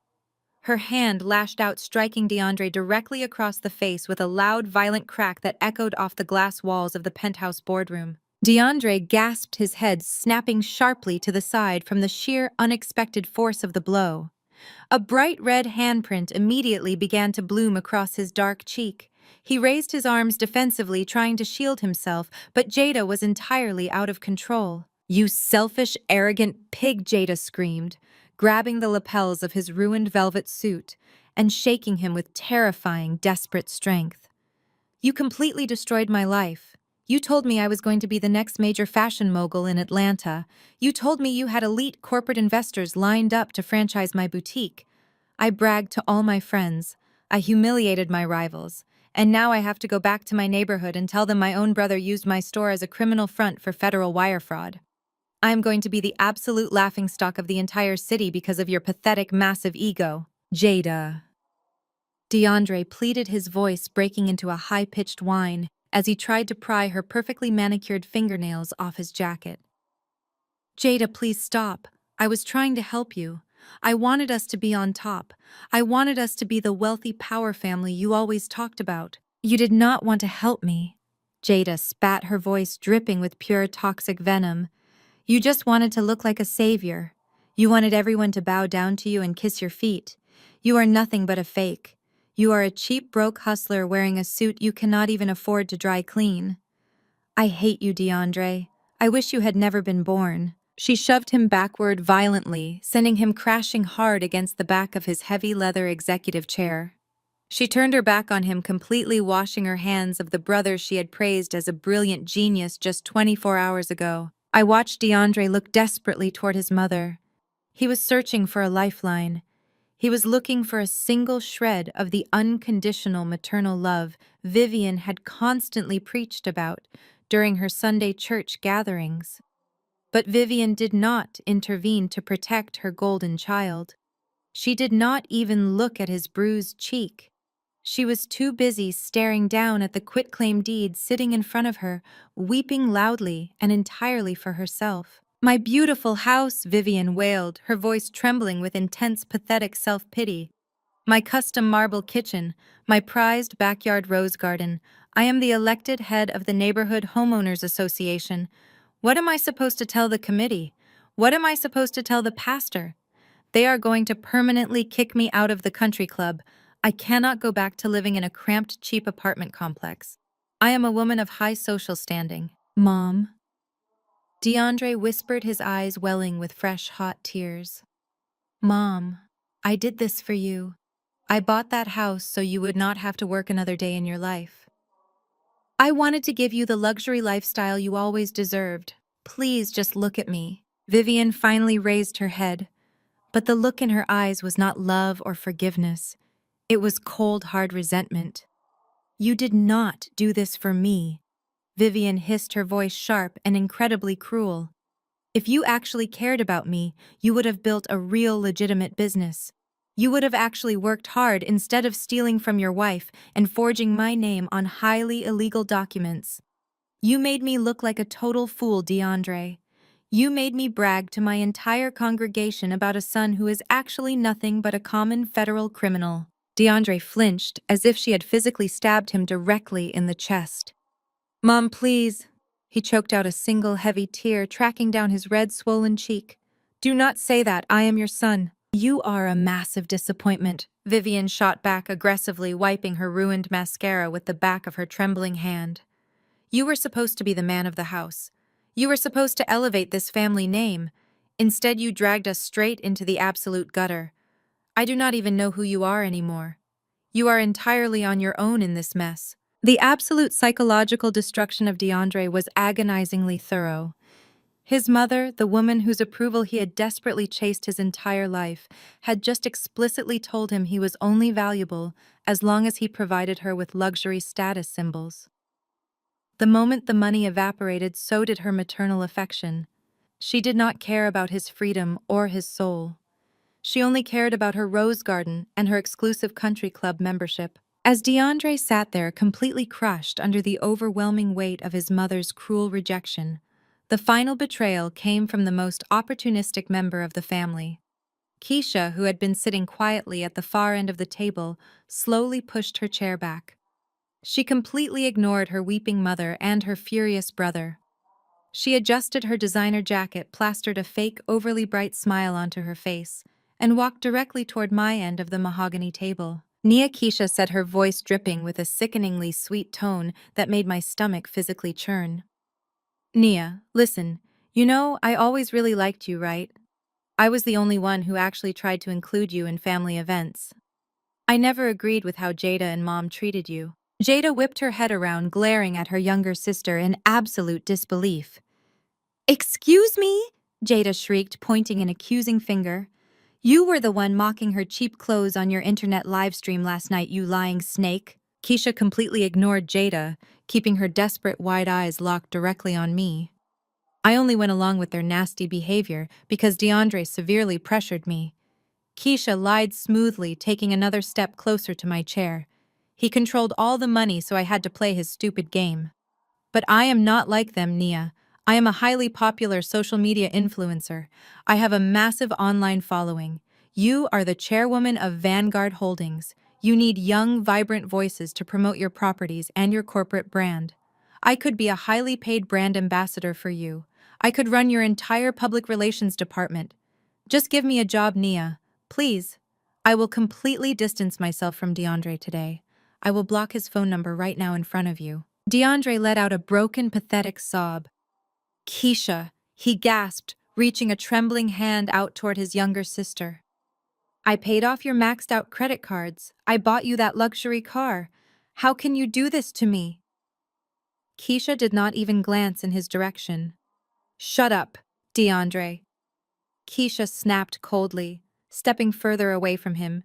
Her hand lashed out, striking DeAndre directly across the face with a loud, violent crack that echoed off the glass walls of the penthouse boardroom. DeAndre gasped, his head snapping sharply to the side from the sheer, unexpected force of the blow. A bright red handprint immediately began to bloom across his dark cheek. He raised his arms defensively, trying to shield himself, but Jada was entirely out of control. "You selfish, arrogant pig," Jada screamed, grabbing the lapels of his ruined velvet suit and shaking him with terrifying, desperate strength. "You completely destroyed my life. You told me I was going to be the next major fashion mogul in Atlanta. You told me you had elite corporate investors lined up to franchise my boutique. I bragged to all my friends. I humiliated my rivals. And now I have to go back to my neighborhood and tell them my own brother used my store as a criminal front for federal wire fraud. I am going to be the absolute laughingstock of the entire city because of your pathetic, massive ego." "Jada." DeAndre pleaded, his voice breaking into a high-pitched whine as he tried to pry her perfectly manicured fingernails off his jacket. "Jada, please stop. I was trying to help you. I wanted us to be on top. I wanted us to be the wealthy power family you always talked about. You did not want to help me." Jada spat, her voice dripping with pure toxic venom. "You just wanted to look like a savior. You wanted everyone to bow down to you and kiss your feet. You are nothing but a fake. You are a cheap, broke hustler wearing a suit you cannot even afford to dry clean. I hate you, DeAndre. I wish you had never been born." She shoved him backward violently, sending him crashing hard against the back of his heavy leather executive chair. She turned her back on him, completely washing her hands of the brother she had praised as a brilliant genius just 24 hours ago. I watched DeAndre look desperately toward his mother. He was searching for a lifeline. He was looking for a single shred of the unconditional maternal love Vivian had constantly preached about during her Sunday church gatherings. But Vivian did not intervene to protect her golden child. She did not even look at his bruised cheek. She was too busy staring down at the quitclaim deed sitting in front of her, weeping loudly and entirely for herself. "My beautiful house," Vivian wailed, her voice trembling with intense, pathetic self-pity. My custom marble kitchen, my prized backyard rose garden. I am the elected head of the Neighborhood Homeowners Association. What am I supposed to tell the committee? What am I supposed to tell the pastor? They are going to permanently kick me out of the country club. I cannot go back to living in a cramped, cheap apartment complex. I am a woman of high social standing. Mom. DeAndre whispered, his eyes welling with fresh, hot tears. Mom, I did this for you. I bought that house so you would not have to work another day in your life. I wanted to give you the luxury lifestyle you always deserved. Please just look at me. Vivian finally raised her head, but the look in her eyes was not love or forgiveness. It was cold, hard resentment. You did not do this for me. Vivian hissed, her voice sharp and incredibly cruel. If you actually cared about me, you would have built a real legitimate business. You would have actually worked hard instead of stealing from your wife and forging my name on highly illegal documents. You made me look like a total fool, DeAndre. You made me brag to my entire congregation about a son who is actually nothing but a common federal criminal. DeAndre flinched as if she had physically stabbed him directly in the chest. Mom, please. He choked out a single heavy tear, tracking down his red, swollen cheek. Do not say that. I am your son. You are a massive disappointment. Vivian shot back aggressively, wiping her ruined mascara with the back of her trembling hand. You were supposed to be the man of the house. You were supposed to elevate this family name. Instead, you dragged us straight into the absolute gutter. I do not even know who you are anymore. You are entirely on your own in this mess. The absolute psychological destruction of DeAndre was agonizingly thorough. His mother, the woman whose approval he had desperately chased his entire life, had just explicitly told him he was only valuable as long as he provided her with luxury status symbols. The moment the money evaporated, so did her maternal affection. She did not care about his freedom or his soul. She only cared about her rose garden and her exclusive country club membership. As DeAndre sat there completely crushed under the overwhelming weight of his mother's cruel rejection, the final betrayal came from the most opportunistic member of the family. Keisha, who had been sitting quietly at the far end of the table, slowly pushed her chair back. She completely ignored her weeping mother and her furious brother. She adjusted her designer jacket, plastered a fake, overly bright smile onto her face, and walked directly toward my end of the mahogany table. Nia, Keisha said, her voice dripping with a sickeningly sweet tone that made my stomach physically churn. Nia, listen, you know, I always really liked you, right? I was the only one who actually tried to include you in family events. I never agreed with how Jada and Mom treated you. Jada whipped her head around, glaring at her younger sister in absolute disbelief. Excuse me? Jada shrieked, pointing an accusing finger. You were the one mocking her cheap clothes on your internet livestream last night, you lying snake. Keisha completely ignored Jada, keeping her desperate wide eyes locked directly on me. I only went along with their nasty behavior because DeAndre severely pressured me. Keisha lied smoothly, taking another step closer to my chair. He controlled all the money, so I had to play his stupid game. But I am not like them, Nia. I am a highly popular social media influencer. I have a massive online following. You are the chairwoman of Vanguard Holdings. You need young, vibrant voices to promote your properties and your corporate brand. I could be a highly paid brand ambassador for you. I could run your entire public relations department. Just give me a job, Nia. Please. I will completely distance myself from DeAndre today. I will block his phone number right now in front of you. DeAndre let out a broken, pathetic sob. Keisha, he gasped, reaching a trembling hand out toward his younger sister. I paid off your maxed-out credit cards. I bought you that luxury car. How can you do this to me? Keisha did not even glance in his direction. Shut up, DeAndre. Keisha snapped coldly, stepping further away from him.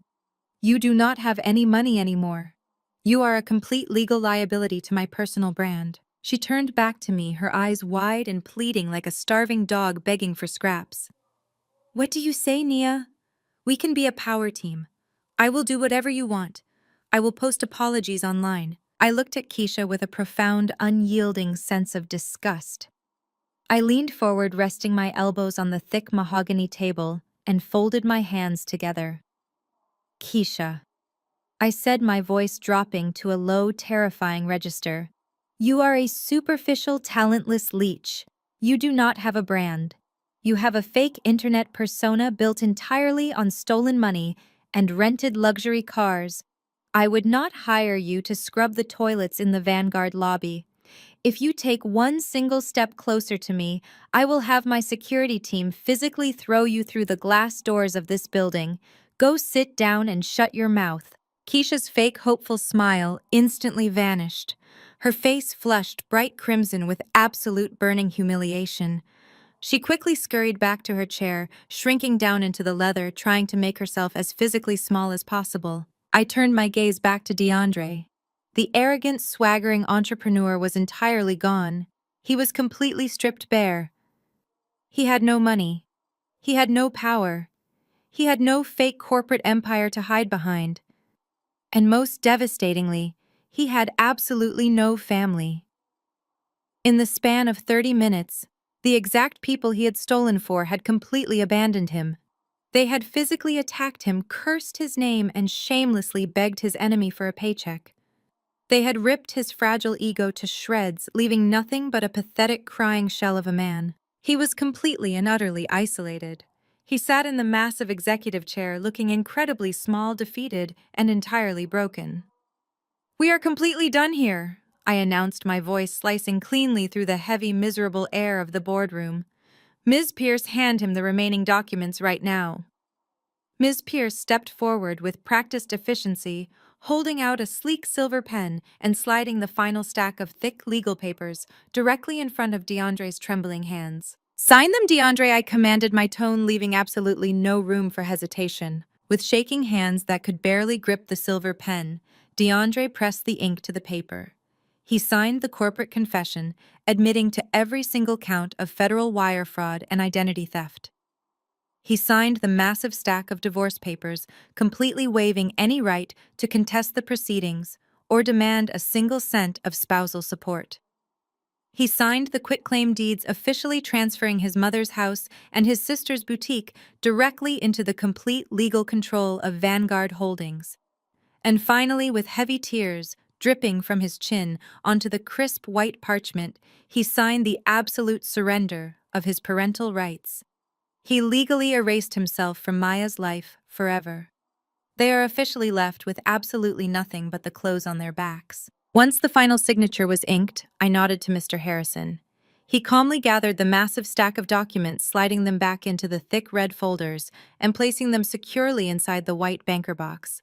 You do not have any money anymore. You are a complete legal liability to my personal brand. She turned back to me, her eyes wide and pleading like a starving dog begging for scraps. What do you say, Nia? We can be a power team. I will do whatever you want. I will post apologies online. I looked at Keisha with a profound, unyielding sense of disgust. I leaned forward, resting my elbows on the thick mahogany table, and folded my hands together. Keisha, I said, my voice dropping to a low, terrifying register. You are a superficial, talentless leech. You do not have a brand. You have a fake internet persona built entirely on stolen money and rented luxury cars. I would not hire you to scrub the toilets in the Vanguard lobby. If you take one single step closer to me, I will have my security team physically throw you through the glass doors of this building. Go sit down and shut your mouth. Keisha's fake hopeful smile instantly vanished. Her face flushed bright crimson with absolute burning humiliation. She quickly scurried back to her chair, shrinking down into the leather, trying to make herself as physically small as possible. I turned my gaze back to DeAndre. The arrogant, swaggering entrepreneur was entirely gone. He was completely stripped bare. He had no money. He had no power. He had no fake corporate empire to hide behind. And most devastatingly, he had absolutely no family. In the span of 30 minutes, the exact people he had stolen for had completely abandoned him. They had physically attacked him, cursed his name, and shamelessly begged his enemy for a paycheck. They had ripped his fragile ego to shreds, leaving nothing but a pathetic crying shell of a man. He was completely and utterly isolated. He sat in the massive executive chair looking incredibly small, defeated, and entirely broken. "We are completely done here," I announced, my voice slicing cleanly through the heavy, miserable air of the boardroom. "Ms. Pierce, hand him the remaining documents right now." Ms. Pierce stepped forward with practiced efficiency, holding out a sleek silver pen and sliding the final stack of thick legal papers directly in front of DeAndre's trembling hands. "Sign them, DeAndre," I commanded, my tone leaving absolutely no room for hesitation. With shaking hands that could barely grip the silver pen, DeAndre pressed the ink to the paper. He signed the corporate confession, admitting to every single count of federal wire fraud and identity theft. He signed the massive stack of divorce papers, completely waiving any right to contest the proceedings or demand a single cent of spousal support. He signed the quitclaim deeds, officially transferring his mother's house and his sister's boutique directly into the complete legal control of Vanguard Holdings. And finally, with heavy tears dripping from his chin onto the crisp white parchment, he signed the absolute surrender of his parental rights. He legally erased himself from Maya's life forever. They are officially left with absolutely nothing but the clothes on their backs. Once the final signature was inked, I nodded to Mr. Harrison. He calmly gathered the massive stack of documents, sliding them back into the thick red folders and placing them securely inside the white banker box.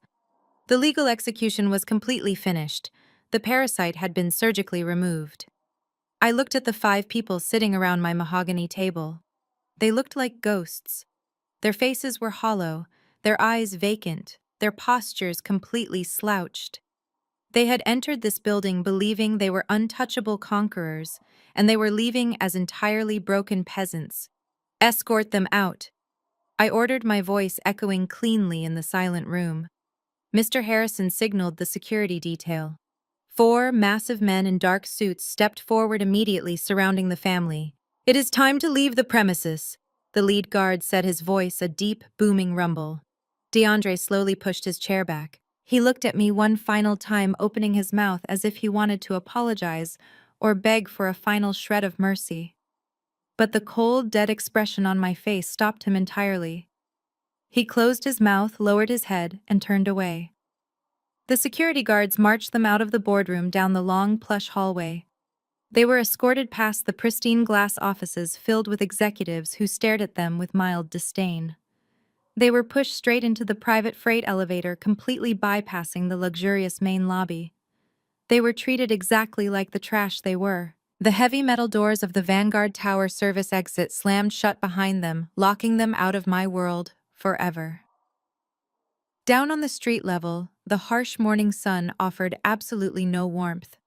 The legal execution was completely finished. The parasite had been surgically removed. I looked at the 5 people sitting around my mahogany table. They looked like ghosts. Their faces were hollow, their eyes vacant, their postures completely slouched. They had entered this building believing they were untouchable conquerors, and they were leaving as entirely broken peasants. "Escort them out," I ordered, my voice echoing cleanly in the silent room. Mr. Harrison signaled the security detail. 4 massive men in dark suits stepped forward immediately, surrounding the family. "It is time to leave the premises," the lead guard said, his voice a deep, booming rumble. DeAndre slowly pushed his chair back. He looked at me one final time, opening his mouth as if he wanted to apologize or beg for a final shred of mercy. But the cold, dead expression on my face stopped him entirely. He closed his mouth, lowered his head, and turned away. The security guards marched them out of the boardroom down the long, plush hallway. They were escorted past the pristine glass offices filled with executives who stared at them with mild disdain. They were pushed straight into the private freight elevator, completely bypassing the luxurious main lobby. They were treated exactly like the trash they were. The heavy metal doors of the Vanguard Tower service exit slammed shut behind them, locking them out of my world forever. Down on the street level, the harsh morning sun offered absolutely no warmth.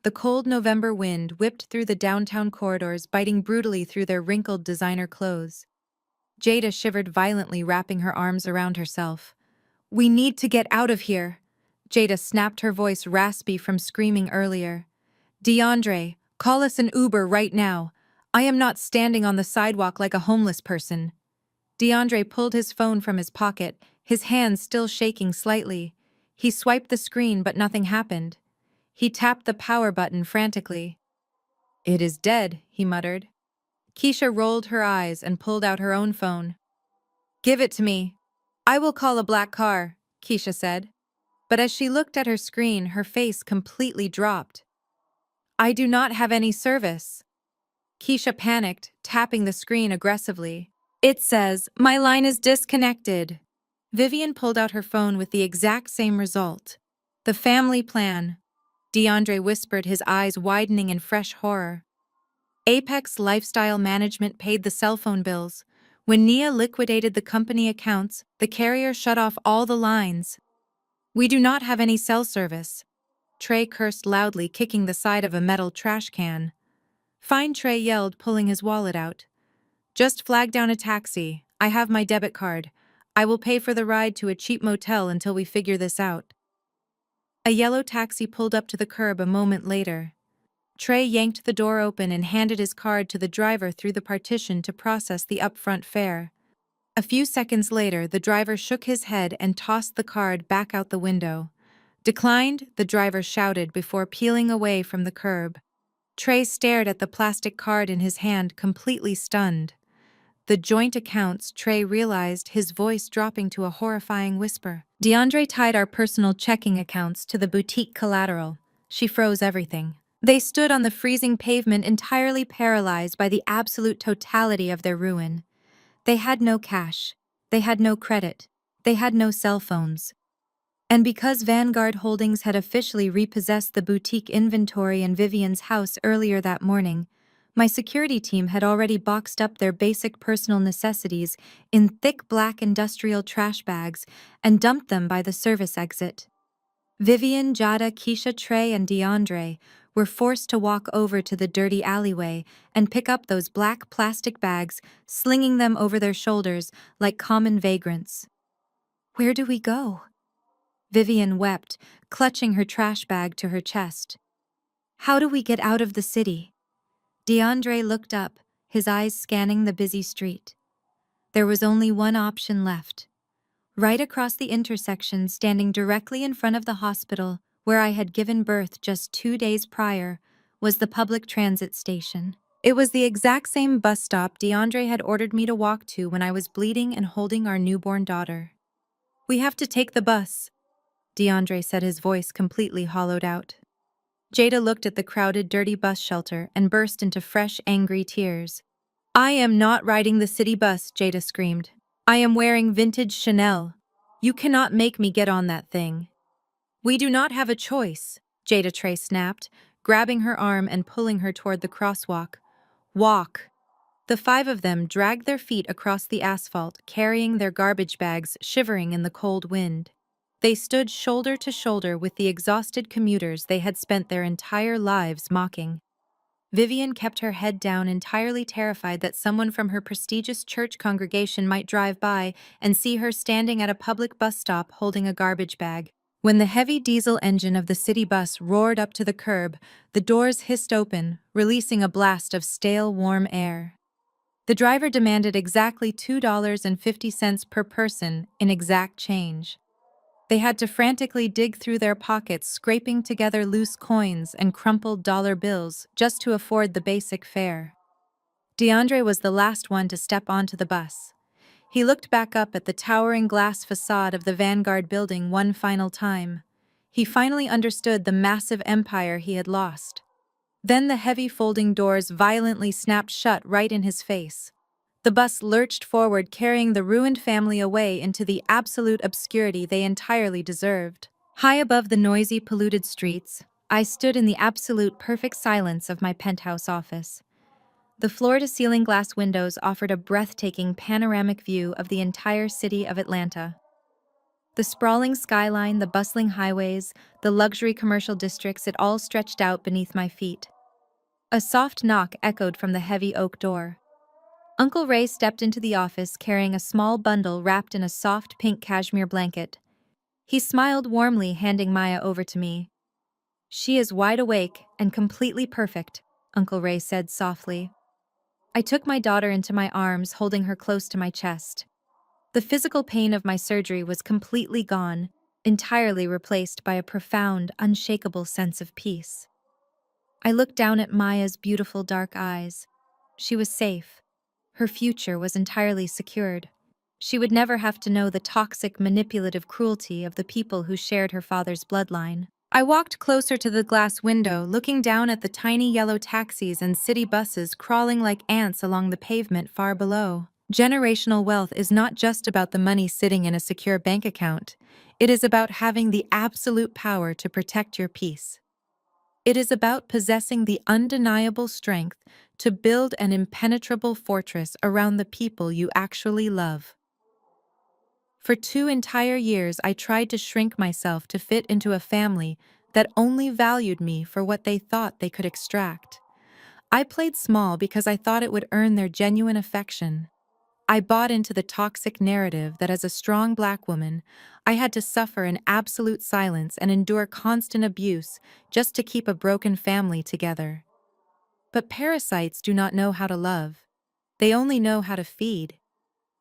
The cold November wind whipped through the downtown corridors, biting brutally through their wrinkled designer clothes. Jada shivered violently, wrapping her arms around herself. "We need to get out of here," Jada snapped, her voice raspy from screaming earlier. "DeAndre, call us an Uber right now. I am not standing on the sidewalk like a homeless person." DeAndre pulled his phone from his pocket, his hands still shaking slightly. He swiped the screen, but nothing happened. He tapped the power button frantically. "It is dead," he muttered. Keisha rolled her eyes and pulled out her own phone. "Give it to me. I will call a black car," Keisha said. But as she looked at her screen, her face completely dropped. "I do not have any service." Keisha panicked, tapping the screen aggressively. "It says, 'My line is disconnected.'" Vivian pulled out her phone with the exact same result. "The family plan," DeAndre whispered, his eyes widening in fresh horror. Apex Lifestyle Management paid the cell phone bills. When Nia liquidated the company accounts, the carrier shut off all the lines. "We do not have any cell service." Trey cursed loudly, kicking the side of a metal trash can. "Fine," Trey yelled, pulling his wallet out. "Just flag down a taxi. I have my debit card. I will pay for the ride to a cheap motel until we figure this out." A yellow taxi pulled up to the curb a moment later. Trey yanked the door open and handed his card to the driver through the partition to process the upfront fare. A few seconds later, the driver shook his head and tossed the card back out the window. "Declined," the driver shouted before peeling away from the curb. Trey stared at the plastic card in his hand, completely stunned. "The joint accounts," Trey realized, his voice dropping to a horrifying whisper. "DeAndre tied our personal checking accounts to the boutique collateral." She froze everything. They stood on the freezing pavement, entirely paralyzed by the absolute totality of their ruin. They had no cash. They had no credit. They had no cell phones. And because Vanguard Holdings had officially repossessed the boutique inventory in Vivian's house earlier that morning, my security team had already boxed up their basic personal necessities in thick black industrial trash bags and dumped them by the service exit. Vivian, Jada, Keisha, Trey, and DeAndre were forced to walk over to the dirty alleyway and pick up those black plastic bags, slinging them over their shoulders like common vagrants. "Where do we go?" Vivian wept, clutching her trash bag to her chest. "How do we get out of the city?" DeAndre looked up, his eyes scanning the busy street. There was only one option left. Right across the intersection, standing directly in front of the hospital where I had given birth just 2 days prior, was the public transit station. It was the exact same bus stop DeAndre had ordered me to walk to when I was bleeding and holding our newborn daughter. "We have to take the bus," DeAndre said, his voice completely hollowed out. Jada looked at the crowded, dirty bus shelter and burst into fresh, angry tears. "I am not riding the city bus," Jada screamed. "I am wearing vintage Chanel. You cannot make me get on that thing." "We do not have a choice," Jada Trey snapped, grabbing her arm and pulling her toward the crosswalk. "Walk." The 5 of them dragged their feet across the asphalt, carrying their garbage bags, shivering in the cold wind. They stood shoulder to shoulder with the exhausted commuters they had spent their entire lives mocking. Vivian kept her head down, entirely terrified that someone from her prestigious church congregation might drive by and see her standing at a public bus stop holding a garbage bag. When the heavy diesel engine of the city bus roared up to the curb, the doors hissed open, releasing a blast of stale, warm air. The driver demanded exactly $2.50 per person in exact change. They had to frantically dig through their pockets, scraping together loose coins and crumpled dollar bills just to afford the basic fare. DeAndre was the last one to step onto the bus. He looked back up at the towering glass facade of the Vanguard building one final time. He finally understood the massive empire he had lost. Then the heavy folding doors violently snapped shut right in his face. The bus lurched forward, carrying the ruined family away into the absolute obscurity they entirely deserved. High above the noisy, polluted streets, I stood in the absolute perfect silence of my penthouse office. The floor-to-ceiling glass windows offered a breathtaking panoramic view of the entire city of Atlanta. The sprawling skyline, the bustling highways, the luxury commercial districts, it all stretched out beneath my feet. A soft knock echoed from the heavy oak door. Uncle Ray stepped into the office carrying a small bundle wrapped in a soft pink cashmere blanket. He smiled warmly, handing Maya over to me. "She is wide awake and completely perfect," Uncle Ray said softly. I took my daughter into my arms, holding her close to my chest. The physical pain of my surgery was completely gone, entirely replaced by a profound, unshakable sense of peace. I looked down at Maya's beautiful dark eyes. She was safe. Her future was entirely secured. She would never have to know the toxic, manipulative cruelty of the people who shared her father's bloodline. I walked closer to the glass window, looking down at the tiny yellow taxis and city buses crawling like ants along the pavement far below. Generational wealth is not just about the money sitting in a secure bank account. It is about having the absolute power to protect your peace. It is about possessing the undeniable strength to build an impenetrable fortress around the people you actually love. For 2 entire years, I tried to shrink myself to fit into a family that only valued me for what they thought they could extract. I played small because I thought it would earn their genuine affection. I bought into the toxic narrative that as a strong Black woman, I had to suffer in absolute silence and endure constant abuse just to keep a broken family together. But parasites do not know how to love. They only know how to feed.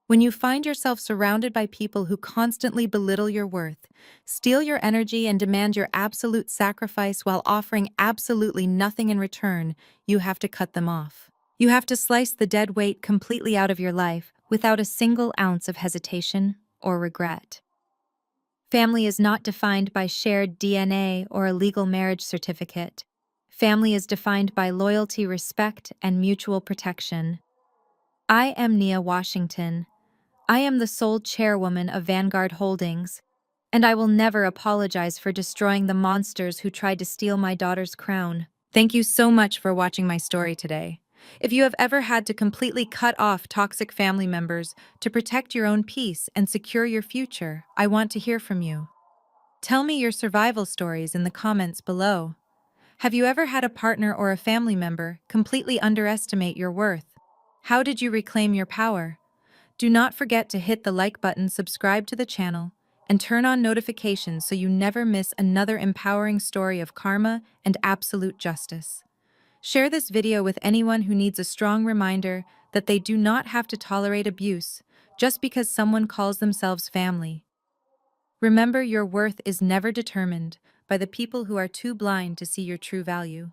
When you find yourself surrounded by people who constantly belittle your worth, steal your energy, and demand your absolute sacrifice while offering absolutely nothing in return, you have to cut them off. You have to slice the dead weight completely out of your life without a single ounce of hesitation or regret. Family is not defined by shared DNA or a legal marriage certificate. Family is defined by loyalty, respect, and mutual protection. I am Nia Washington. I am the sole chairwoman of Vanguard Holdings, and I will never apologize for destroying the monsters who tried to steal my daughter's crown. Thank you so much for watching my story today. If you have ever had to completely cut off toxic family members to protect your own peace and secure your future, I want to hear from you. Tell me your survival stories in the comments below. Have you ever had a partner or a family member completely underestimate your worth? How did you reclaim your power? Do not forget to hit the like button, subscribe to the channel, and turn on notifications so you never miss another empowering story of karma and absolute justice. Share this video with anyone who needs a strong reminder that they do not have to tolerate abuse just because someone calls themselves family. Remember, your worth is never determined by the people who are too blind to see your true value.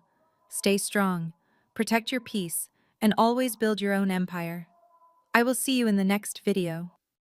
Stay strong, protect your peace, and always build your own empire. I will see you in the next video.